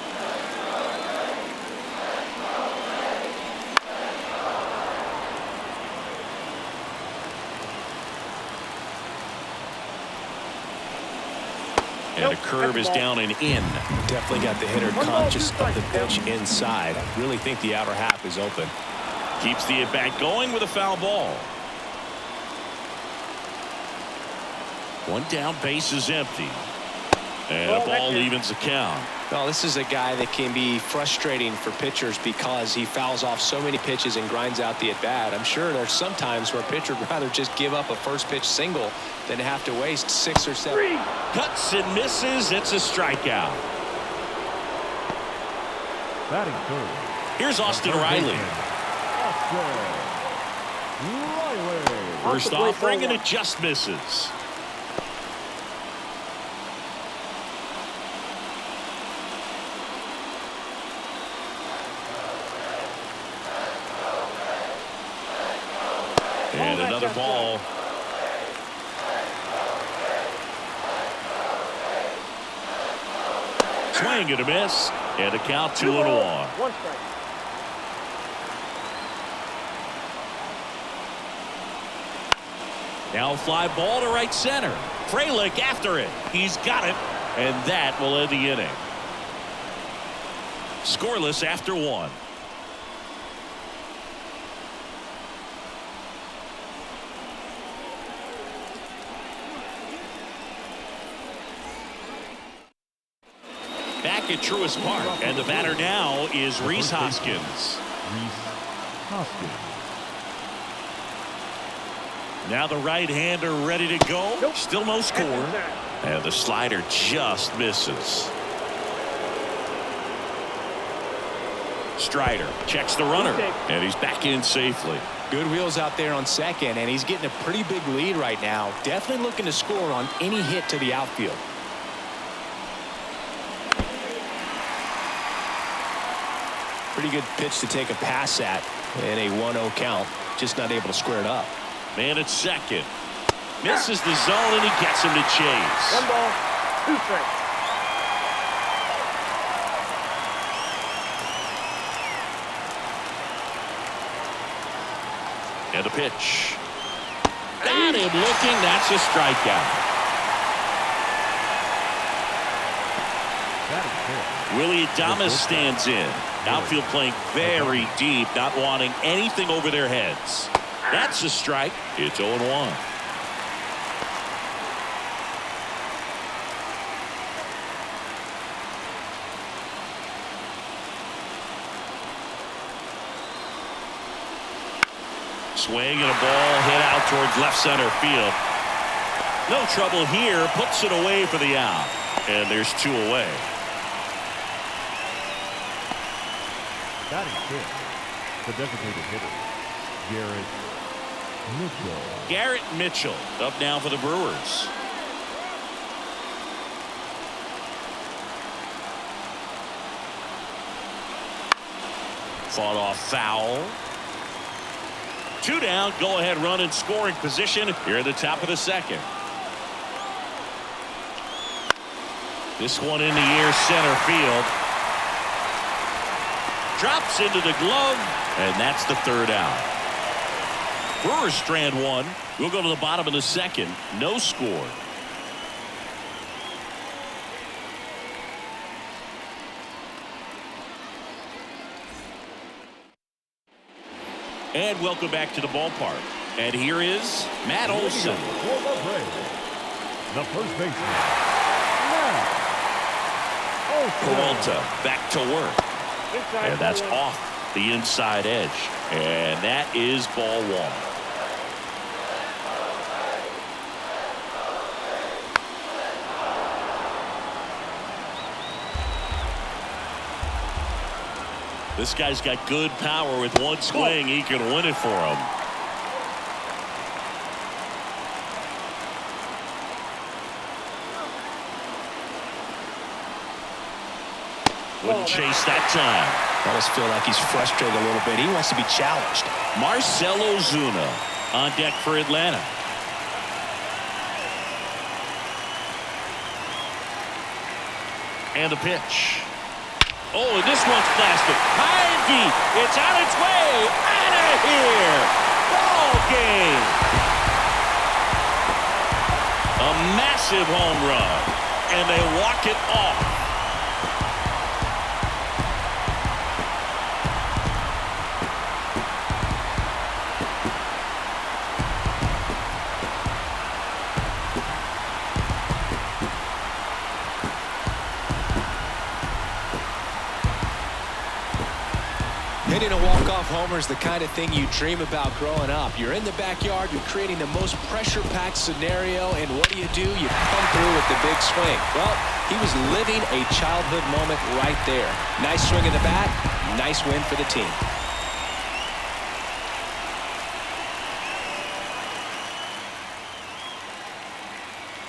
And a curve is down and in. Definitely got the hitter conscious of the pitch inside. I really think the outer half is open. Keeps the at-bat going with a foul ball. 1 down, base is empty. And a ball evens the count. Well, this is a guy that can be frustrating for pitchers because he fouls off so many pitches and grinds out the at-bat. I'm sure there's some times where a pitcher would rather just give up a first pitch single than have to waste 6 or 7. Cuts and misses. It's a strikeout. Batting third. Here's Austin Riley. First offering, and it just misses. And another ball. Swing and a miss. And a count 2-1. 1 strike. Now fly ball to right center. Frelick after it. He's got it. And that will end the inning. Scoreless after 1. Back at Truist Park, and the batter now is Rhys Hoskins. Now the right-hander ready to go. Still no score. And the slider just misses. Strider checks the runner, and he's back in safely. Good wheels out there on second, and he's getting a pretty big lead right now. Definitely looking to score on any hit to the outfield. Pretty good pitch to take a pass at in a 1-0 count. Just not able to square it up. Man at second. Misses the zone, and he gets him to chase. 1 ball, 2 strikes. And a pitch. Got him looking. That's a strikeout. Willie Adames stands in. Outfield playing very deep, not wanting anything over their heads. That's a strike. It's 0-1. Swing and a ball hit out towards left center field. No trouble here. Puts it away for the out. And there's 2 away. Batting fifth, the designated hitter, Garrett Mitchell up now for the Brewers. Fought off foul. 2 down. Go ahead run in scoring position here at the top of the second. This one in the air, center field. Drops into the glove, and that's the 3rd out. Brewers strand 1. We'll go to the bottom of the second. No score. And welcome back to the ballpark. And here is Matt Olson. the first baseman, Matt Olson. Peralta back to work. Inside And that's ball one. off the inside edge. And that is ball 1. This guy's got good power. With one swing, he can win it for him. Wouldn't chase that time. I almost feel like he's frustrated a little bit. He wants to be challenged. Marcell Ozuna on deck for Atlanta. And the pitch. Oh, and this one's blasted. High and deep. It's on its way. Out of here. Ball game. A massive home run. And they walk it off. Hitting a walk-off homer is the kind of thing you dream about growing up. You're in the backyard, you're creating the most pressure-packed scenario, and what do? You come through with the big swing. Well, he was living a childhood moment right there. Nice swing of the bat, nice win for the team.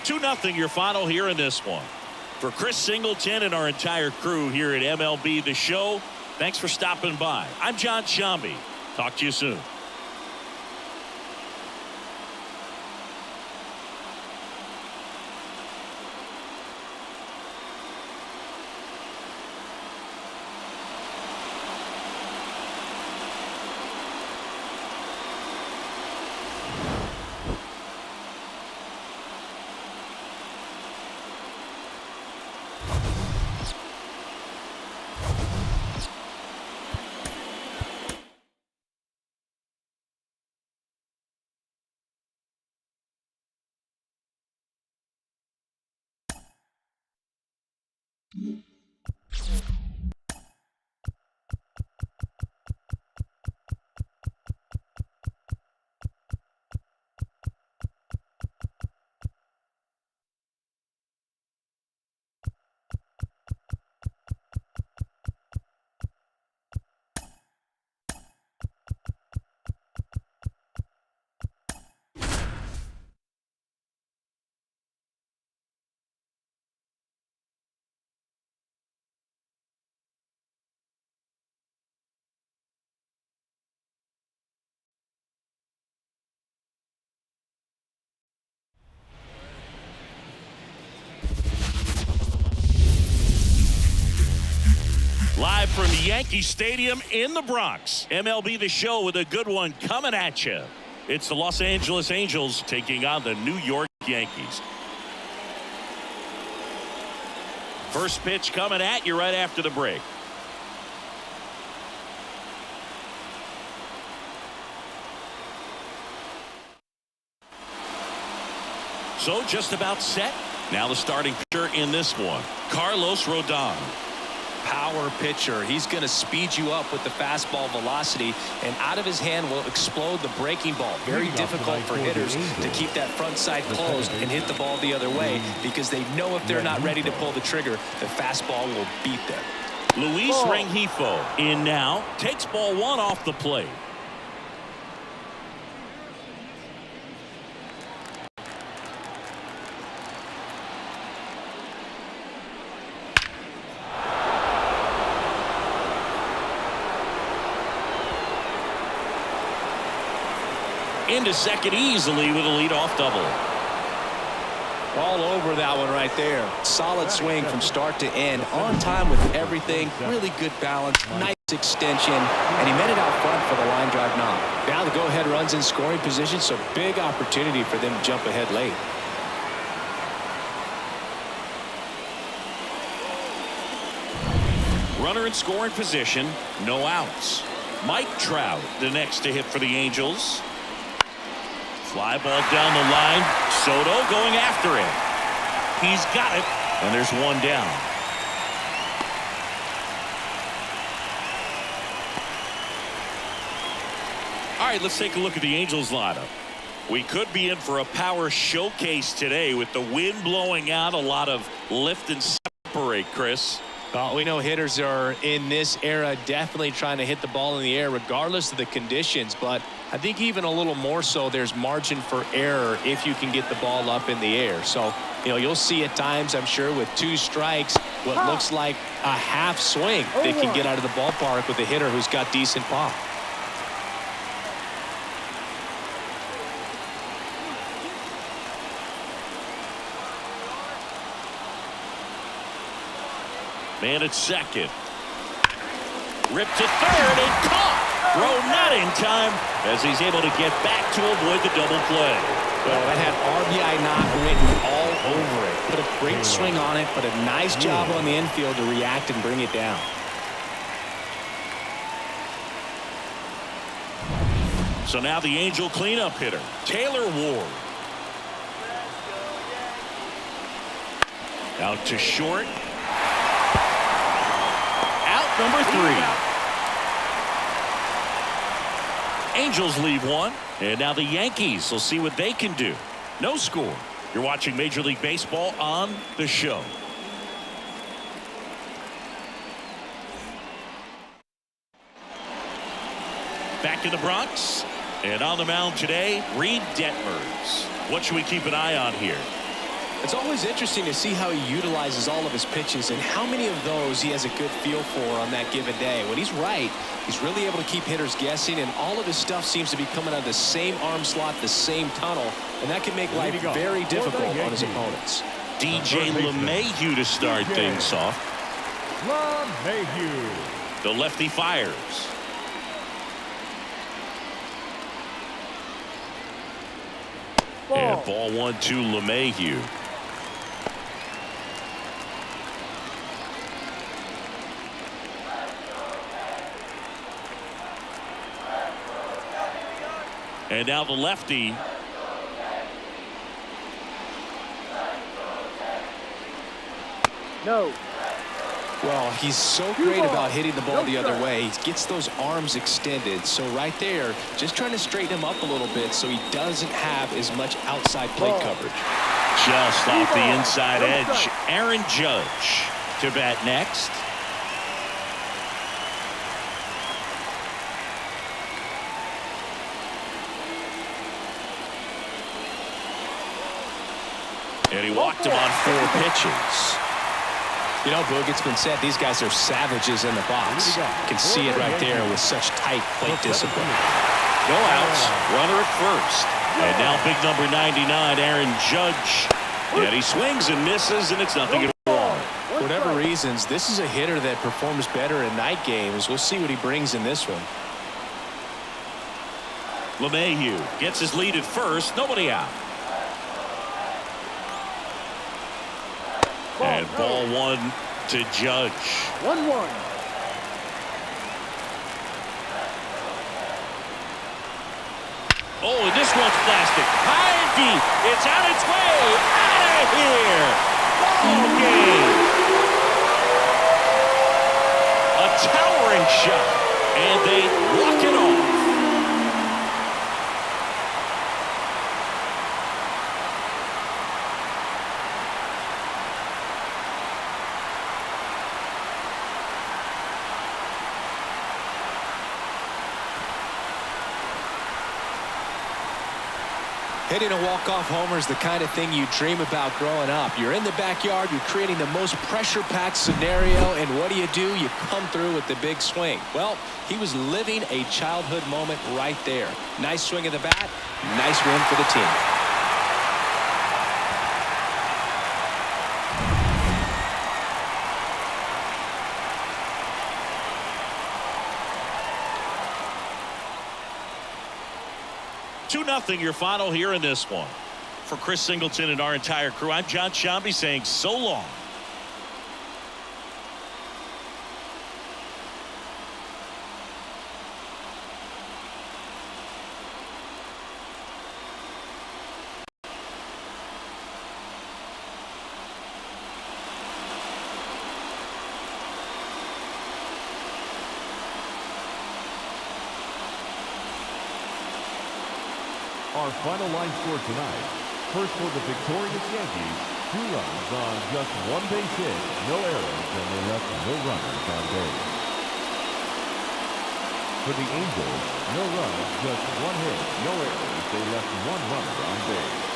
Two 0 your final here in this one. For Chris Singleton and our entire crew here at MLB The Show, thanks for stopping by. I'm John Shambi. Talk to you soon. Live from Yankee Stadium in the Bronx. MLB The Show with a good one coming at you. It's the Los Angeles Angels taking on the New York Yankees. First pitch coming at you right after the break. So just about set. Now the starting pitcher in this one, Carlos Rodon. Power power pitcher. He's going to speed you up with the fastball velocity, and out of his hand will explode the breaking ball. Very difficult for hitters to keep that front side closed and hit the ball the other way, because they know if they're not ready to pull the trigger, the fastball will beat them. Luis Rengifo in now, takes ball one off the plate. Into second easily with a leadoff double. All over that one right there. Solid swing from start to end. On time with everything. Really good balance. Nice extension. And he met it out front for the line drive knock. Now the go-ahead runs in scoring position, so big opportunity for them to jump ahead late. Runner in scoring position. No outs. Mike Trout the next to hit for the Angels. Fly ball down the line. Soto going after it. He's got it, and there's one down. All right, let's take a look at the Angels lineup. We could be in for a power showcase today with the wind blowing out, a lot of lift and separate, Chris. Well, we know hitters are in this era definitely trying to hit the ball in the air regardless of the conditions, but I think even a little more so there's margin for error if you can get the ball up in the air. So, you know, you'll see at times, I'm sure, with 2 strikes, what looks like a half swing they can get out of the ballpark with a hitter who's got decent pop. Man at second. Ripped to third and caught. Throw not in time as he's able to get back to avoid the double play. Well, that had RBI knock written all over it. Put a great swing on it, but a nice job on the infield to react and bring it down. So now the Angel cleanup hitter, Taylor Ward. Out to short. Number 3. Angels leave one, and now the Yankees will see what they can do. No score. You're watching Major League Baseball on the show. Back in the Bronx, and on the mound today, Reed Detmers. What should we keep an eye on here? It's always interesting to see how he utilizes all of his pitches and how many of those he has a good feel for on that given day. When he's right, he's really able to keep hitters guessing, and all of his stuff seems to be coming out of the same arm slot, the same tunnel, and that can make life very difficult on his opponents. DJ LeMahieu to start things off. LeMahieu. The lefty fires. And ball 1 to LeMahieu. And now the lefty. No. Well, he's so great about hitting the ball the other way. He gets those arms extended. So right there, just trying to straighten him up a little bit so he doesn't have as much outside plate coverage. Just off the inside edge. Aaron Judge to bat next. And he walked him on 4 pitches. You know, Boog, it's been said these guys are savages in the box. You can see it right there with such tight plate discipline. No outs, runner at first. And now big number 99, Aaron Judge. And he swings and misses, and it's nothing at all. For whatever reasons, this is a hitter that performs better in night games. We'll see what he brings in this one. LeMahieu gets his lead at first, nobody out. And ball 1 to Judge. 1-1. Oh, and this one's plastic. High and deep. It's on its way. Out of here. Ball game. towering shot. And they walk it off. Hitting a walk-off homer is the kind of thing you dream about growing up. You're in the backyard, you're creating the most pressure-packed scenario, and what do? You come through with the big swing. Well, he was living a childhood moment right there. Nice swing of the bat, nice win for the team. Nothing your final here in this one. For Chris Singleton and our entire crew, I'm John Shambi saying so long. Our final line score tonight. First for the victorious Yankees, 2 runs on just 1 base hit, no errors, and they left no runners on base. For the Angels, no runs, just 1 hit, no errors, they left 1 runner on base.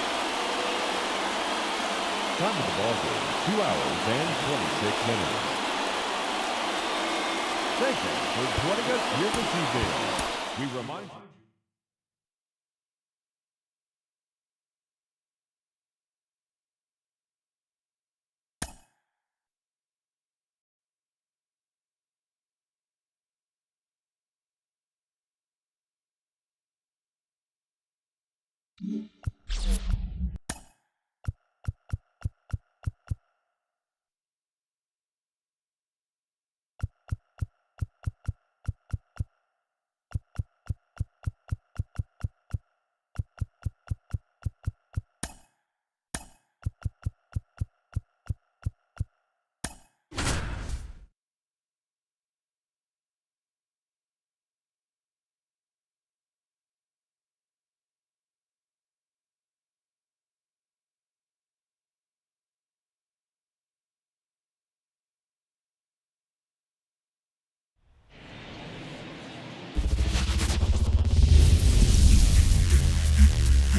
Time of the ball game, 2 hours and 26 minutes. Thank you for joining us here this evening. We remind you.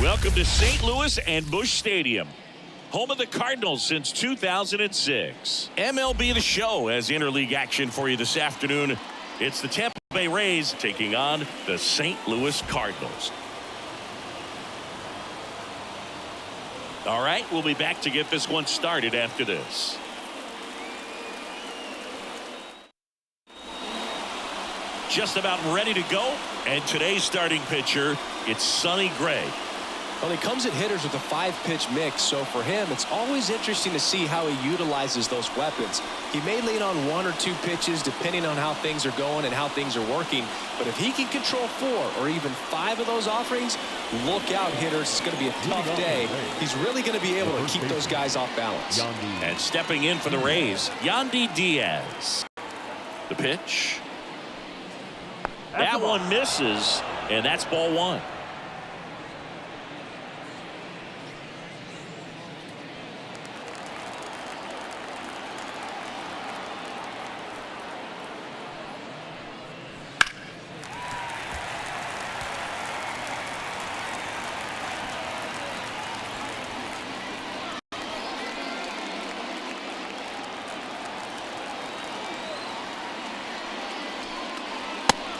Welcome to St. Louis and Busch Stadium, home of the Cardinals since 2006. MLB The Show has interleague action for you this afternoon. It's the Tampa Bay Rays taking on the St. Louis Cardinals. All right, we'll be back to get this one started after this. Just about ready to go, and today's starting pitcher, it's Sonny Gray. Well, he comes at hitters with a 5-pitch mix, so for him, it's always interesting to see how he utilizes those weapons. He may lean on 1 or 2 pitches depending on how things are going and how things are working, but if he can control 4 or even 5 of those offerings, look out, hitters. It's going to be a tough day. He's really going to be able to keep those guys off balance. And stepping in for the Rays, Yandy Diaz. The pitch. That one misses, and that's ball 1.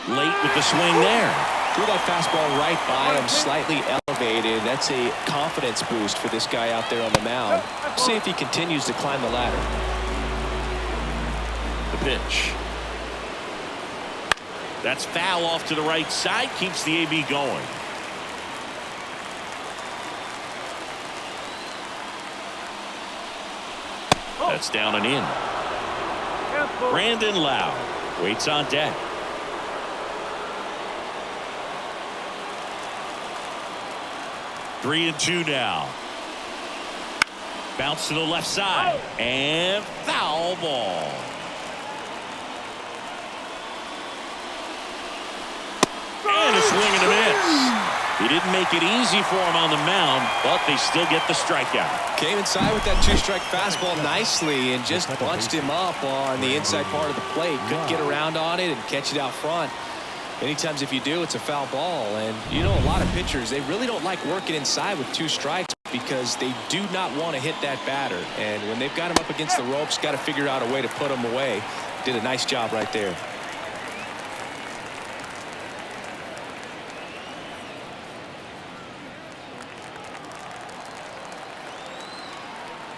Late with the swing there. Threw that fastball right by him, slightly elevated. That's a confidence boost for this guy out there on the mound. See if he continues to climb the ladder. The pitch. That's foul off to the right side. Keeps the AB going. That's down and in. Brandon Lau waits on deck. Three and 2 now. Bounce to the left side and foul ball. swing and a miss. He didn't make it easy for him on the mound, but they still get the strikeout. Came inside with that two-strike fastball nicely and just bunched him up on the inside part of the plate. Couldn't get around on it and catch it out front. Many times if you do, it's a foul ball. And you know, a lot of pitchers, they really don't like working inside with two strikes because they do not want to hit that batter. And when they've got him up against the ropes, got to figure out a way to put him away. Did a nice job right there.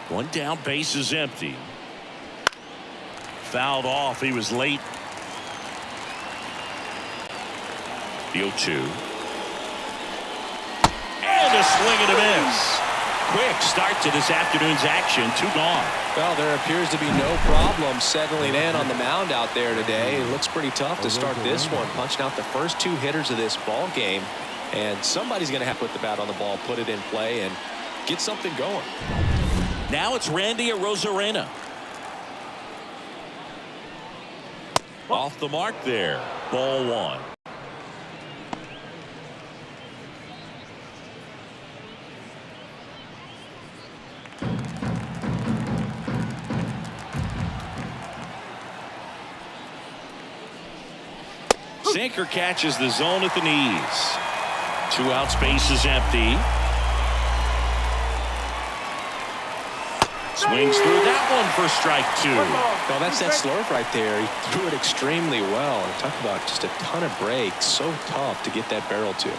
One down, base is empty. Fouled off. He was late. The 0-2. And a swing and a miss. Quick start to this afternoon's action. 2 gone. Well, there appears to be no problem settling in on the mound out there today. It looks pretty tough to start this one, punching out the first 2 hitters of this ball game. And somebody's going to have to put the bat on the ball, put it in play, and get something going. Now it's Randy Arozarena. Off the mark there. Ball 1. Sinker catches the zone at the knees. 2 outs, base is empty. Swings through that one for strike 2. Well, that's that slurve right there. He threw it extremely well. And talk about just a ton of breaks. So tough to get that barrel to.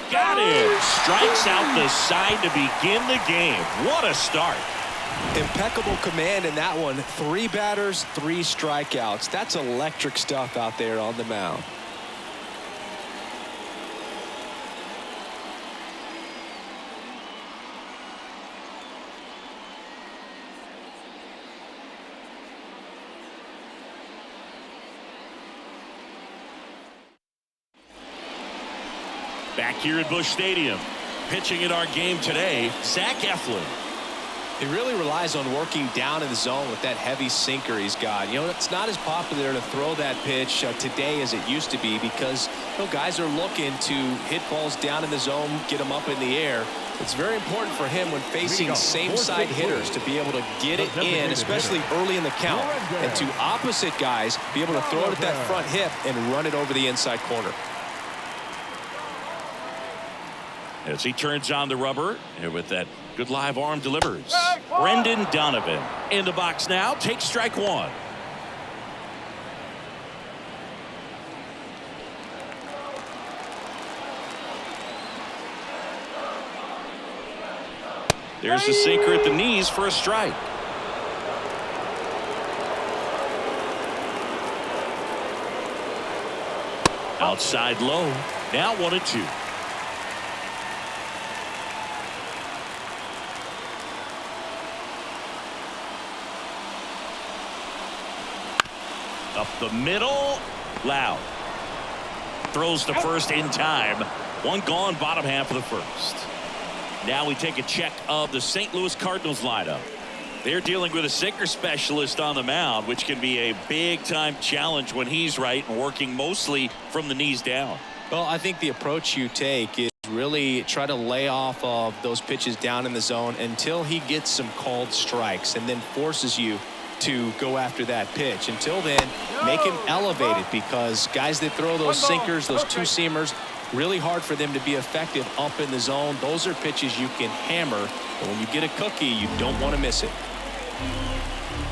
Got it. Strikes out the side to begin the game. What a start. Impeccable command in that one. 3 batters, 3 strikeouts. That's electric stuff out there on the mound. Back here at Busch Stadium, pitching in our game today, Zach Eflin. He really relies on working down in the zone with that heavy sinker he's got. You know, it's not as popular to throw that pitch today as it used to be because, you know, guys are looking to hit balls down in the zone, get them up in the air. It's very important for him when facing same-side hitters to be able to get it in, especially early in the count, and to opposite guys be able to throw it at that front hip and run it over the inside corner. As he turns on the rubber, and with that good live arm delivers. Brendan Donovan in the box now, takes strike 1. There's the sinker at the knees for a strike. Outside low, now 1-2. Up the middle, Loud. Throws to first in time. 1 gone, bottom half of the first. Now we take a check of the St. Louis Cardinals lineup. They're dealing with a sinker specialist on the mound, which can be a big-time challenge when he's right and working mostly from the knees down. Well, I think the approach you take is really try to lay off of those pitches down in the zone until he gets some called strikes and then forces you to go after that pitch. Until then, make him elevated because guys that throw those sinkers, those 2-seamers, really hard for them to be effective up in the zone. Those are pitches you can hammer, and when you get a cookie, you don't want to miss it.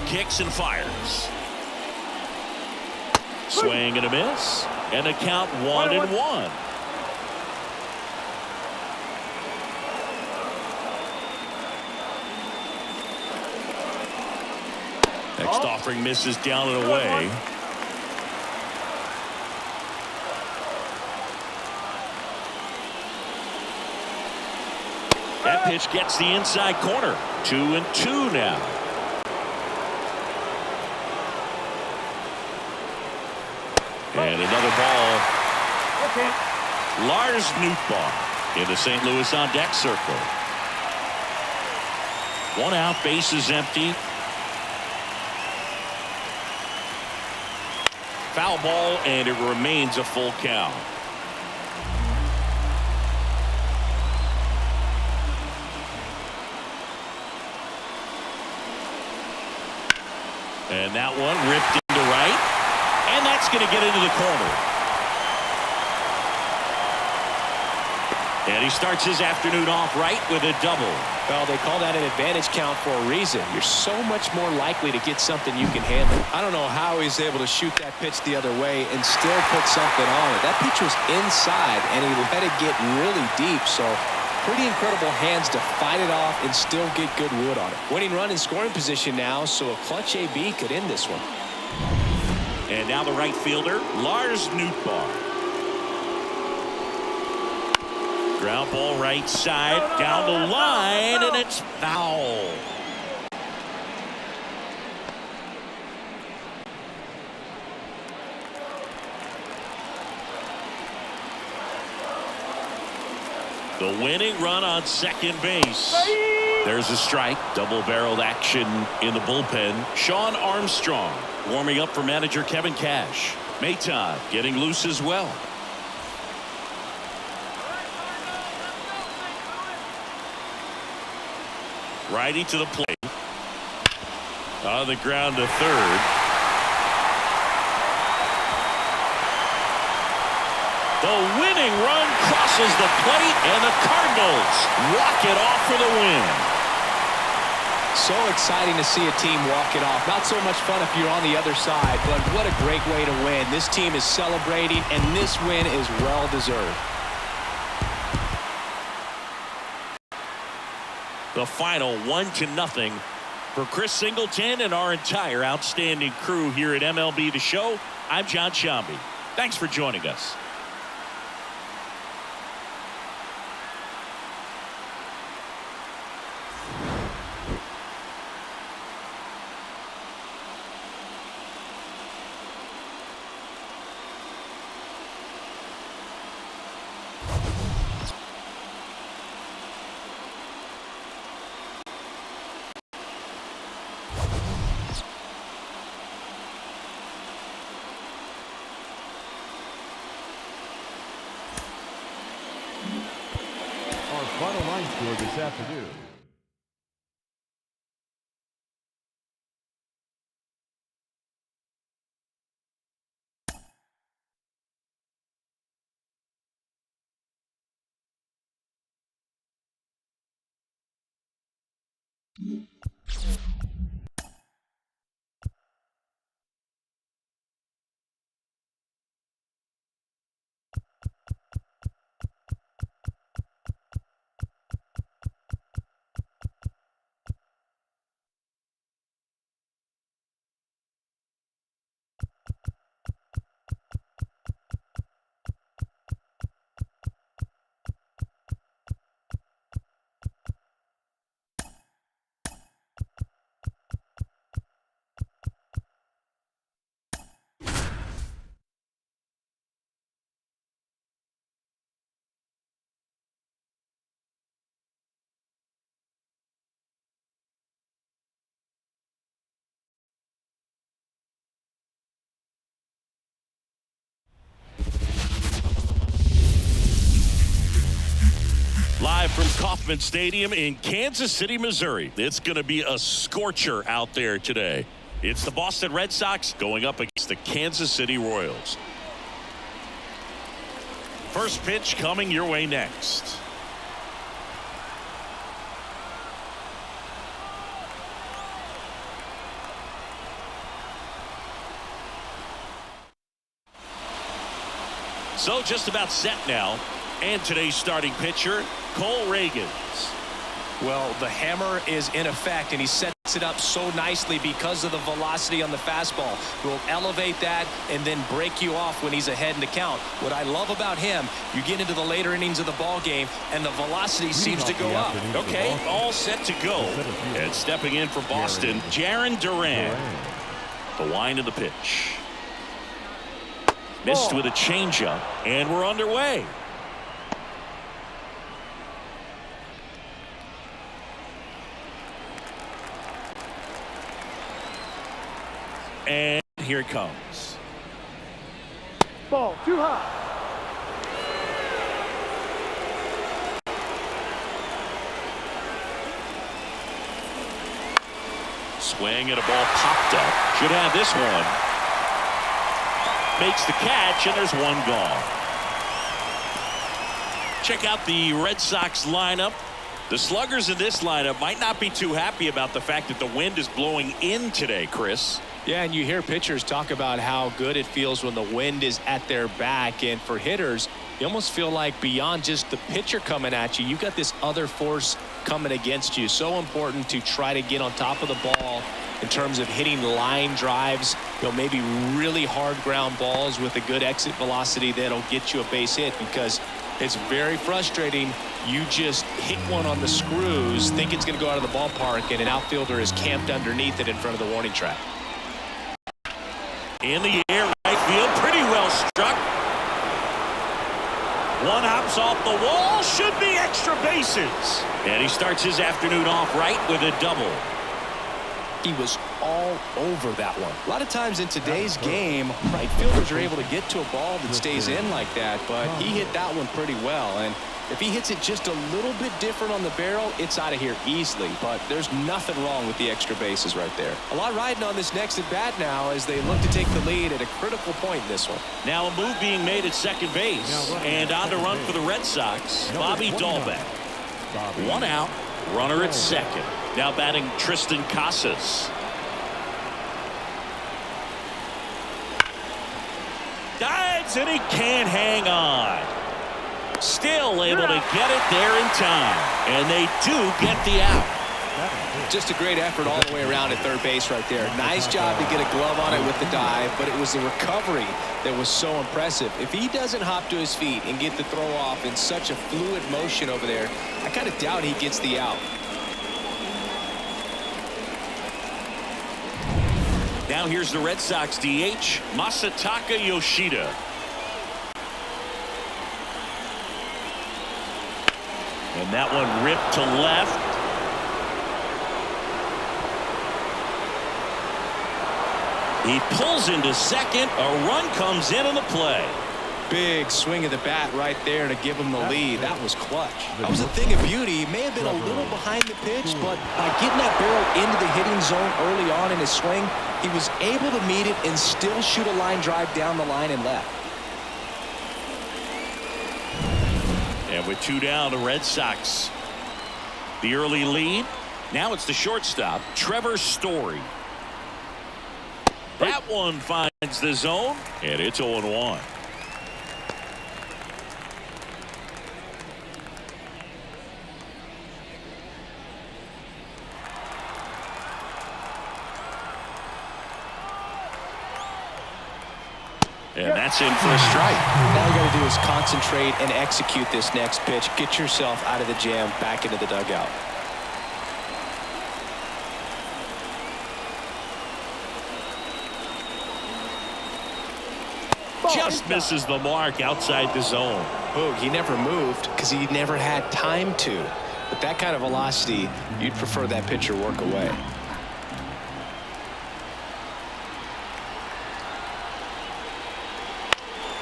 Kicks and fires. Swing and a miss, and a count 1-1. Next offering misses down and away. That pitch gets the inside corner. 2-2 now. And another ball. Okay. Lars Nootbaar in the St. Louis on deck circle. 1 out, base is empty. Foul ball, and it remains a full count. And that one ripped into right. And that's going to get into the corner. And he starts his afternoon off right with a double. Well, they call that an advantage count for a reason. You're so much more likely to get something you can handle. I don't know how he's able to shoot that pitch the other way and still put something on it. That pitch was inside, and he let it get really deep. So pretty incredible hands to fight it off and still get good wood on it. Winning run in scoring position now, so a clutch AB could end this one. And now the right fielder, Lars Nootbaar. Ground ball right side, down the line, and it's foul. The winning run on second base. There's a strike. Double-barreled action in the bullpen. Sean Armstrong warming up for manager Kevin Cash. Maton getting loose as well. Righty to the plate. On the ground to third. The winning run crosses the plate, and the Cardinals walk it off for the win. So exciting to see a team walk it off. Not so much fun if you're on the other side, but what a great way to win. This team is celebrating, and this win is well deserved. The final 1-0 for Chris Singleton and our entire outstanding crew here at MLB The Show. I'm John Shambi. Thanks for joining us. Final line score this afternoon. Live from Kauffman Stadium in Kansas City, Missouri. It's going to be a scorcher out there today. It's the Boston Red Sox going up against the Kansas City Royals. First pitch coming your way next. So just about set now. And today's starting pitcher, Cole Ragans. Well, the hammer is in effect, and he sets it up so nicely because of the velocity on the fastball. Will elevate that and then break you off when he's ahead in the count. What I love about him, you get into the later innings of the ball game, and the velocity seems to go up. Okay, all set to go. And stepping in for Boston, Jarren Duran. The wind of the pitch. Missed with a changeup, and we're underway. And here it comes. Ball too high. Swing and a ball popped up. Should have this one. Makes the catch, and there's one gone. Check out the Red Sox lineup. The sluggers in this lineup might not be too happy about the fact that the wind is blowing in today, Chris. Yeah, and you hear pitchers talk about how good it feels when the wind is at their back. And for hitters, you almost feel like beyond just the pitcher coming at you, you've got this other force coming against you. So important to try to get on top of the ball in terms of hitting line drives, maybe really hard ground balls with a good exit velocity that'll get you a base hit, because it's very frustrating. You just hit one on the screws, think it's going to go out of the ballpark, and an outfielder is camped underneath it in front of the warning track. In the air, right field, pretty well struck. One hops off the wall, should be extra bases. And he starts his afternoon off right with a double. He was all over that one. A lot of times in today's game, right fielders are able to get to a ball that stays in like that, but he hit that one pretty well. And if he hits it just a little bit different on the barrel, it's out of here easily. But there's nothing wrong with the extra bases right there. A lot riding on this next at bat now as they look to take the lead at a critical point in this one. Now a move being made at second base, and on to run for the Red Sox, Bobby Dahlbeck. One out, runner at second. Now batting Tristan Casas. Dives, and he can't hang on. Still able to get it there in time, and they do get the out. Just a great effort all the way around at third base right there. Nice job to get a glove on it with the dive, but it was the recovery that was so impressive. If he doesn't hop to his feet and get the throw off in such a fluid motion over there, I kind of doubt he gets the out. Now here's the Red Sox DH, Masataka Yoshida. And that one ripped to left. He pulls into second. A run comes in on the play. Big swing of the bat right there to give him the lead. That was clutch. That was a thing of beauty. He may have been a little behind the pitch, but by getting that barrel into the hitting zone early on in his swing, he was able to meet it and still shoot a line drive down the line and left. And with two down, the Red Sox, the early lead. Now it's the shortstop, Trevor Story. That one finds the zone, and it's 0-1. And that's in for a strike. All you got to do is concentrate and execute this next pitch. Get yourself out of the jam, back into the dugout. Just misses the mark outside the zone. Oh, he never moved because he never had time to. But that kind of velocity, you'd prefer that pitcher work away.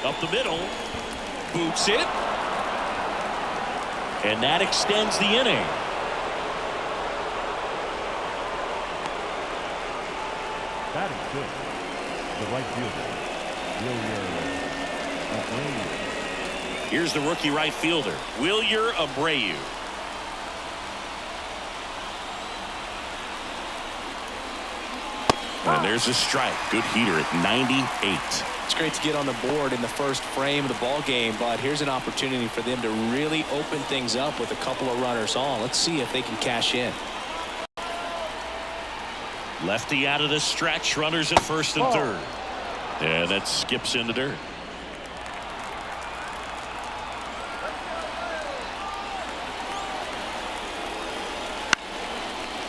Up the middle, boots it, and that extends the inning. Batting fifth, the right fielder, Wilyer Abreu. Here's the rookie right fielder, Wilyer Abreu. And there's a strike. Good heater at 98. It's great to get on the board in the first frame of the ball game, but here's an opportunity for them to really open things up with a couple of runners on. Let's see if they can cash in. Lefty out of the stretch, runners at first and third. And that skips in the dirt.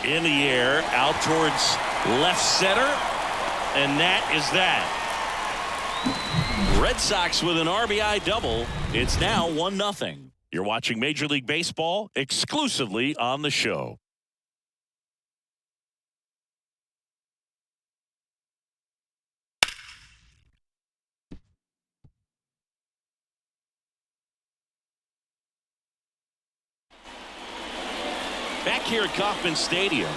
In the air, out towards left center, and that is that. Red Sox with an RBI double. It's now 1-0. You're watching Major League Baseball exclusively on the show. back here at Kauffman Stadium.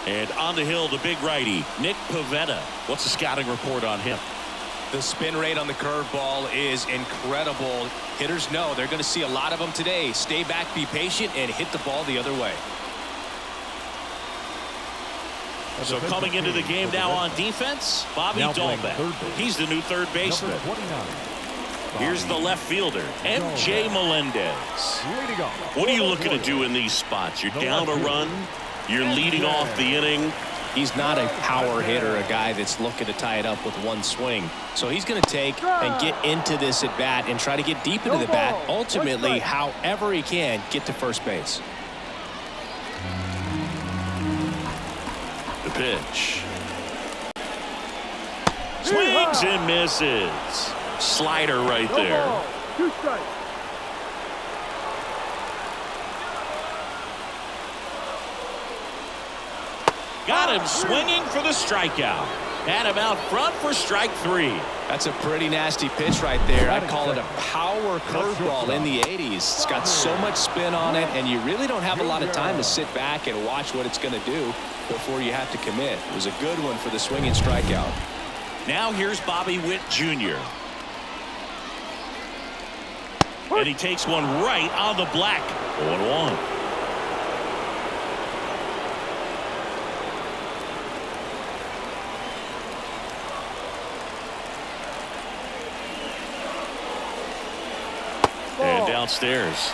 And on the hill, the big righty, Nick Pivetta. What's the scouting report on him? The spin rate on the curveball is incredible. Hitters know they're going to see a lot of them today. Stay back, be patient, and hit the ball the other way. So coming into the game now on defense, Bobby Dahlbeck. He's the new third baseman. Here's the left fielder, M.J. Melendez. What are you looking to do in these spots? You're down a run. You're leading off the inning. He's not a power hitter, a guy that's looking to tie it up with one swing. So he's going to take and get into this at bat and try to get deep into the bat. Ultimately, however he can, get to first base. The pitch. Swings and misses. Slider right there. 2 strikes. Got him swinging for the strikeout. Had him out front for strike 3. That's a pretty nasty pitch right there. I'd call it a power curveball in the 80s. It's got so much spin on it, and you really don't have a lot of time to sit back and watch what it's going to do before you have to commit. It was a good one for the swinging strikeout. Now here's Bobby Witt Jr. And he takes one right on the black. 0-1. And downstairs.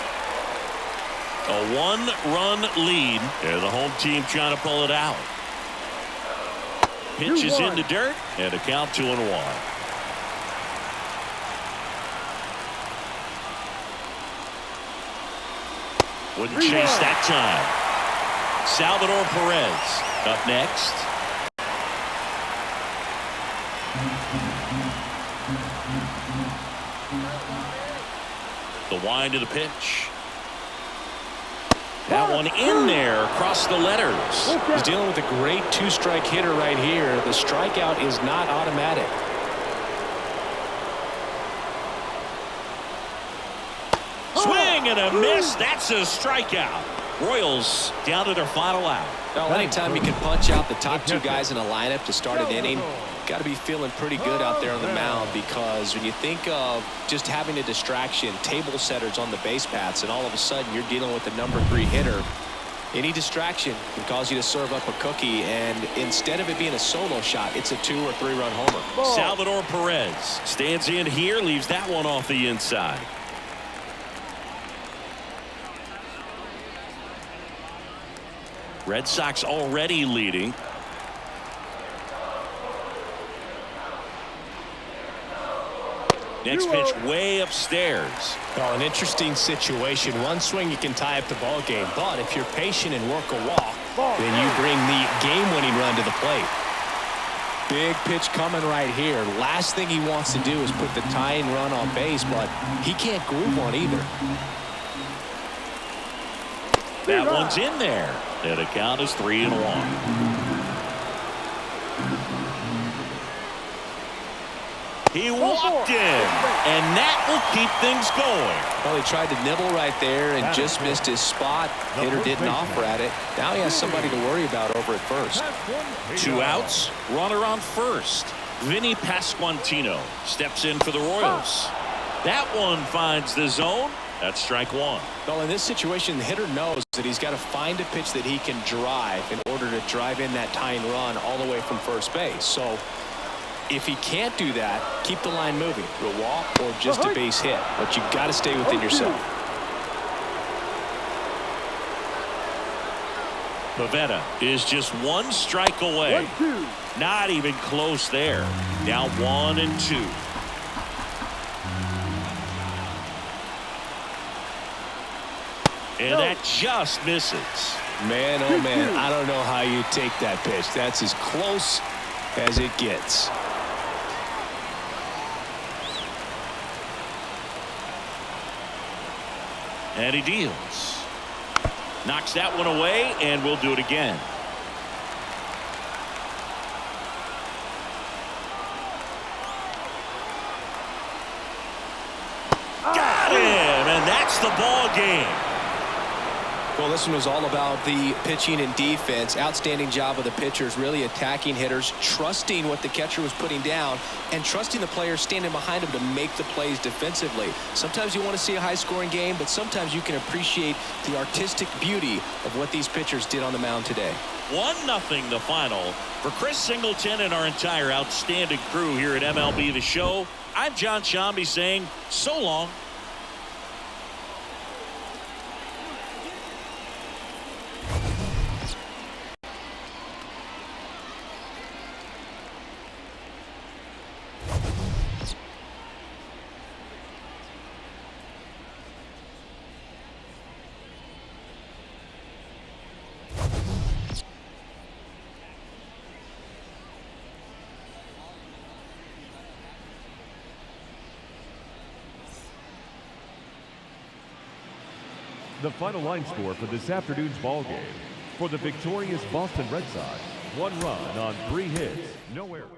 A 1-run lead. And the home team trying to pull it out. Pitch is in the dirt. And a count 2-1. Wouldn't chase that time. Salvador Perez up next. The wind of the pitch. That one in there across the letters. He's dealing with a great 2-strike hitter right here. The strikeout is not automatic. Swing and a miss. That's a strikeout. Royals down to their final out. Well, anytime you can punch out the top 2 guys in a lineup to start an inning, got to be feeling pretty good out there on the mound, because when you think of just having a distraction, table setters on the base paths, and all of a sudden you're dealing with the number 3 hitter, any distraction can cause you to serve up a cookie, and instead of it being a solo shot, it's a 2- or 3-run homer. Salvador Perez stands in here, leaves that one off the inside. Red Sox already leading. Next pitch way upstairs. Well, an interesting situation. One swing you can tie up the ball game, but if you're patient and work a walk, then you bring the game-winning run to the plate. Big pitch coming right here. Last thing he wants to do is put the tying run on base, but he can't groove one either. That one's in there. And the count is 3-1. He walked in, and that will keep things going. Well, he tried to nibble right there and just missed his spot. Hitter didn't offer at it. Now he has somebody to worry about over at first. 2 outs, runner on first. Vinny Pasquantino steps in for the Royals. That one finds the zone. That's strike 1. Well, in this situation, the hitter knows that he's got to find a pitch that he can drive in order to drive in that tying run all the way from first base. So if he can't do that, keep the line moving. A walk or just a base hit. But you've got to stay within yourself. Pivetta is just 1 strike away. Not even close there. Now 1-2. And that just misses. Man, oh man, I don't know how you take that pitch. That's as close as it gets. And he deals. Knocks that one away, and we'll do it again. Got him, and that's the ball game. Well, this one was all about the pitching and defense. Outstanding job of the pitchers, really attacking hitters, trusting what the catcher was putting down, and trusting the players standing behind him to make the plays defensively. Sometimes you want to see a high-scoring game, but sometimes you can appreciate the artistic beauty of what these pitchers did on the mound today. 1-0 the final. For Chris Singleton and our entire outstanding crew here at MLB The Show, I'm John Shambi saying so long. The final line score for this afternoon's ball game. For the victorious Boston Red Sox, 1 run on 3 hits, no errors.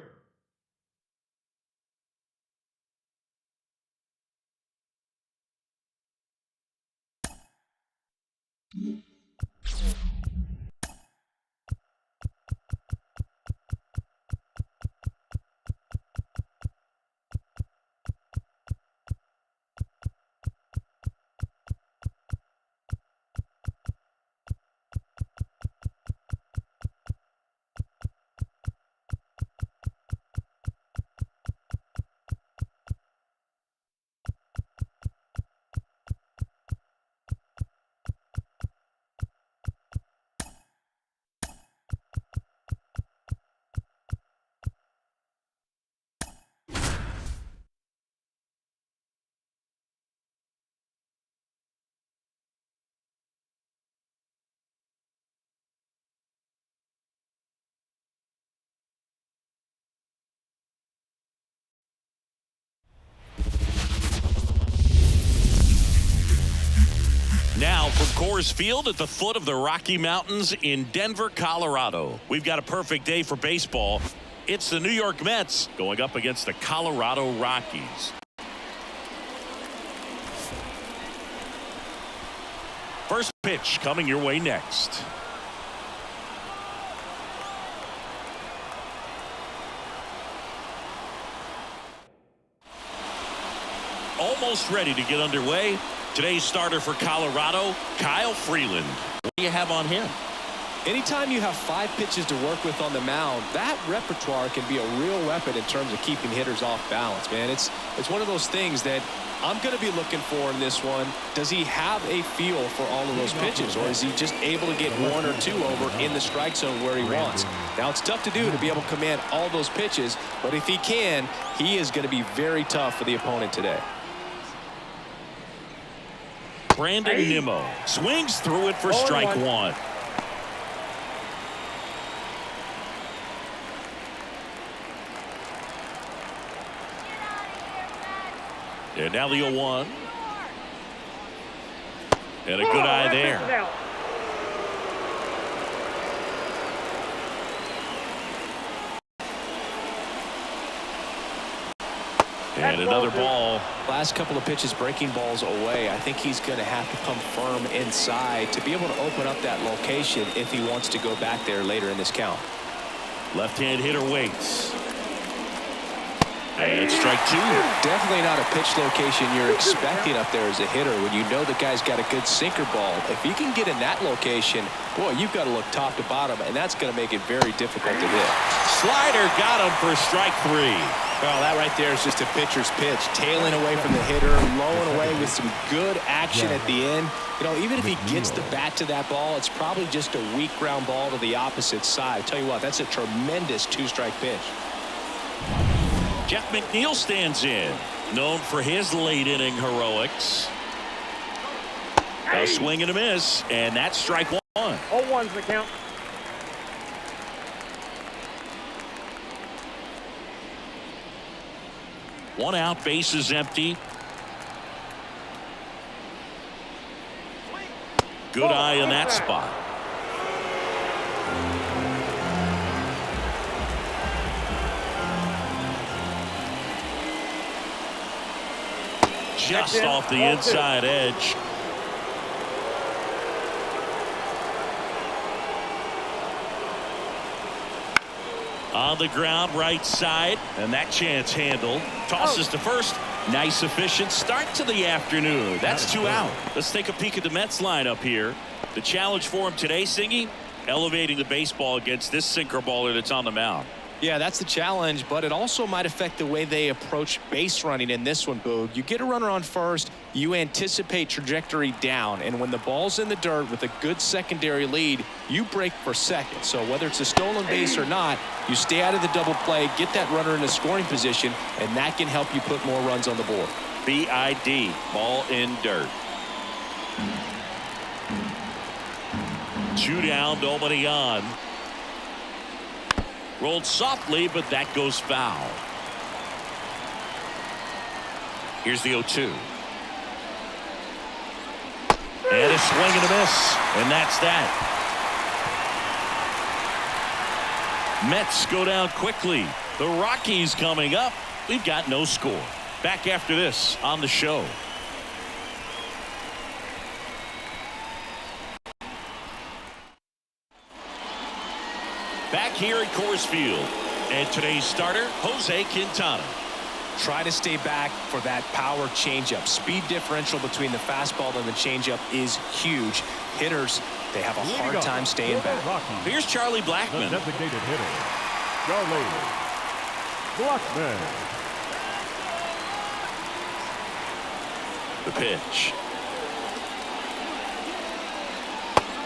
Now from Coors Field at the foot of the Rocky Mountains in Denver, Colorado. We've got a perfect day for baseball. It's the New York Mets going up against the Colorado Rockies. First pitch coming your way next. Almost ready to get underway. Today's starter for Colorado, Kyle Freeland. What do you have on him? Anytime you have 5 pitches to work with on the mound, that repertoire can be a real weapon in terms of keeping hitters off balance, man. It's one of those things that I'm going to be looking for in this one. Does he have a feel for all of those pitches, or is he just able to get 1 or 2 over in the strike zone where he wants? Now, it's tough to do to be able to command all those pitches, but if he can, he is going to be very tough for the opponent today. Brandon Nimmo swings through it for strike 1. And now the 0-1. And a good eye there. And another ball. Last couple of pitches breaking balls away. I think he's going to have to come firm inside to be able to open up that location if he wants to go back there later in this count. Left-hand hitter waits. And strike 2. Definitely not a pitch location you're expecting up there as a hitter when you know the guy's got a good sinker ball. If you can get in that location, boy, you've got to look top to bottom, and that's going to make it very difficult to hit. Slider got him for strike 3. Well, that right there is just a pitcher's pitch, tailing away from the hitter, lowing away with some good action at the end. You know, even if he gets the bat to that ball, it's probably just a weak ground ball to the opposite side. Tell you what, that's a tremendous 2-strike pitch. Jeff McNeil stands in, known for his late-inning heroics. A swing and a miss, and that's strike 1. 0-1's the count. One out, base is empty. Good eye in that spot. Just off the inside edge. On the ground, right side, and that chance handled. Tosses to first. Nice, efficient start to the afternoon. That's 2 out. Let's take a peek at the Mets lineup here. The challenge for him today, Singy, elevating the baseball against this sinker baller that's on the mound. Yeah, that's the challenge, but it also might affect the way they approach base running in this one, Boog. You get a runner on first, you anticipate trajectory down, and when the ball's in the dirt with a good secondary lead, you break for second. So whether it's a stolen base or not, you stay out of the double play, get that runner in a scoring position, and that can help you put more runs on the board. BID, ball in dirt. 2 down, nobody on. Rolled softly, but that goes foul. Here's the 0-2. And a swing and a miss. And that's that. Mets go down quickly. The Rockies coming up. We've got no score. Back after this on the show. Back here at Coors Field, and today's starter, Jose Quintana. Try to stay back for that power changeup. Speed differential between the fastball and the changeup is huge. Hitters, they have a hard time staying back. Here's Charlie Blackmon. The designated hitter, Charlie Blackmon. The pitch.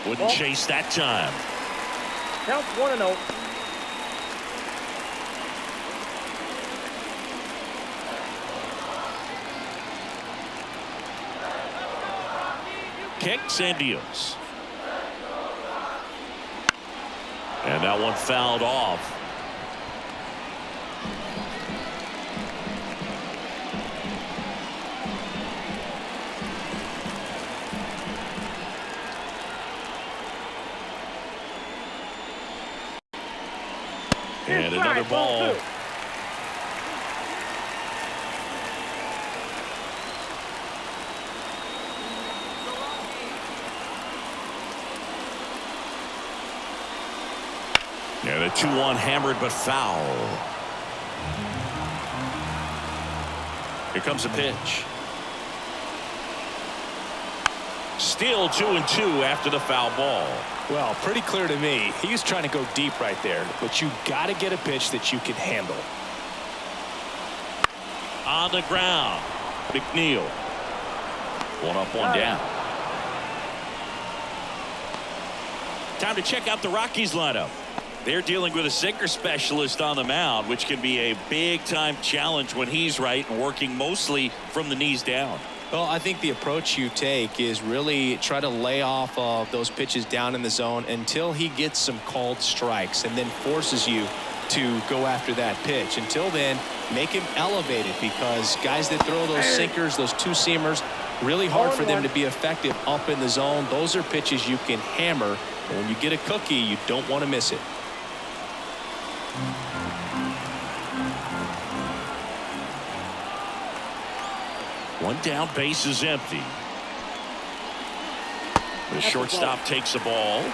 Wouldn't chase that time. Count 1-0. Kicks and deals. And that one fouled off. And another ball. And a 2-1 hammered but foul. Here comes a pitch. Still 2-2 after the foul ball. Well, pretty clear to me. He was trying to go deep right there, but you got to get a pitch that you can handle. On the ground, McNeil. 1 up, 1 down. Time to check out the Rockies lineup. They're dealing with a sinker specialist on the mound, which can be a big-time challenge when he's right and working mostly from the knees down. Well, I think the approach you take is really try to lay off of those pitches down in the zone until he gets some called strikes and then forces you to go after that pitch. Until then, make him elevated, because guys that throw those sinkers, those two-seamers, really hard for them to be effective up in the zone. Those are pitches you can hammer. And when you get a cookie, you don't want to miss it. One down, base is empty. The shortstop takes the ball.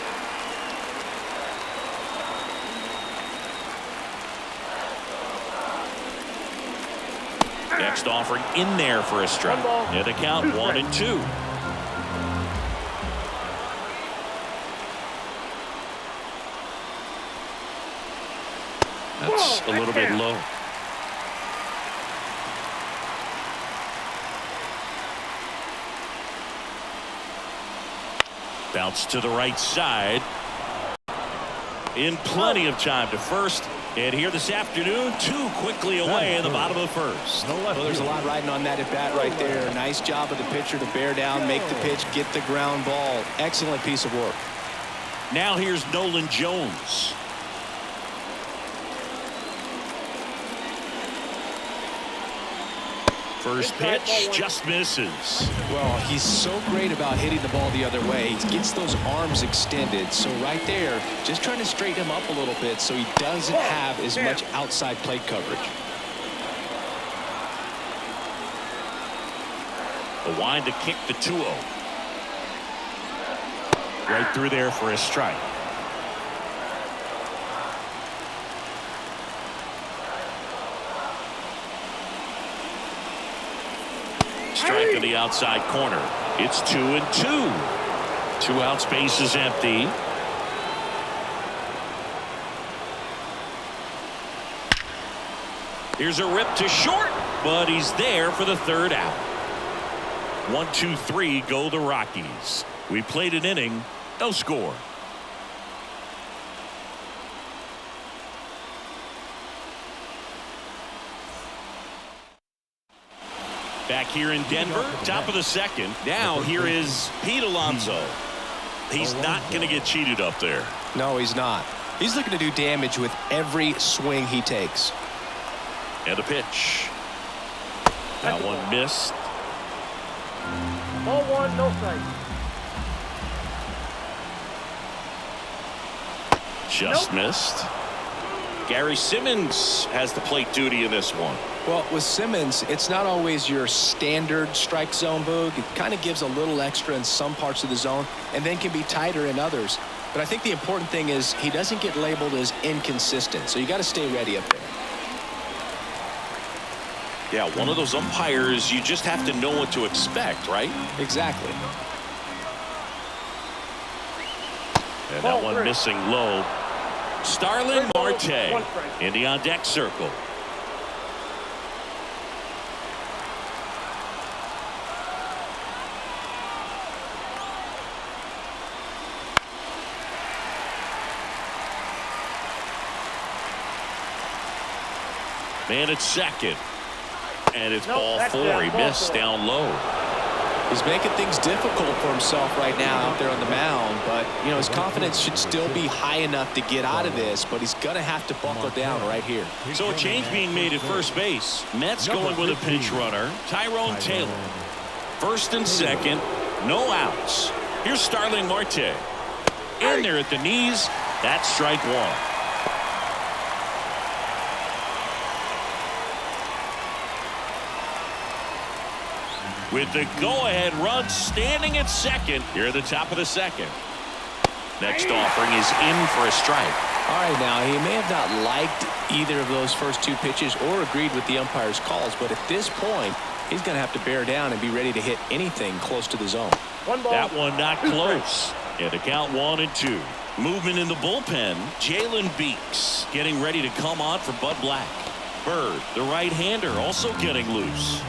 Next offering in there for a strike. And the count 1-2. That's a little bit low. Bounce to the right side. In plenty of time to first. And here this afternoon, 2 quickly away in the bottom of the first. Well, there's a lot riding on that at bat right there. Nice job of the pitcher to bear down, make the pitch, get the ground ball. Excellent piece of work. Now here's Nolan Jones. First pitch just misses. Well, he's so great about hitting the ball the other way. He gets those arms extended. So right there, just trying to straighten him up a little bit so he doesn't have as much outside plate coverage. The wind to kick the 2-0. Right through there for a strike. strike to the outside corner. It's 2-2. 2 outs, base is empty. Here's a rip to short, but he's there for the 3rd out. 1-2-3 go the Rockies. We played an inning, no score. Back here in Denver, top of the 2nd. Now here is Pete Alonso. He's not going to get cheated up there. No, he's not. He's looking to do damage with every swing he takes. And a pitch. That one missed. Ball 1, no strike. Just missed. Gary Simmons has the plate duty in this one. Well, with Simmons, it's not always your standard strike zone, Boog. It kind of gives a little extra in some parts of the zone and then can be tighter in others. But I think the important thing is he doesn't get labeled as inconsistent. So you got to stay ready up there. Yeah, one of those umpires, you just have to know what to expect, right? Exactly. And that one missing low. Starling Marte in the on-deck circle. Man at second. And it's ball 4. He missed down low. He's making things difficult for himself right now out there on the mound, but you know his confidence should still be high enough to get out of this, but he's gonna have to buckle down right here. So a change being made at first base. Mets going with a pinch runner, Tyrone Taylor. 1st and 2nd, no outs. Here's Starling Marte. In there at the knees. That's strike 1. With the go-ahead run standing at second here at the top of the 2nd. Next offering is in for a strike. All right, now he may have not liked either of those first 2 pitches or agreed with the umpire's calls, but at this point he's going to have to bear down and be ready to hit anything close to the zone. That one not close. And a count 1-2. Movement in the bullpen. Jalen Beeks getting ready to come on for Bud Black. Bird, the right-hander, also getting loose.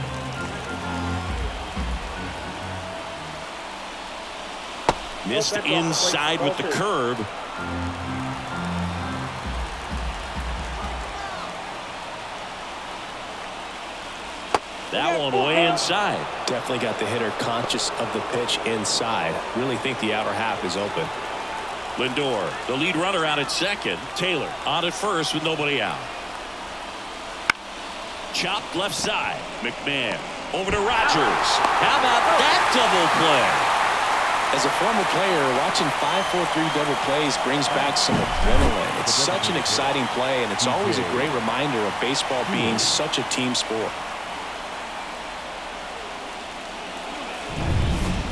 Missed inside with the curve. That one way inside. Definitely got the hitter conscious of the pitch inside. Really think the outer half is open. Lindor, the lead runner out at second. Taylor on at first with nobody out. Chopped left side. McMahon over to Rogers. How about that double play? As a former player, watching 5-4-3 double plays brings back some adrenaline. It's such an exciting play, and it's always a great reminder of baseball being such a team sport.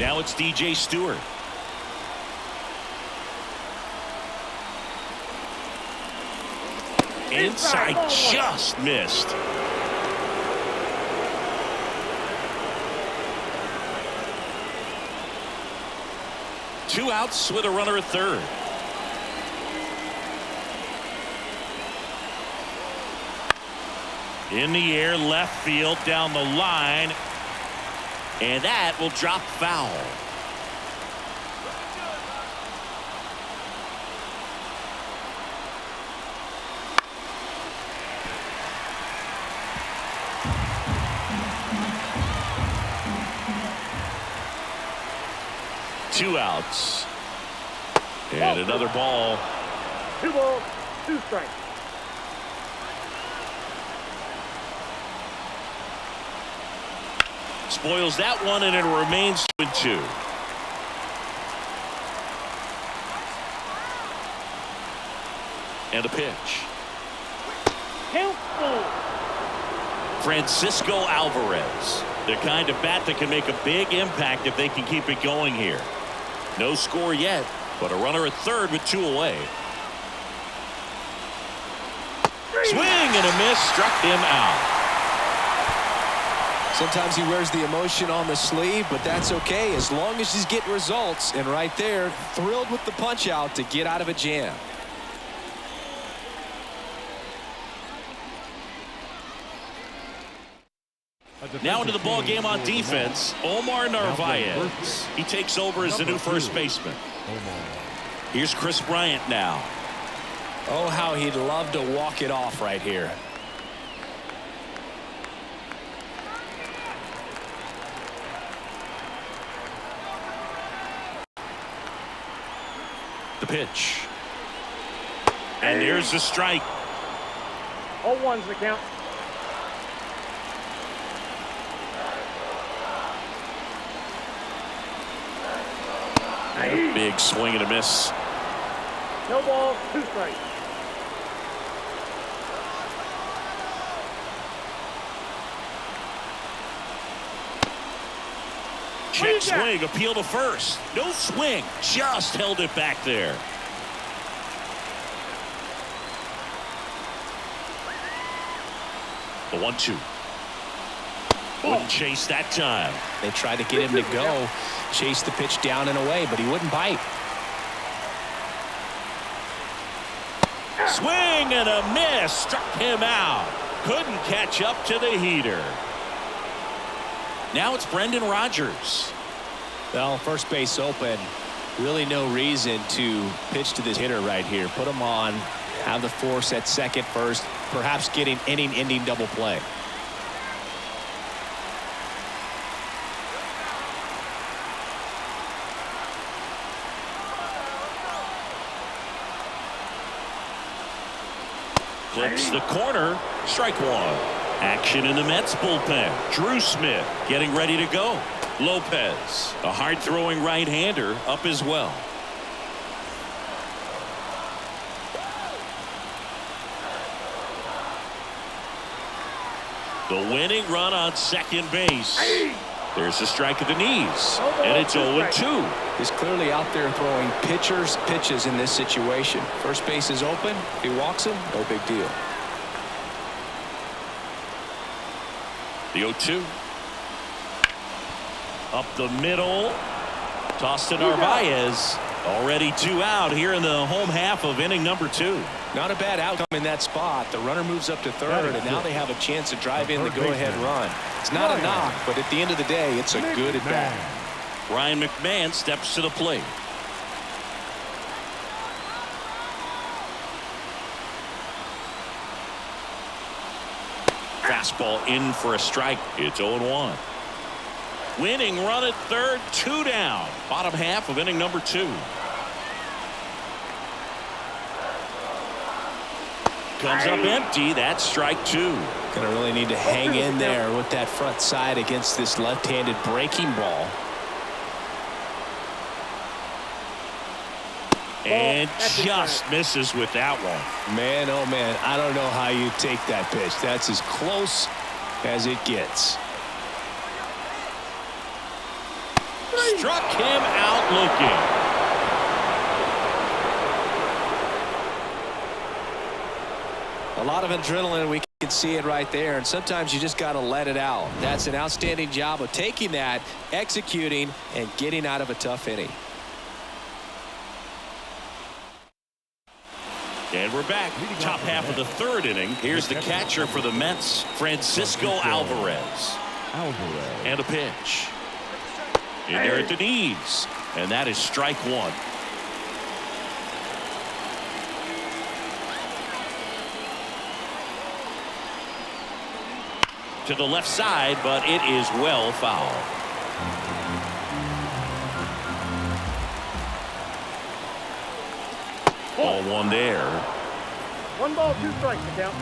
Now it's DJ Stewart. Inside, just missed. Two outs with a runner at third. In the air, left field, down the line. And that will drop foul. Two outs. And another ball. 2 balls, 2 strikes. Spoils that one, and it remains 2-2. And a pitch. Count 4. Francisco Alvarez, the kind of bat that can make a big impact if they can keep it going here. No score yet, but a runner at third with 2 away. Swing and a miss, struck him out. Sometimes he wears the emotion on the sleeve, but that's okay as long as he's getting results. And right there, thrilled with the punch out to get out of a jam. Now into the ball game on defense, Omar Narvaez. He takes over as the new first baseman. Here's Chris Bryant now. Oh, how he'd love to walk it off right here. The pitch. And there's the strike. 0-1's the count. And a big swing and a miss. No ball, 2 strikes. Check swing, appeal to first. No swing, just held it back there. The 1-2. Wouldn't chase that time. They tried to get him to go, chase the pitch down and away, but he wouldn't bite. Swing and a miss, struck him out. Couldn't catch up to the heater. Now it's Brendan Rodgers. Well, first base open. Really no reason to pitch to this hitter right here. Put him on, have the force at second, first, perhaps getting inning-ending double play. Clips the corner, strike one. Action in the Mets bullpen. Drew Smith getting ready to go. Lopez, a hard-throwing right-hander, up as well. The winning run on second base. There's a strike at the knees, and it's 0-2. He's clearly out there throwing pitchers pitches in this situation. First base is open. If he walks him, no big deal. The 0-2. Up the middle. Tossed to Narvaez. Already 2 out here in the home half of inning number 2. Not a bad outcome in that spot. The runner moves up to third, and now they have a chance to drive in the go-ahead run. It's not a knock, but at the end of the day, it's a good at-bat. Ryan McMahon steps to the plate. Fastball in for a strike. It's 0-1. Winning run at third, 2 down. Bottom half of inning number 2. Comes up empty. That's strike 2. Gonna really need to hang in there with that front side against this left-handed breaking ball. And just misses with that one. Man, oh man, I don't know how you take that pitch. That's as close as it gets. Struck him out looking. A lot of adrenaline, we can see it right there, and sometimes you just got to let it out. That's an outstanding job of taking that, executing, and getting out of a tough inning. And we're back. Top half of the third inning. Here's the catcher for the Mets, Francisco Alvarez. And a pitch. In there at the knees. And that is strike 1. To the left side, but it is well fouled. Ball 1 there. 1 ball, 2 strikes to count.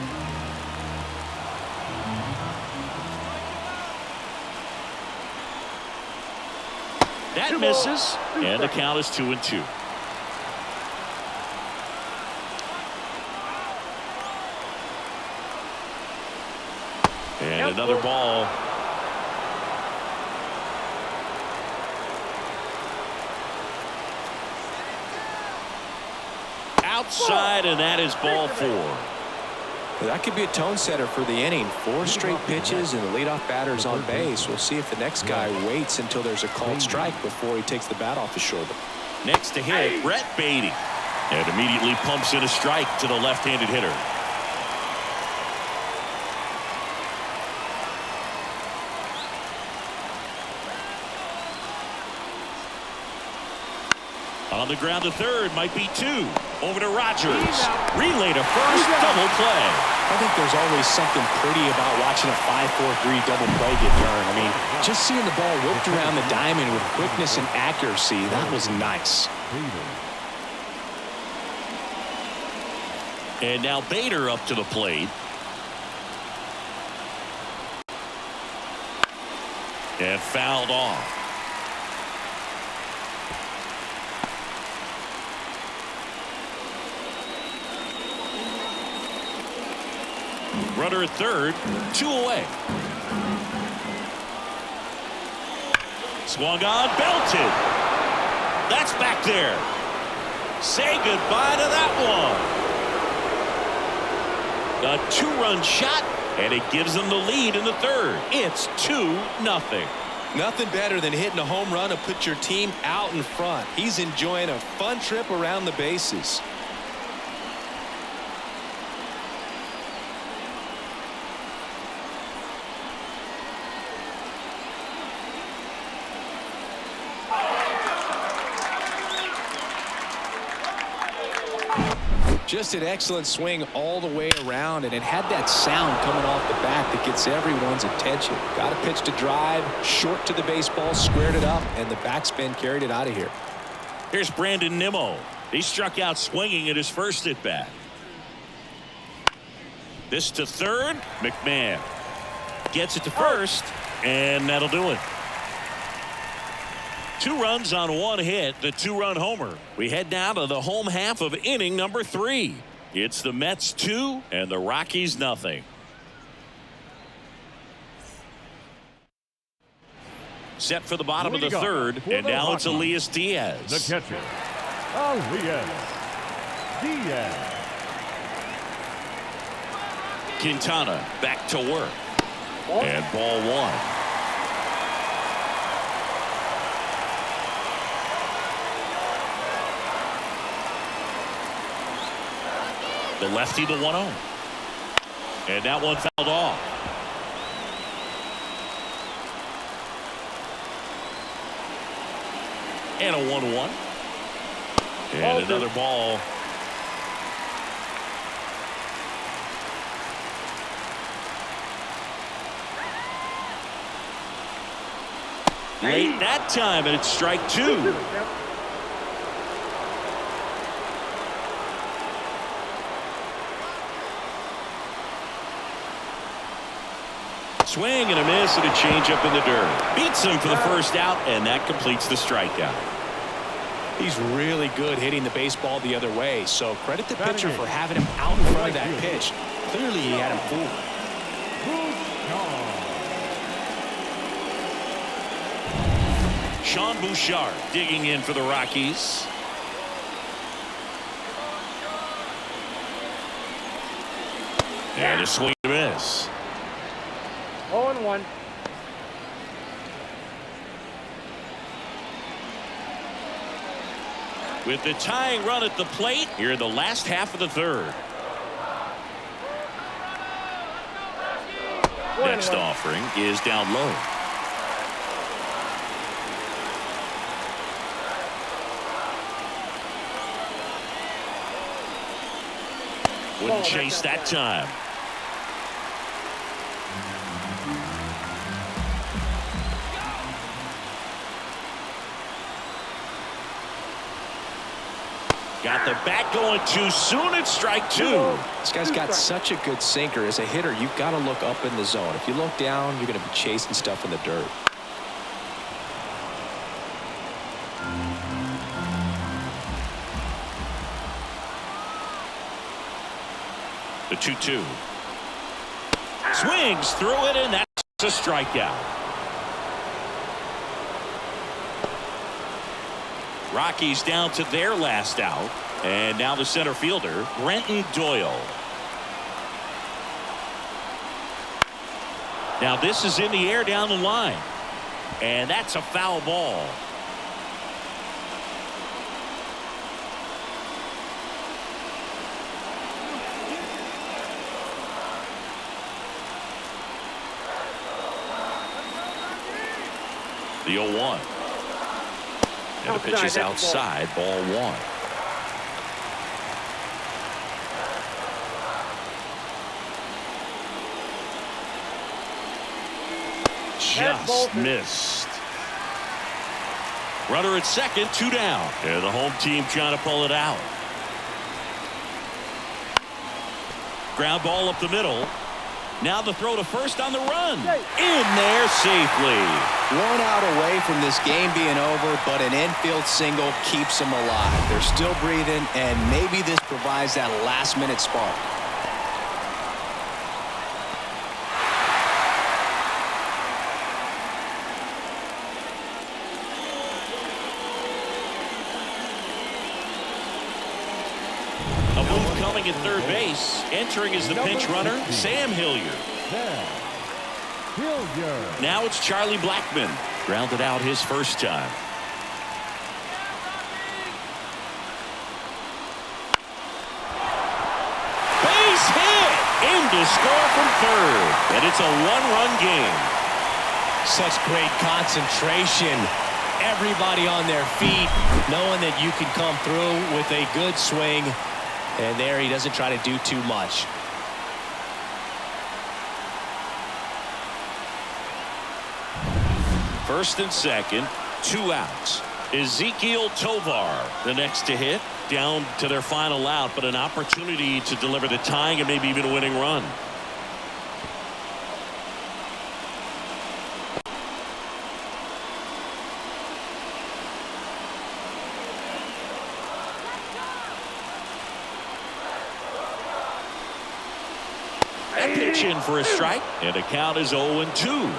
That misses, and the count is 2-2. And another ball. Outside, and that is ball 4. That could be a tone setter for the inning. 4 straight pitches and the leadoff batter's on base. We'll see if the next guy waits until there's a called strike before he takes the bat off his shoulder. Next to hit, Brett Beatty. And immediately pumps in a strike to the left-handed hitter. On the ground to third, might be 2. Over to Rogers. Relay to first, double play. I think there's always something pretty about watching a 5-4-3 double play get turned. I mean, just seeing the ball whipped around the diamond with quickness and accuracy, that was nice. And now Bader up to the plate. And fouled off. Runner at third, 2 away. Swung on, belted. That's back there. Say goodbye to that one. A 2-run shot, and it gives them the lead in the third. It's 2-0. Nothing better than hitting a home run and put your team out in front. He's enjoying a fun trip around the bases. Just an excellent swing all the way around, and it had that sound coming off the bat that gets everyone's attention. Got a pitch to drive, short to the baseball, squared it up, and the backspin carried it out of here. Here's Brandon Nimmo. He struck out swinging at his first at bat. This to third. McMahon gets it to first, and that'll do it. 2 runs on 1 hit, the 2-run homer. We head now to the home half of inning number 3. It's the Mets 2 and the Rockies nothing. Set for the bottom of the third, and now it's Elias Diaz. The catcher, Elias Diaz. Quintana back to work. And ball 1. The lefty, the 1-0. And that one fouled off. And a 1-1. And another ball. Late that time, and it's strike 2. Swing and a miss and a changeup in the dirt. Beats him for the first out, and that completes the strikeout. He's really good hitting the baseball the other way, so credit the pitcher for having him out in front of that pitch. Clearly he had him fooled. Sean Bouchard digging in for the Rockies. And a swing and a miss. 0-1. With the tying run at the plate here in the last half of the third. Next offering is down low. Wouldn't chase that time. Got the bat going too soon. It's strike 2. This guy's got such a good sinker. As a hitter, you've got to look up in the zone. If you look down, you're going to be chasing stuff in the dirt. The 2-2. Swings through it, and that's a strikeout. Rockies down to their last out, and now the center fielder, Brenton Doyle. Now this is in the air down the line. And that's a foul ball. The 0-1. And the pitch is outside, ball one. Just missed. Runner at second, 2 down. And the home team trying to pull it out. Ground ball up the middle. Now the throw to first on the run. In there safely. 1 out away from this game being over, but an infield single keeps them alive. They're still breathing, and maybe this provides that last-minute spark. A move coming at third base. Entering is the pinch runner, Sam Hilliard. Now it's Charlie Blackmon. Grounded out his first time. Base hit! In to score from third. And it's a 1-run game. Such great concentration. Everybody on their feet, knowing that you can come through with a good swing. And there he doesn't try to do too much. First and second, 2 outs. Ezekiel Tovar, the next to hit, down to their final out, but an opportunity to deliver the tying and maybe even a winning run. That pitch in for a strike, and the count is 0-2.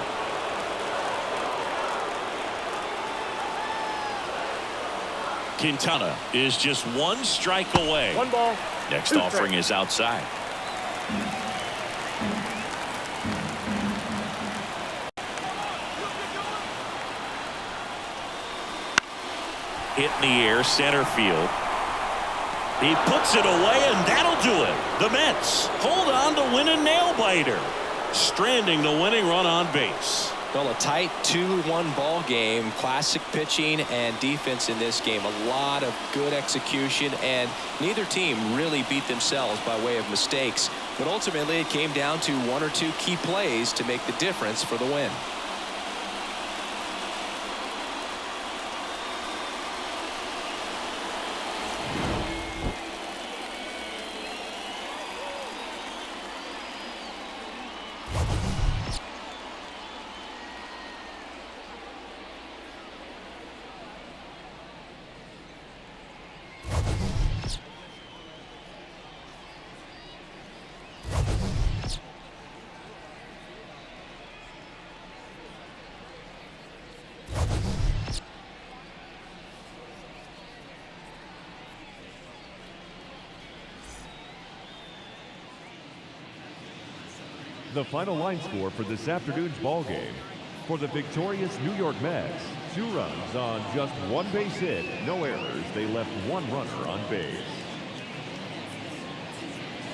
Quintana is just 1 strike away. 1 ball. Next 2 offering strikes. is outside. Hit in the air, center field. He puts it away, and that'll do it. The Mets hold on to win a nail-biter, stranding the winning run on base. Well, a tight 2-1 ball game. Classic pitching and defense in this game. A lot of good execution, and neither team really beat themselves by way of mistakes. But ultimately, it came down to 1 or 2 key plays to make the difference for the win. The final line score for this afternoon's ball game. For the victorious New York Mets, 2 runs on just 1 base hit, no errors. They left 1 runner on base.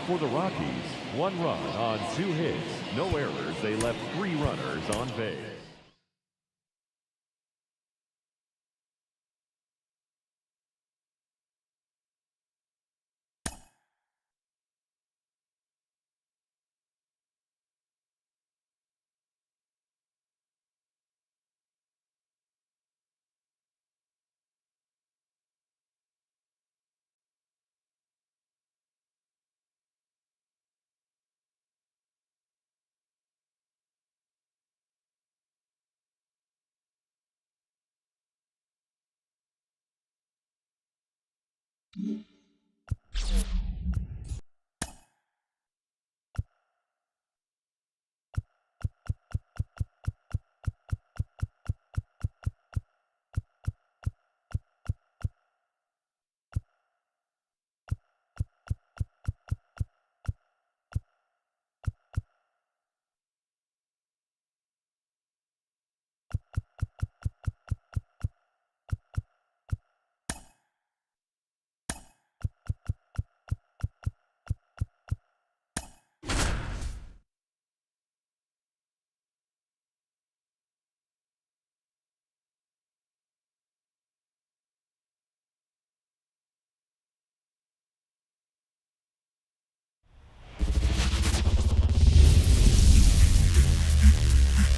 For the Rockies, 1 run on 2 hits, no errors. They left 3 runners on base.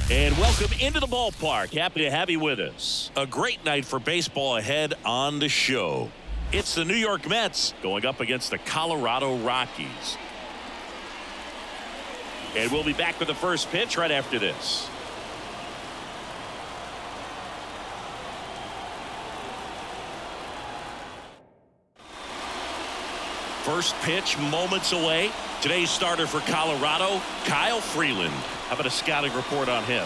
And welcome into the ballpark. Happy to have you with us. A great night for baseball ahead on the show. It's the New York Mets going up against the Colorado Rockies. And we'll be back with the first pitch right after this. First pitch moments away. Today's starter for Colorado, Kyle Freeland. How about a scouting report on him?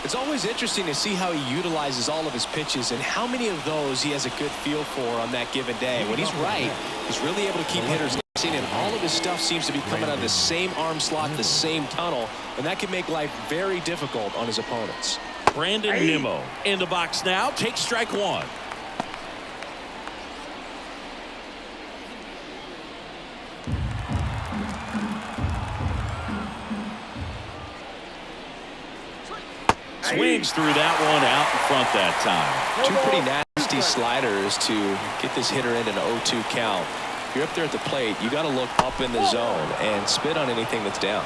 It's always interesting to see how he utilizes all of his pitches and how many of those he has a good feel for on that given day. When he's right, he's really able to keep hitters guessing, and all of his stuff seems to be coming out of the same arm slot, the same tunnel, and that can make life very difficult on his opponents. Brandon Nimmo in the box now. Takes strike one. Swings through that one out in front that time. Two pretty nasty sliders to get this hitter into an 0-2 count. If you're up there at the plate, you got to look up in the zone and spit on anything that's down.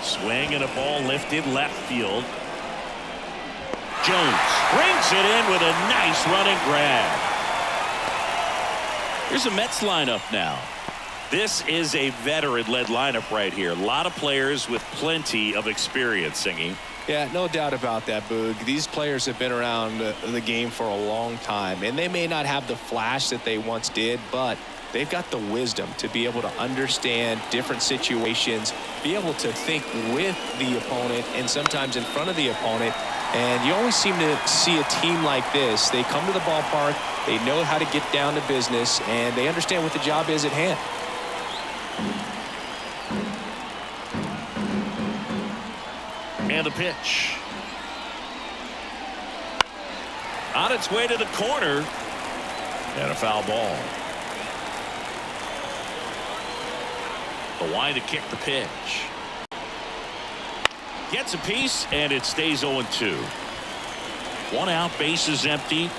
Swing and a ball lifted left field. Jones brings it in with a nice running grab. Here's a Mets lineup now. This is a veteran-led lineup right here. A lot of players with plenty of experience, Singy. Yeah, no doubt about that, Boog. These players have been around the game for a long time, and they may not have the flash that they once did, but they've got the wisdom to be able to understand different situations, be able to think with the opponent and sometimes in front of the opponent. And you always seem to see a team like this. They come to the ballpark, they know how to get down to business, and they understand what the job is at hand. And a pitch. On its way to the corner. And a foul ball. Kwai to kick the pitch. Gets a piece, and it stays 0-2. One out, base is empty.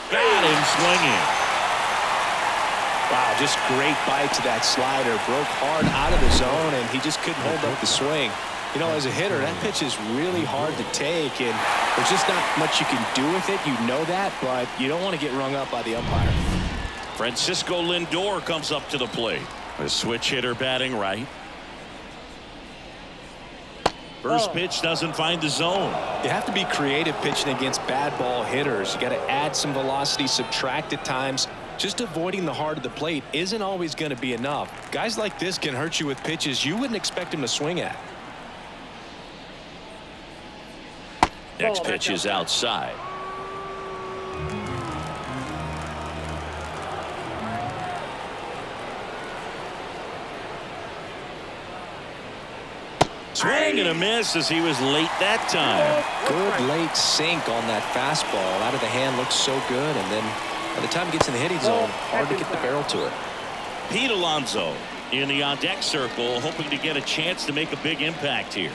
Got him swinging. Wow, just great bite to that slider. Broke hard out of the zone, and he just couldn't hold up the swing. You know, as a hitter, that pitch is really hard to take, and there's just not much you can do with it. You know that, but you don't want to get rung up by the umpire. Francisco Lindor comes up to the plate. A switch hitter batting right. First pitch doesn't find the zone. You have to be creative pitching against bad ball hitters. You got to add some velocity, subtract at times. Just avoiding the heart of the plate isn't always going to be enough. Guys like this can hurt you with pitches you wouldn't expect him to swing at. Next pitch is outside. Swing and a miss as he was late that time. Good late sink on that fastball. Out of the hand looks so good, and then by the time it gets in the hitting zone, hard to get the barrel to it. Pete Alonso in the on-deck circle, hoping to get a chance to make a big impact here.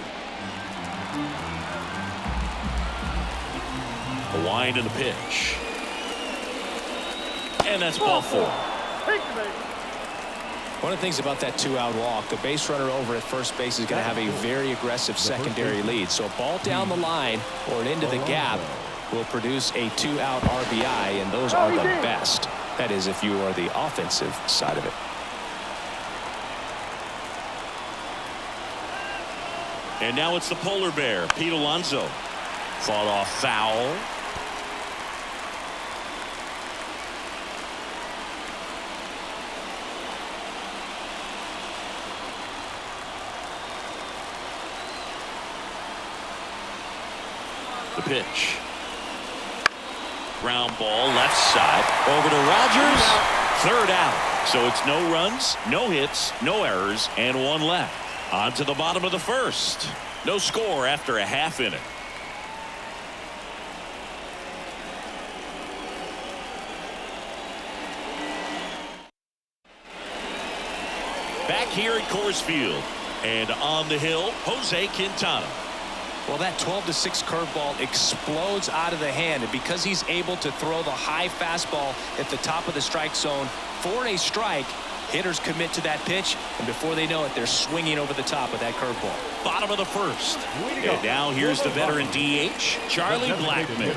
A wind in the pitch. And that's ball four. One of the things about that two-out walk, the base runner over at first base is going to have a very aggressive secondary lead. So a ball down the line or an into the gap will produce a two-out RBI, and those are the best. That is, if you are the offensive side of it. And now it's the polar bear, Pete Alonso. Fought off foul. The pitch. Ground ball left side over to Rogers. Third out. So it's no runs, no hits, no errors, and one left. On to the bottom of the first. No score after a half inning. Back here at Coors Field. And on the hill, Jose Quintana. Well, that 12-6 curveball explodes out of the hand, and because he's able to throw the high fastball at the top of the strike zone for a strike, hitters commit to that pitch, and before they know it, they're swinging over the top of that curveball. Bottom of the first. And now here's the veteran DH, Charlie Blackmon.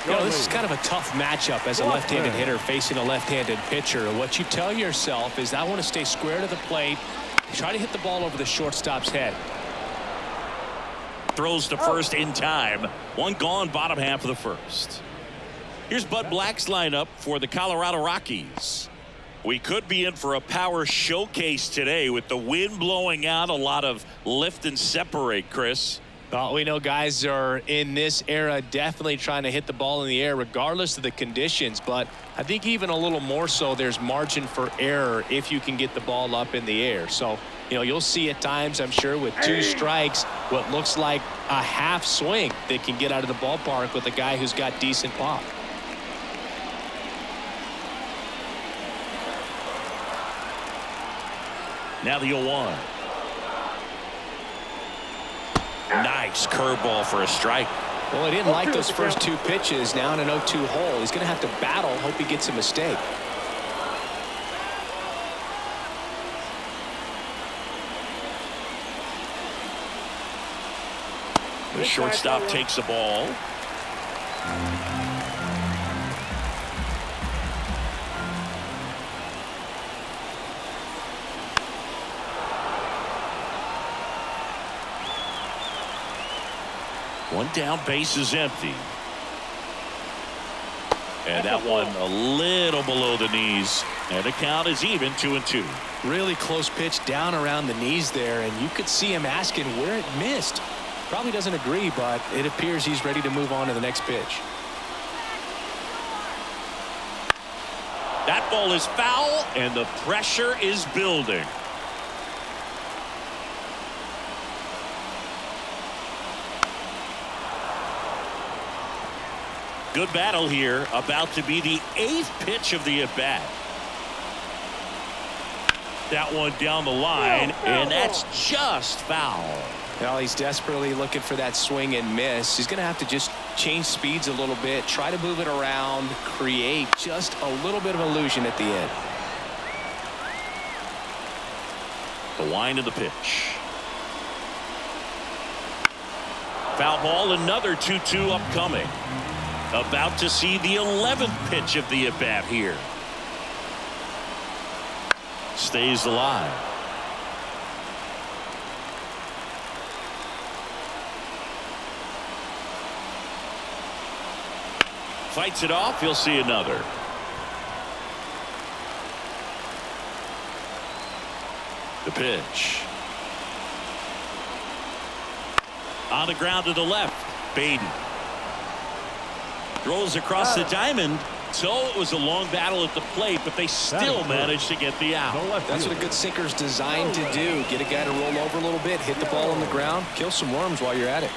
You know, this is kind of a tough matchup as a left-handed hitter facing a left-handed pitcher. What you tell yourself is, I want to stay square to the plate, try to hit the ball over the shortstop's head. Throws to first in time. One gone, bottom half of the first. Here's Bud Black's lineup for the Colorado Rockies. We could be in for a power showcase today with the wind blowing out, a lot of lift and separate, Chris. Well, we know guys are in this era definitely trying to hit the ball in the air regardless of the conditions, but I think even a little more so there's margin for error if you can get the ball up in the air. So, you know, you'll see at times, I'm sure, with 2 strikes, what looks like a half swing that can get out of the ballpark with a guy who's got decent pop. Now the 0-1. Nice curveball for a strike. Well, he didn't like those first 2 pitches. Now in an 0-2 hole, he's going to have to battle, hope he gets a mistake. The shortstop takes the ball. One down, base is empty. And that one a little below the knees. And the count is even, 2-2. Really close pitch down around the knees there, and you could see him asking where it missed. Probably doesn't agree, but it appears he's ready to move on to the next pitch. That ball is foul, and the pressure is building. Good battle here, about to be the 8th pitch of the at-bat. That one down the line, and that's just foul. Well, he's desperately looking for that swing and miss. He's going to have to just change speeds a little bit, try to move it around, create just a little bit of illusion at the end. The wind of the pitch. Foul ball, another 2-2 upcoming. About to see the 11th pitch of the at-bat here. Stays alive. Fights it off. He'll see another. The pitch. On the ground to the left. Baden. Throws across the diamond. So it was a long battle at the plate, but they still managed to get the out. That's what a good sinker's designed to do. Get a guy to roll over a little bit, hit the ball on the ground, kill some worms while you're at it.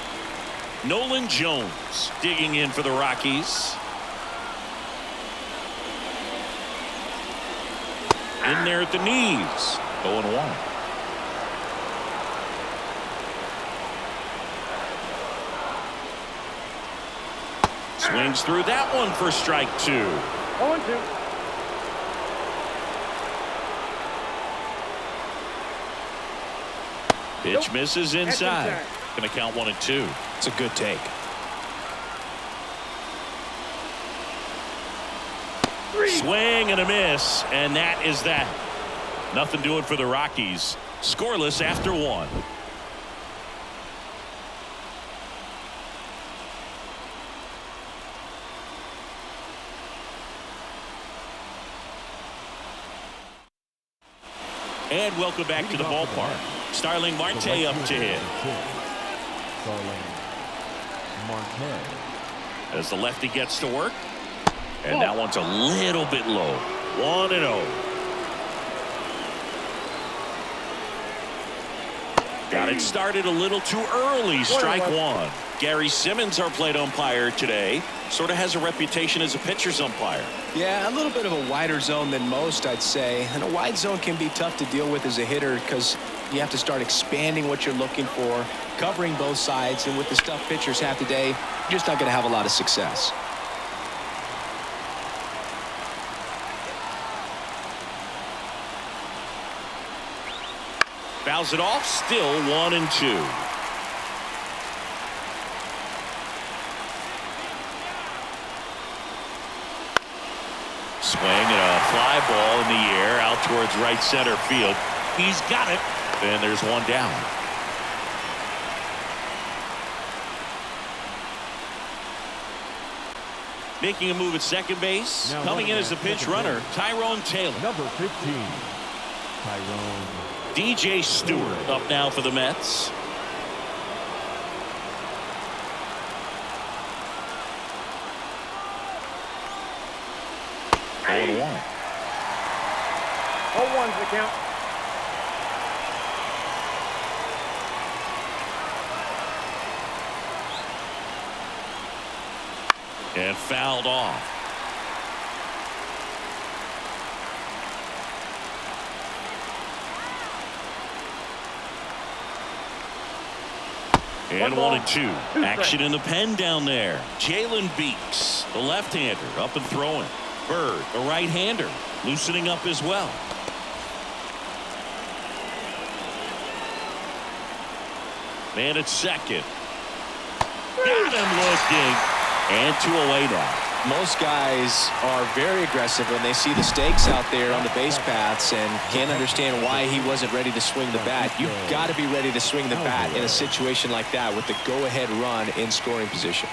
Nolan Jones digging in for the Rockies. In there at the knees. 0-1. Swings through that one for strike 2. 0-2. Pitch misses inside. Going to count 1-2. It's a good take. 3. Swing and a miss, and that is that. Nothing doing for the Rockies. Scoreless after 1. And welcome back to the ballpark. Starling Marte up to hit. Starling Marte. As the lefty gets to work. And that one's a little bit low. 1-0. Got it started a little too early. Strike one. Gary Simmons, our plate umpire today, sort of has a reputation as a pitcher's umpire. Yeah, a little bit of a wider zone than most, I'd say. And a wide zone can be tough to deal with as a hitter because you have to start expanding what you're looking for, covering both sides. And with the stuff pitchers have today, you're just not going to have a lot of success. Fouls it off. Still 1-2. Swing and a fly ball in the air out towards right center field. He's got it. And there's one down. Making a move at second base. Now Coming in as the pinch runner, Tyrone Taylor. Number 15, Tyrone. DJ Stewart up now for the Mets. Hey. 0-1. 0-1's the count. And fouled off. And 1-2. Action in the pen down there. Jalen Beeks, the left-hander, up and throwing. Bird, a right-hander, loosening up as well. Man at second. Got him looking. And 2 away now. Most guys are very aggressive when they see the stakes out there on the base paths and can't understand why he wasn't ready to swing the bat. You've got to be ready to swing the bat in a situation like that with the go-ahead run in scoring position.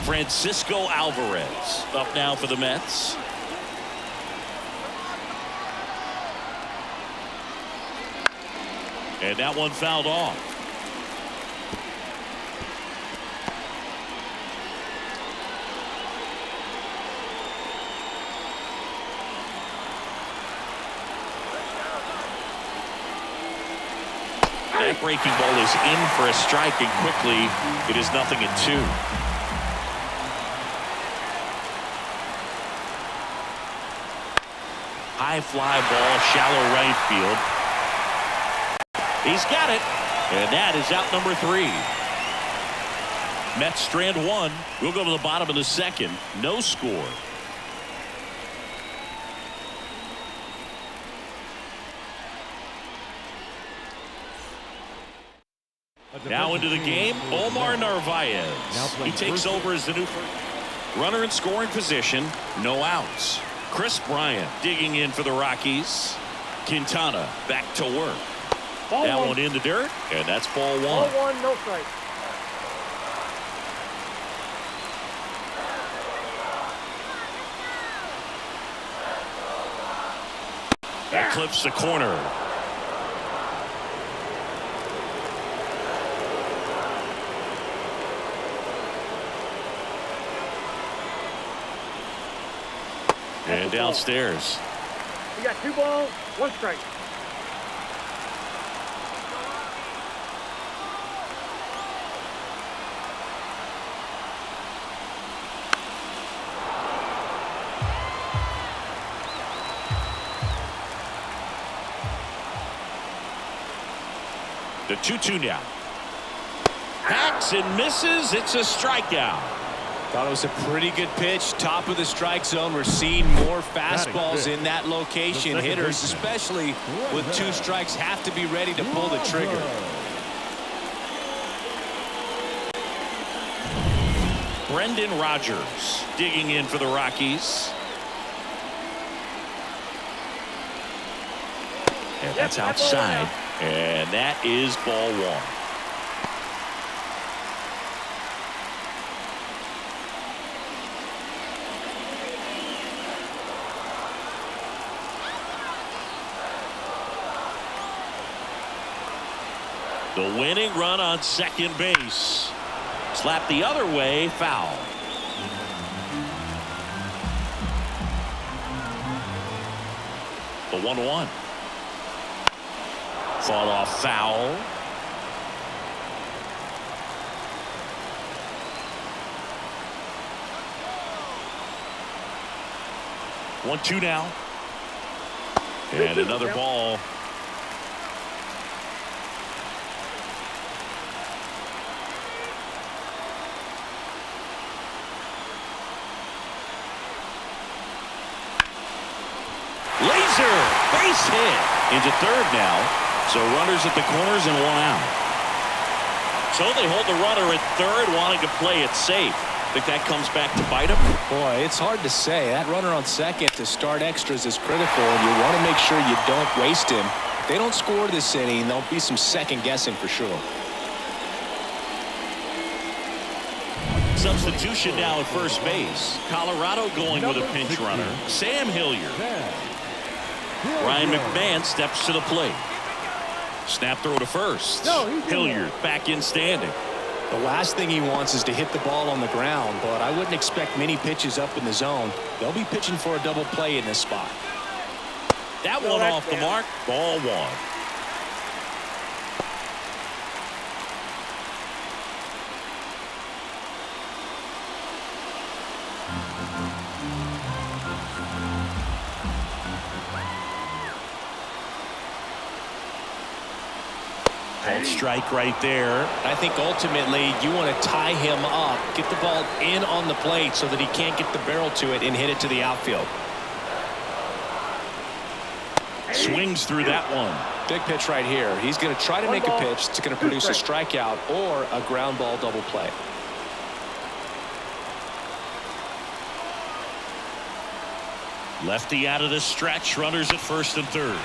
Francisco Alvarez up now for the Mets. And that one fouled off. That breaking ball is in for a strike, and quickly it is 0-2. High fly ball, shallow right field. He's got it, and that is out number 3. Mets strand 1. We'll go to the bottom of the second. No score. Now into the game, Omar Narvaez. He takes over as the new runner in scoring position. No outs. Chris Bryant digging in for the Rockies. Quintana back to work. That one in the dirt, and that's ball 1. Ball 1, no strike. That clips the corner. And downstairs. You got 2 balls, 1 strike. The 2-2 now. Hacks and misses. It's a strikeout. Thought it was a pretty good pitch. Top of the strike zone. We're seeing more fastballs in that location. Hitters, especially with 2 strikes, have to be ready to pull the trigger. Brendan Rodgers digging in for the Rockies. And that's outside. And that is ball 1. The winning run on second base. Slapped the other way, foul. The 1-1. fought off foul. One, two now. And another ball. Laser base hit into third now. So runners at the corners and one out. So they hold the runner at third, wanting to play it safe. Think that comes back to bite him? Boy, it's hard to say. That runner on second to start extras is critical, and you want to make sure you don't waste him. If they don't score this inning, there'll be some second guessing for sure. Substitution now at first base. Colorado going with a pinch runner. Sam Hilliard. Ryan McMahon steps to the plate. Snap throw to first. Hilliard back in standing. The last thing he wants is to hit the ball on the ground, but I wouldn't expect many pitches up in the zone. They'll be pitching for a double play in this spot. That one off the mark. Ball one. Called strike right there. I think ultimately you want to tie him up, get the ball in on the plate so that he can't get the barrel to it and hit it to the outfield. Swings through that one. Big pitch right here. He's going to try to make a pitch that's going to produce a strikeout or a ground ball double play. Lefty out of the stretch. Runners at first and third.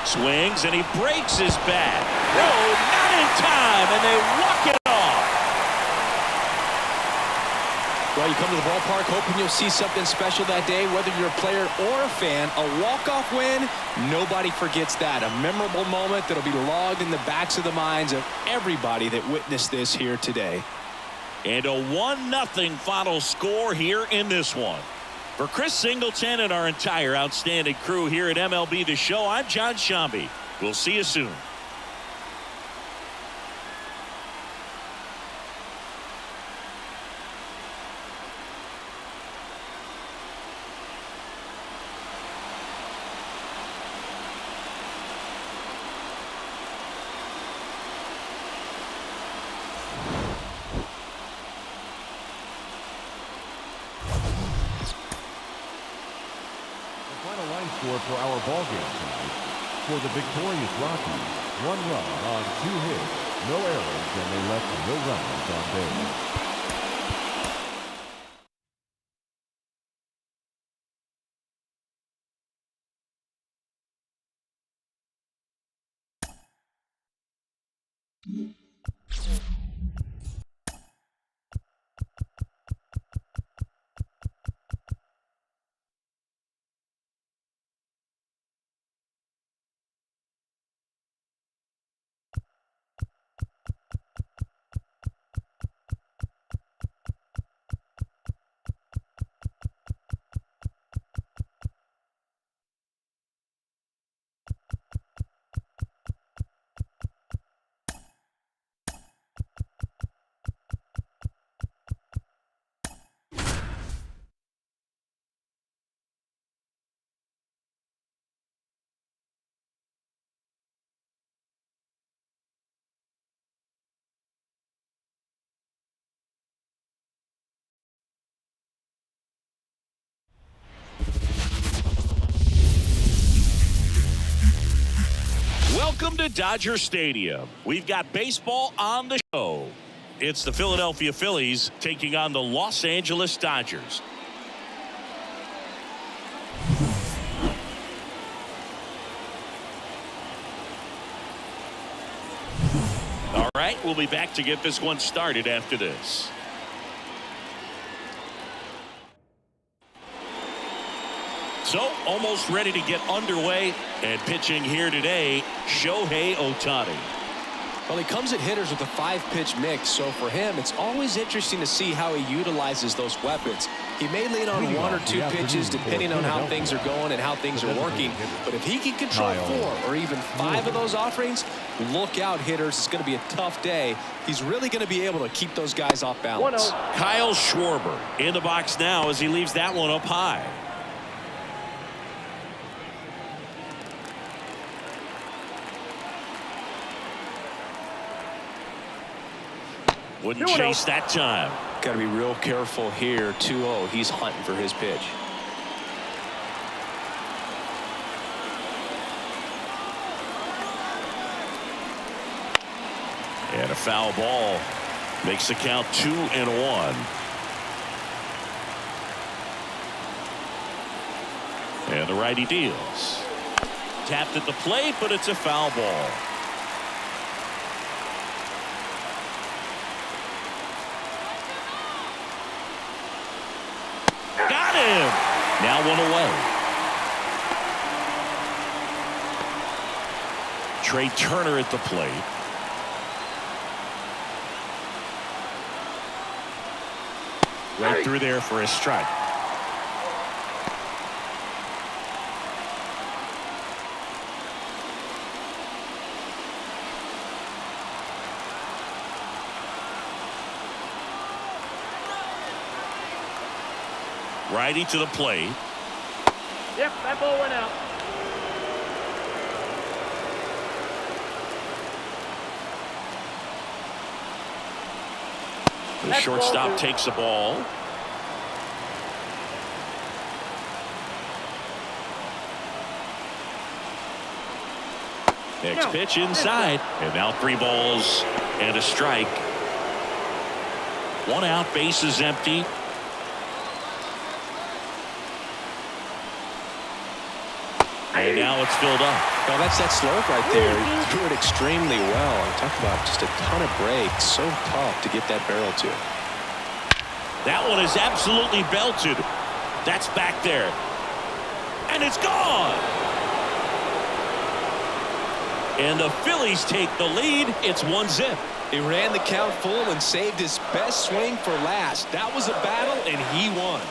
Swings and he breaks his bat. No, not in time, and they walk it off. Well, you come to the ballpark hoping you'll see something special that day, whether you're a player or a fan. A walk-off win, nobody forgets that. A memorable moment that'll be logged in the backs of the minds of everybody that witnessed this here today. And a 1-0 final score here in this one. For Chris Singleton and our entire outstanding crew here at MLB The Show, I'm John Shambi. We'll see you soon. Final line score for our ball game tonight. For the victorious Rockies, 1 run on 2 hits, no errors, and they left no runners on base. Welcome to Dodger Stadium. We've got baseball on the show. It's the Philadelphia Phillies taking on the Los Angeles Dodgers. All right, we'll be back to get this one started after this. So, almost ready to get underway, and pitching here today, Shohei Ohtani. Well, he comes at hitters with a 5-pitch mix, so for him, it's always interesting to see how he utilizes those weapons. He may lean on 1 or 2 pitches depending on how things are going and how things are working, but if he can control 4 or even 5 of those offerings, look out, hitters. It's going to be a tough day. He's really going to be able to keep those guys off balance. Kyle Schwarber in the box now as he leaves that one up high. Wouldn't chase that time. Got to be real careful here. 2-0. He's hunting for his pitch. And a foul ball makes the count 2-1. And the righty deals. Tapped at the plate, but it's a foul ball. Got him. Now 1 away. Trey Turner at the plate. Right through there for a strike. Righty to the plate. Yep, that ball went out. The shortstop takes the ball. Next pitch inside. And now 3 balls and a strike. 1 out, bases empty. And now it's filled up. Well, that's that slope right there. He threw it extremely well. Talk about just a ton of breaks. So tough to get that barrel to. That one is absolutely belted. That's back there. And it's gone. And the Phillies take the lead. It's 1-0. He ran the count full and saved his best swing for last. That was a battle, and he won.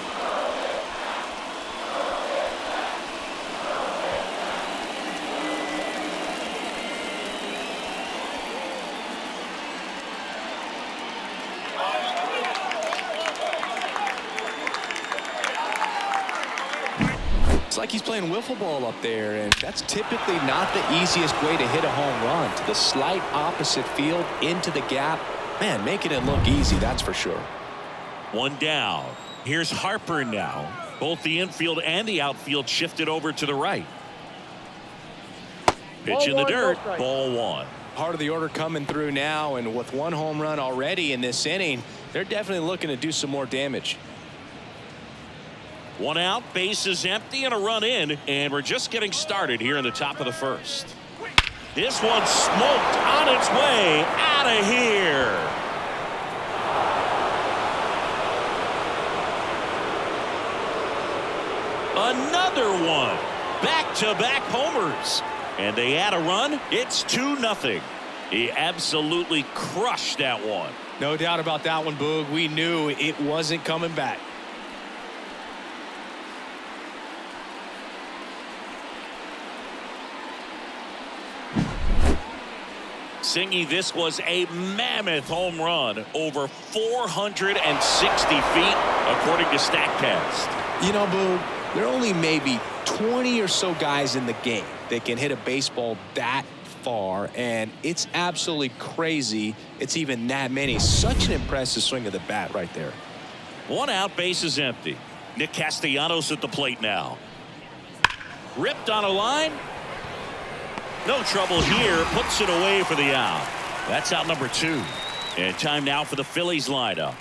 It's like he's playing wiffle ball up there, and that's typically not the easiest way to hit a home run. To the slight opposite field, into the gap. Man, making it look easy, that's for sure. 1 down. Here's Harper now. Both the infield and the outfield shifted over to the right. Pitch in the dirt. Ball 1. Part of the order coming through now, and with 1 home run already in this inning, they're definitely looking to do some more damage. 1 out, bases empty, and a run in, and we're just getting started here in the top of the first. This one smoked on its way out of here. Another one. Back-to-back homers. And they add a run. It's 2-0. He absolutely crushed that one. No doubt about that one, Boog. We knew it wasn't coming back. Singy, this was a mammoth home run, over 460 feet, according to StatCast. You know, Boog, there are only maybe 20 or so guys in the game that can hit a baseball that far, and it's absolutely crazy it's even that many. Such an impressive swing of the bat right there. 1 out, bases empty. Nick Castellanos at the plate now. Ripped on a line. No trouble here. Puts it away for the out. That's out number 2. And time now for the Phillies lineup.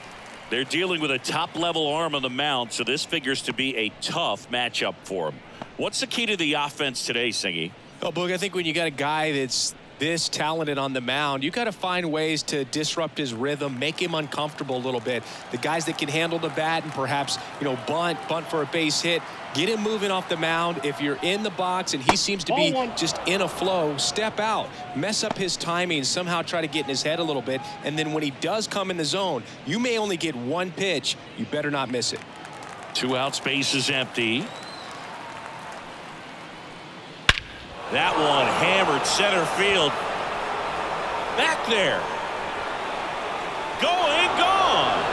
They're dealing with a top-level arm on the mound, so this figures to be a tough matchup for them. What's the key to the offense today, Singy? Oh, Boog, I think when you got a guy that's this talented on the mound, you got to find ways to disrupt his rhythm, make him uncomfortable a little bit. The guys that can handle the bat and perhaps, you know, bunt for a base hit, get him moving off the mound. If you're in the box and he seems to be just in a flow, step out, mess up his timing, somehow try to get in his head a little bit. And then when he does come in the zone, you may only get one pitch. You better not miss it. 2 out, space is empty. That one hammered center field. Back there. Going, gone.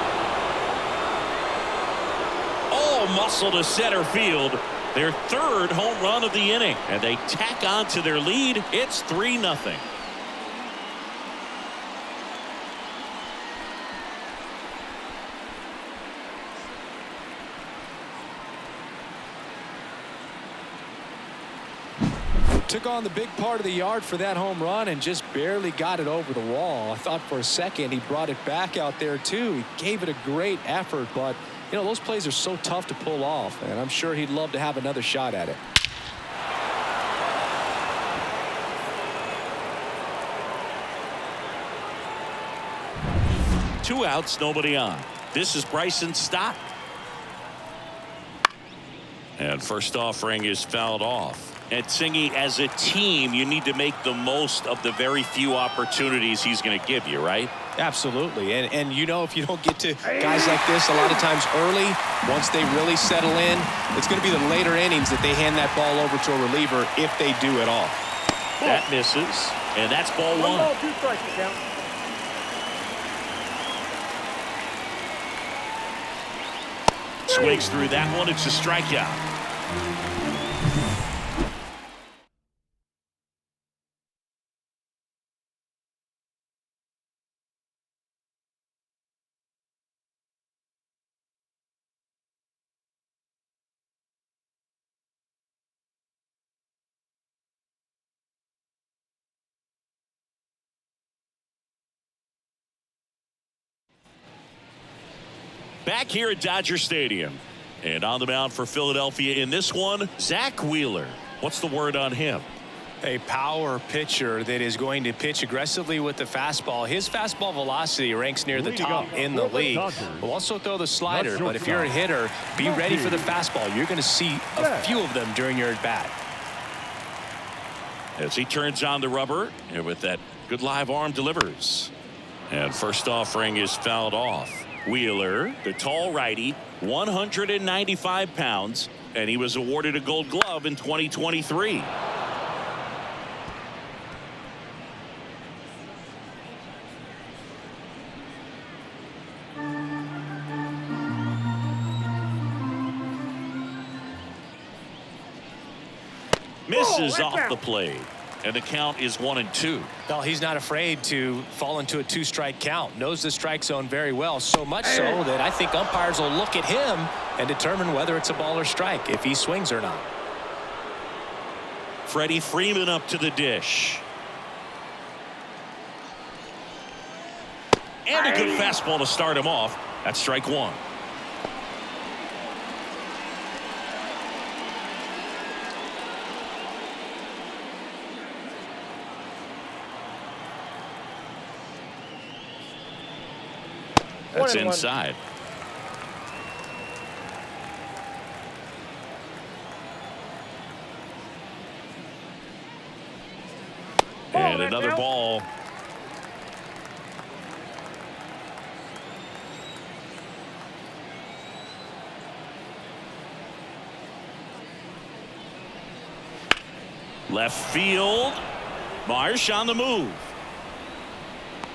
All muscle to center field. Their 3rd home run of the inning. And they tack on to their lead. It's 3-0. Took on the big part of the yard for that home run and just barely got it over the wall. I thought for a second he brought it back out there too. He gave it a great effort, but you know, those plays are so tough to pull off, and I'm sure he'd love to have another shot at it. Two outs, nobody on. This is Bryson Stott. And first offering is fouled off. And Singy, as a team, you need to make the most of the very few opportunities he's going to give you, right? Absolutely. And you know, if you don't get to guys like this a lot of times early, once they really settle in, it's going to be the later innings that they hand that ball over to a reliever, if they do at all. That misses, and that's ball 1. 1 ball, 2 strikes to count. Swings through that one. It's a strikeout. Back here at Dodger Stadium. And on the mound for Philadelphia in this one, Zach Wheeler. What's the word on him? A power pitcher that is going to pitch aggressively with the fastball. His fastball velocity ranks near the top in the league. Will also throw the slider, but if you're a hitter, be ready for the fastball. You're going to see a few of them during your at-bat. As he turns on the rubber, and with that good live arm delivers. And first offering is fouled off. Wheeler, the tall righty, 195 pounds, and he was awarded a Gold Glove in 2023. Misses off the plate. And the count is 1-2. Well, he's not afraid to fall into a 2-strike count. Knows the strike zone very well. So much so that I think umpires will look at him and determine whether it's a ball or strike, if he swings or not. Freddie Freeman up to the dish. And a good fastball to start him off. That's strike 1. That's inside. And another ball. Left field. Marsh on the move.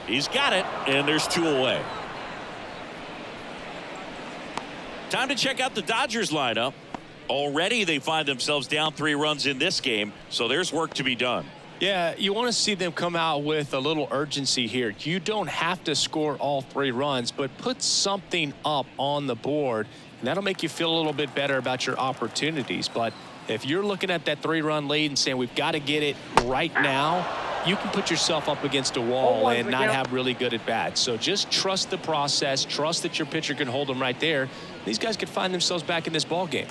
He's got it, and there's 2 away. Time to check out the Dodgers lineup. Already they find themselves down 3 runs in this game, so there's work to be done. Yeah, you want to see them come out with a little urgency here. You don't have to score all 3 runs, but put something up on the board, and that'll make you feel a little bit better about your opportunities. But if you're looking at that 3-run lead and saying we've got to get it right now, you can put yourself up against a wall and not have really good at bats. So just trust the process. Trust that your pitcher can hold them right there. These guys could find themselves back in this ball game.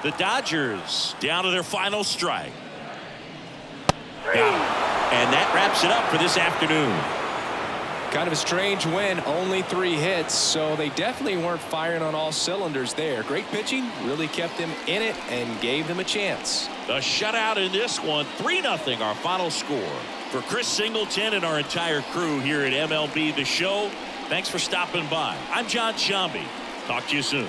The Dodgers down to their final strike. Got him. And that wraps it up for this afternoon. Kind of a strange win, only 3 hits, so they definitely weren't firing on all cylinders there. Great pitching, really kept them in it and gave them a chance. The shutout in this one, 3-0 our final score. For Chris Singleton and our entire crew here at MLB The Show, thanks for stopping by. I'm John Shambi. Talk to you soon.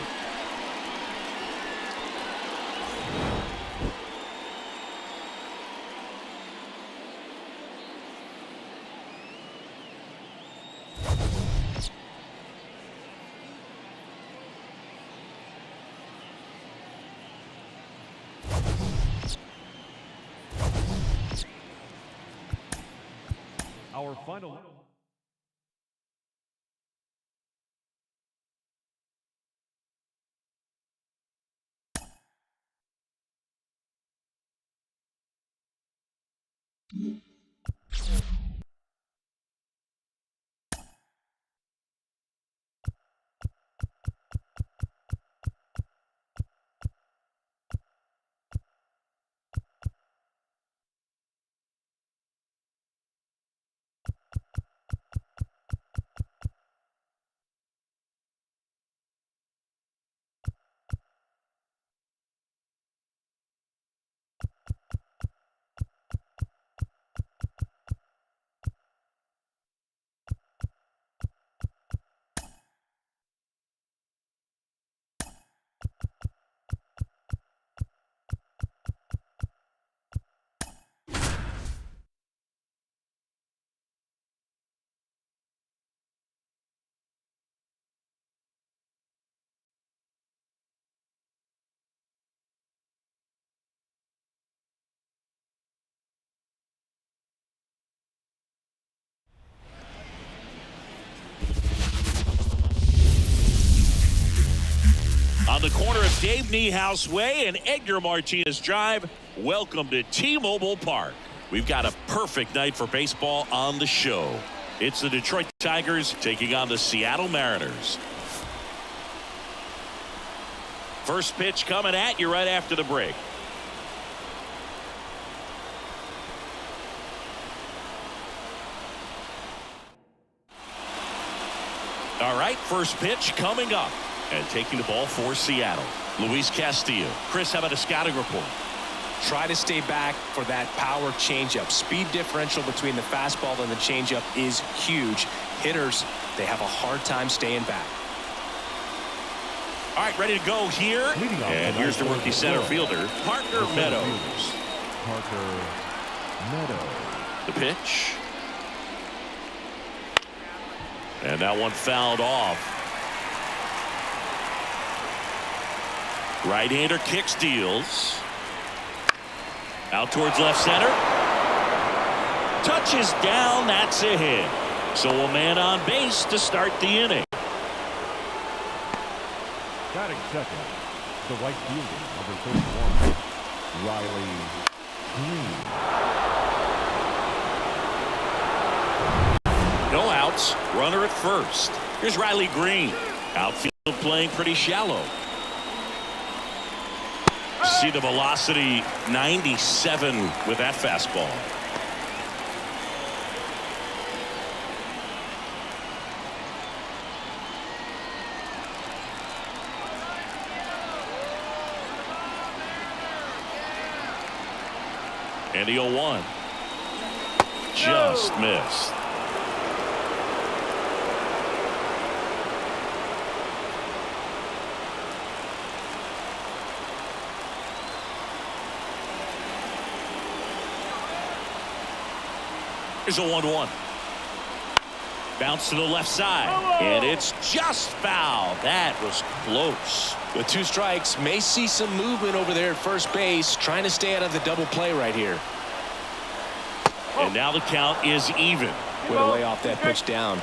Our final. On the corner of Dave Niehaus Way and Edgar Martinez Drive, welcome to T-Mobile Park. We've got a perfect night for baseball on the show. It's the Detroit Tigers taking on the Seattle Mariners. First pitch coming at you right after the break. All right, first pitch coming up. And taking the ball for Seattle, Luis Castillo. Chris, how about a scouting report? Try to stay back for that power changeup. Speed differential between the fastball and the changeup is huge. Hitters, they have a hard time staying back. All right, ready to go here. And here's the rookie center fielder, Parker Meadows. Parker Meadows. The pitch. And that one fouled off. Right-hander kicks, deals. Out towards left center. Touches down, that's a hit. So a man on base to start the inning. Batting second, the right fielder, number 31, Riley Green. No outs, runner at first. Here's Riley Green. Outfield playing pretty shallow. See the velocity, 97 with that fastball. And the 0-1. Just missed. Here's a 1-1. Bounce to the left side. And it's just foul. That was close. With 2 strikes, may see some movement over there at first base, trying to stay out of the double play right here. And now the count is even. Way to lay off that pitch down.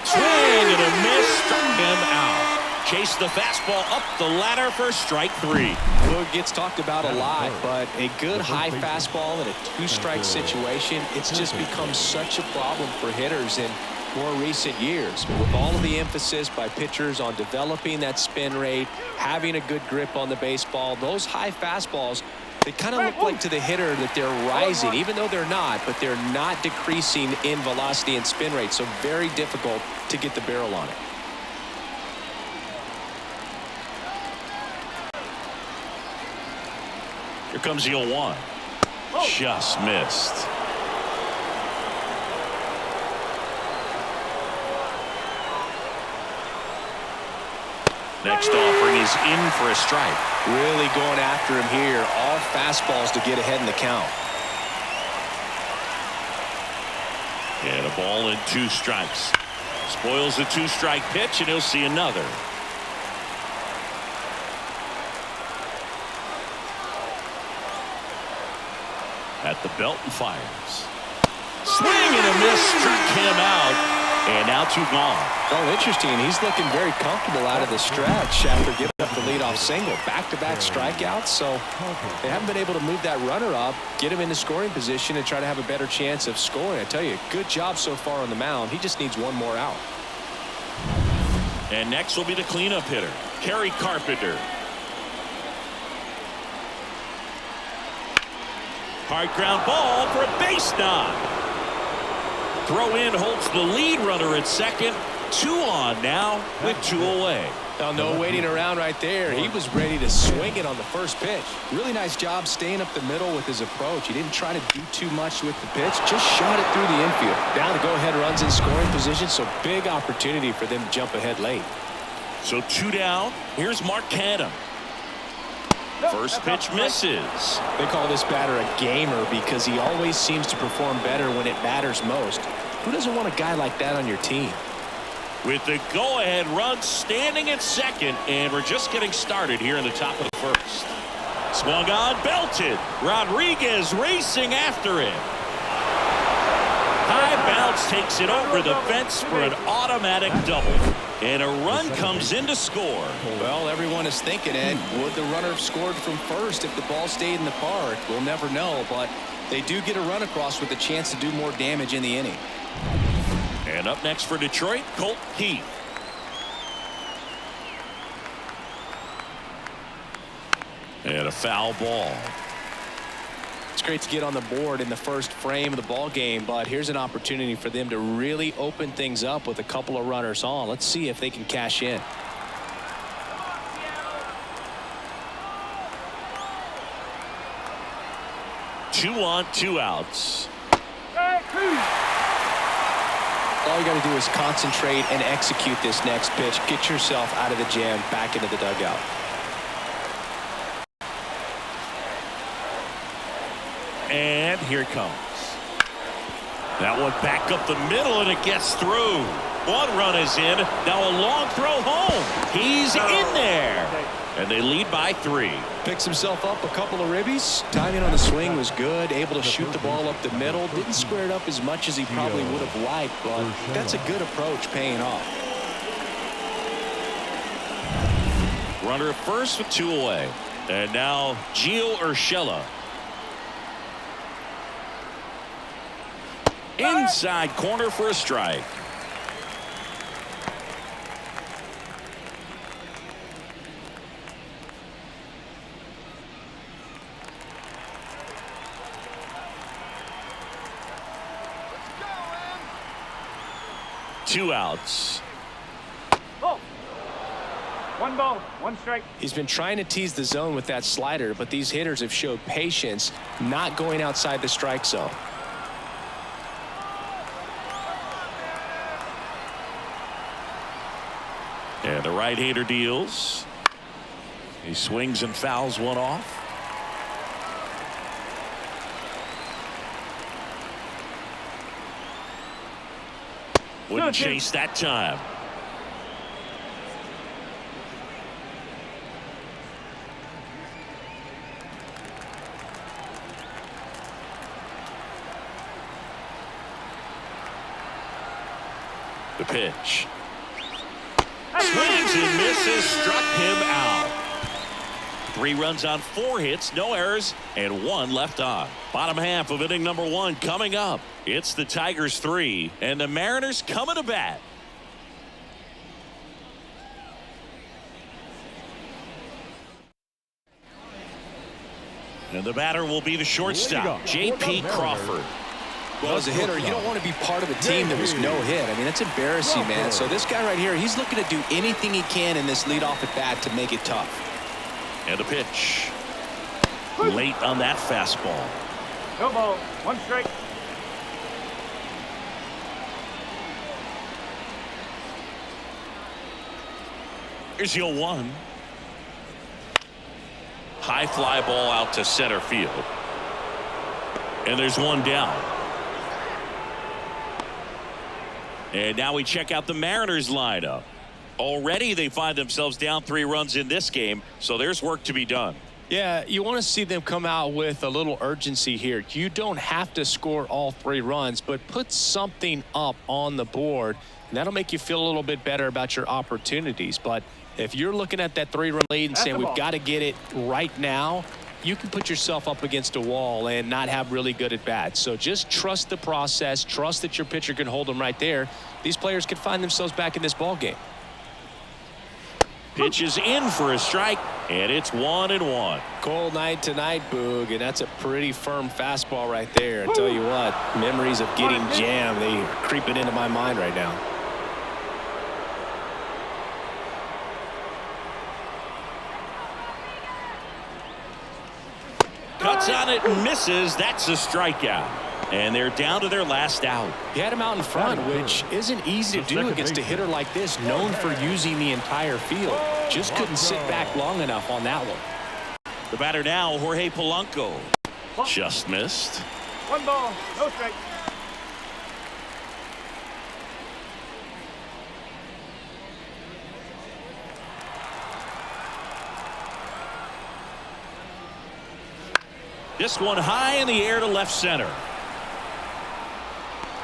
Swing and a miss. Struck him out. Chase the fastball up the ladder for strike 3. Well, it gets talked about a lot, but a good high fastball in a two-strike situation, it's just become such a problem for hitters in more recent years. With all of the emphasis by pitchers on developing that spin rate, having a good grip on the baseball, those high fastballs, they kind of look like to the hitter that they're rising, even though they're not, but they're not decreasing in velocity and spin rate, so very difficult to get the barrel on it. Here comes the 0-1. Just missed. Next offering is in for a strike. Really going after him here. All fastballs to get ahead in the count. And a ball and 2 strikes. Spoils the 2-strike pitch, and he'll see another. At the belt and fires. Swing and a miss, struck him out. And now 2 gone. Oh, interesting. He's looking very comfortable out of the stretch after giving up the leadoff single. Back-to-back strikeouts, so they haven't been able to move that runner up, get him into scoring position, and try to have a better chance of scoring. I tell you, good job so far on the mound. He just needs one more out. And next will be the cleanup hitter, Kerry Carpenter. Hard ground ball for a base knock. Throw in holds the lead runner at second. 2 on now with 2 away. Now, no waiting around right there. He was ready to swing it on the first pitch. Really nice job staying up the middle with his approach. He didn't try to do too much with the pitch. Just shot it through the infield. Down to go-ahead runs in scoring position, so big opportunity for them to jump ahead late. So 2 down. Here's Mark Canham. First pitch misses. They call this batter a gamer because he always seems to perform better when it matters most. Who doesn't want a guy like that on your team? With the go-ahead run standing at second, and we're just getting started here in the top of the first. Swung on, belted. Rodriguez racing after it. High bounce takes it over the fence for an automatic double. And a run comes in to score. Well, everyone is thinking, Ed, would the runner have scored from first if the ball stayed in the park? We'll never know, but they do get a run across with a chance to do more damage in the inning. And up next for Detroit, Colt Keith. And a foul ball. It's great to get on the board in the first frame of the ball game, but here's an opportunity for them to really open things up with a couple of runners on. Let's see if they can cash in. Two on, 2 outs. All you got to do is concentrate and execute this next pitch. Get yourself out of the jam, back into the dugout. And here it comes. That one back up the middle, and it gets through. 1 run is in. Now a long throw home. He's in there. And they lead by 3. Picks himself up a couple of ribbies. Timing on the swing was good. Able to shoot the ball up the middle. Didn't square it up as much as he probably would have liked, but that's a good approach paying off. Runner at first with 2 away. And now Gio Urshela. Inside corner for a strike. Two outs. Oh. 1 ball, 1 strike. He's been trying to tease the zone with that slider, but these hitters have showed patience, not going outside the strike zone. And the right-hander deals. He swings and fouls one off. Wouldn't chase that time. The pitch. Swings and misses, struck him out. 3 runs on 4 hits, no errors, and 1 left on. Bottom half of inning number 1 coming up. It's the Tigers 3 and the Mariners coming to bat. And the batter will be the shortstop, J.P. Crawford. Well, as a hitter, you don't want to be part of a team that was no hit. I mean, that's embarrassing, man. So this guy right here, he's looking to do anything he can in this leadoff at bat to make it tough. And a pitch. Late on that fastball. No ball. 1 strike. Here's your 1. High fly ball out to center field. And there's 1 down. And now we check out the Mariners lineup. Already they find themselves down 3 runs in this game, so there's work to be done. Yeah, you want to see them come out with a little urgency here. You don't have to score all 3 runs, but put something up on the board, and that'll make you feel a little bit better about your opportunities. But if you're looking at that 3-run lead and saying we've got to get it right now, you can put yourself up against a wall and not have really good at bats. So just trust the process. Trust that your pitcher can hold them right there. These players can find themselves back in this ball game. Pitch is in for a strike, and it's 1-1. Cold night tonight, Boog, and that's a pretty firm fastball right there. I tell you what, memories of getting jammed, they are creeping into my mind right now. Cuts on it and misses. That's a strikeout. And they're down to their last out. He had him out in front, which isn't easy to do against a hitter like this, known for using the entire field. Just couldn't sit back long enough on that one. The batter now, Jorge Polanco. Just missed. 1 ball. No strike. This one high in the air to left center.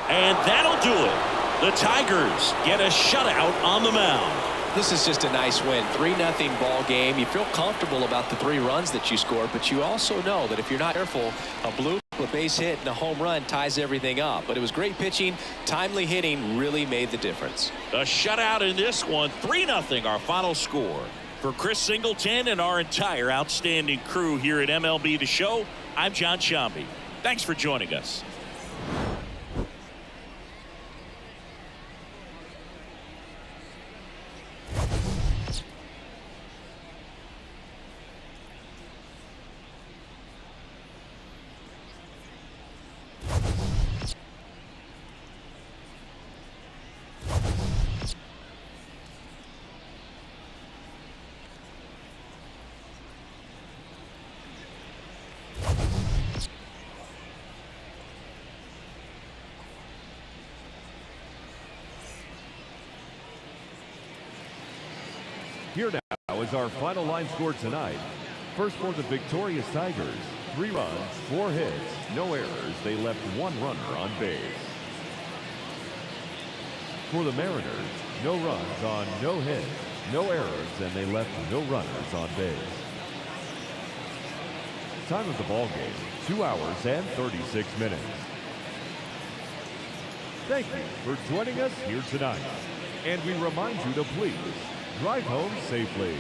And that'll do it. The Tigers get a shutout on the mound. This is just a nice win. 3-0 ball game. You feel comfortable about the 3 runs that you scored, but you also know that if you're not careful, a bloop, a base hit, and a home run ties everything up. But it was great pitching. Timely hitting really made the difference. A shutout in this one. 3-0 our final score. For Chris Singleton and our entire outstanding crew here at MLB The Show, I'm John Shambi. Thanks for joining us. Here now is our final line score tonight. First for the victorious Tigers, 3 runs, 4 hits, no errors. They left 1 runner on base. For the Mariners, no runs on no hits, no errors, and they left no runners on base. Time of the ball game, 2 hours and 36 minutes. Thank you for joining us here tonight. And we remind you to please drive home safely.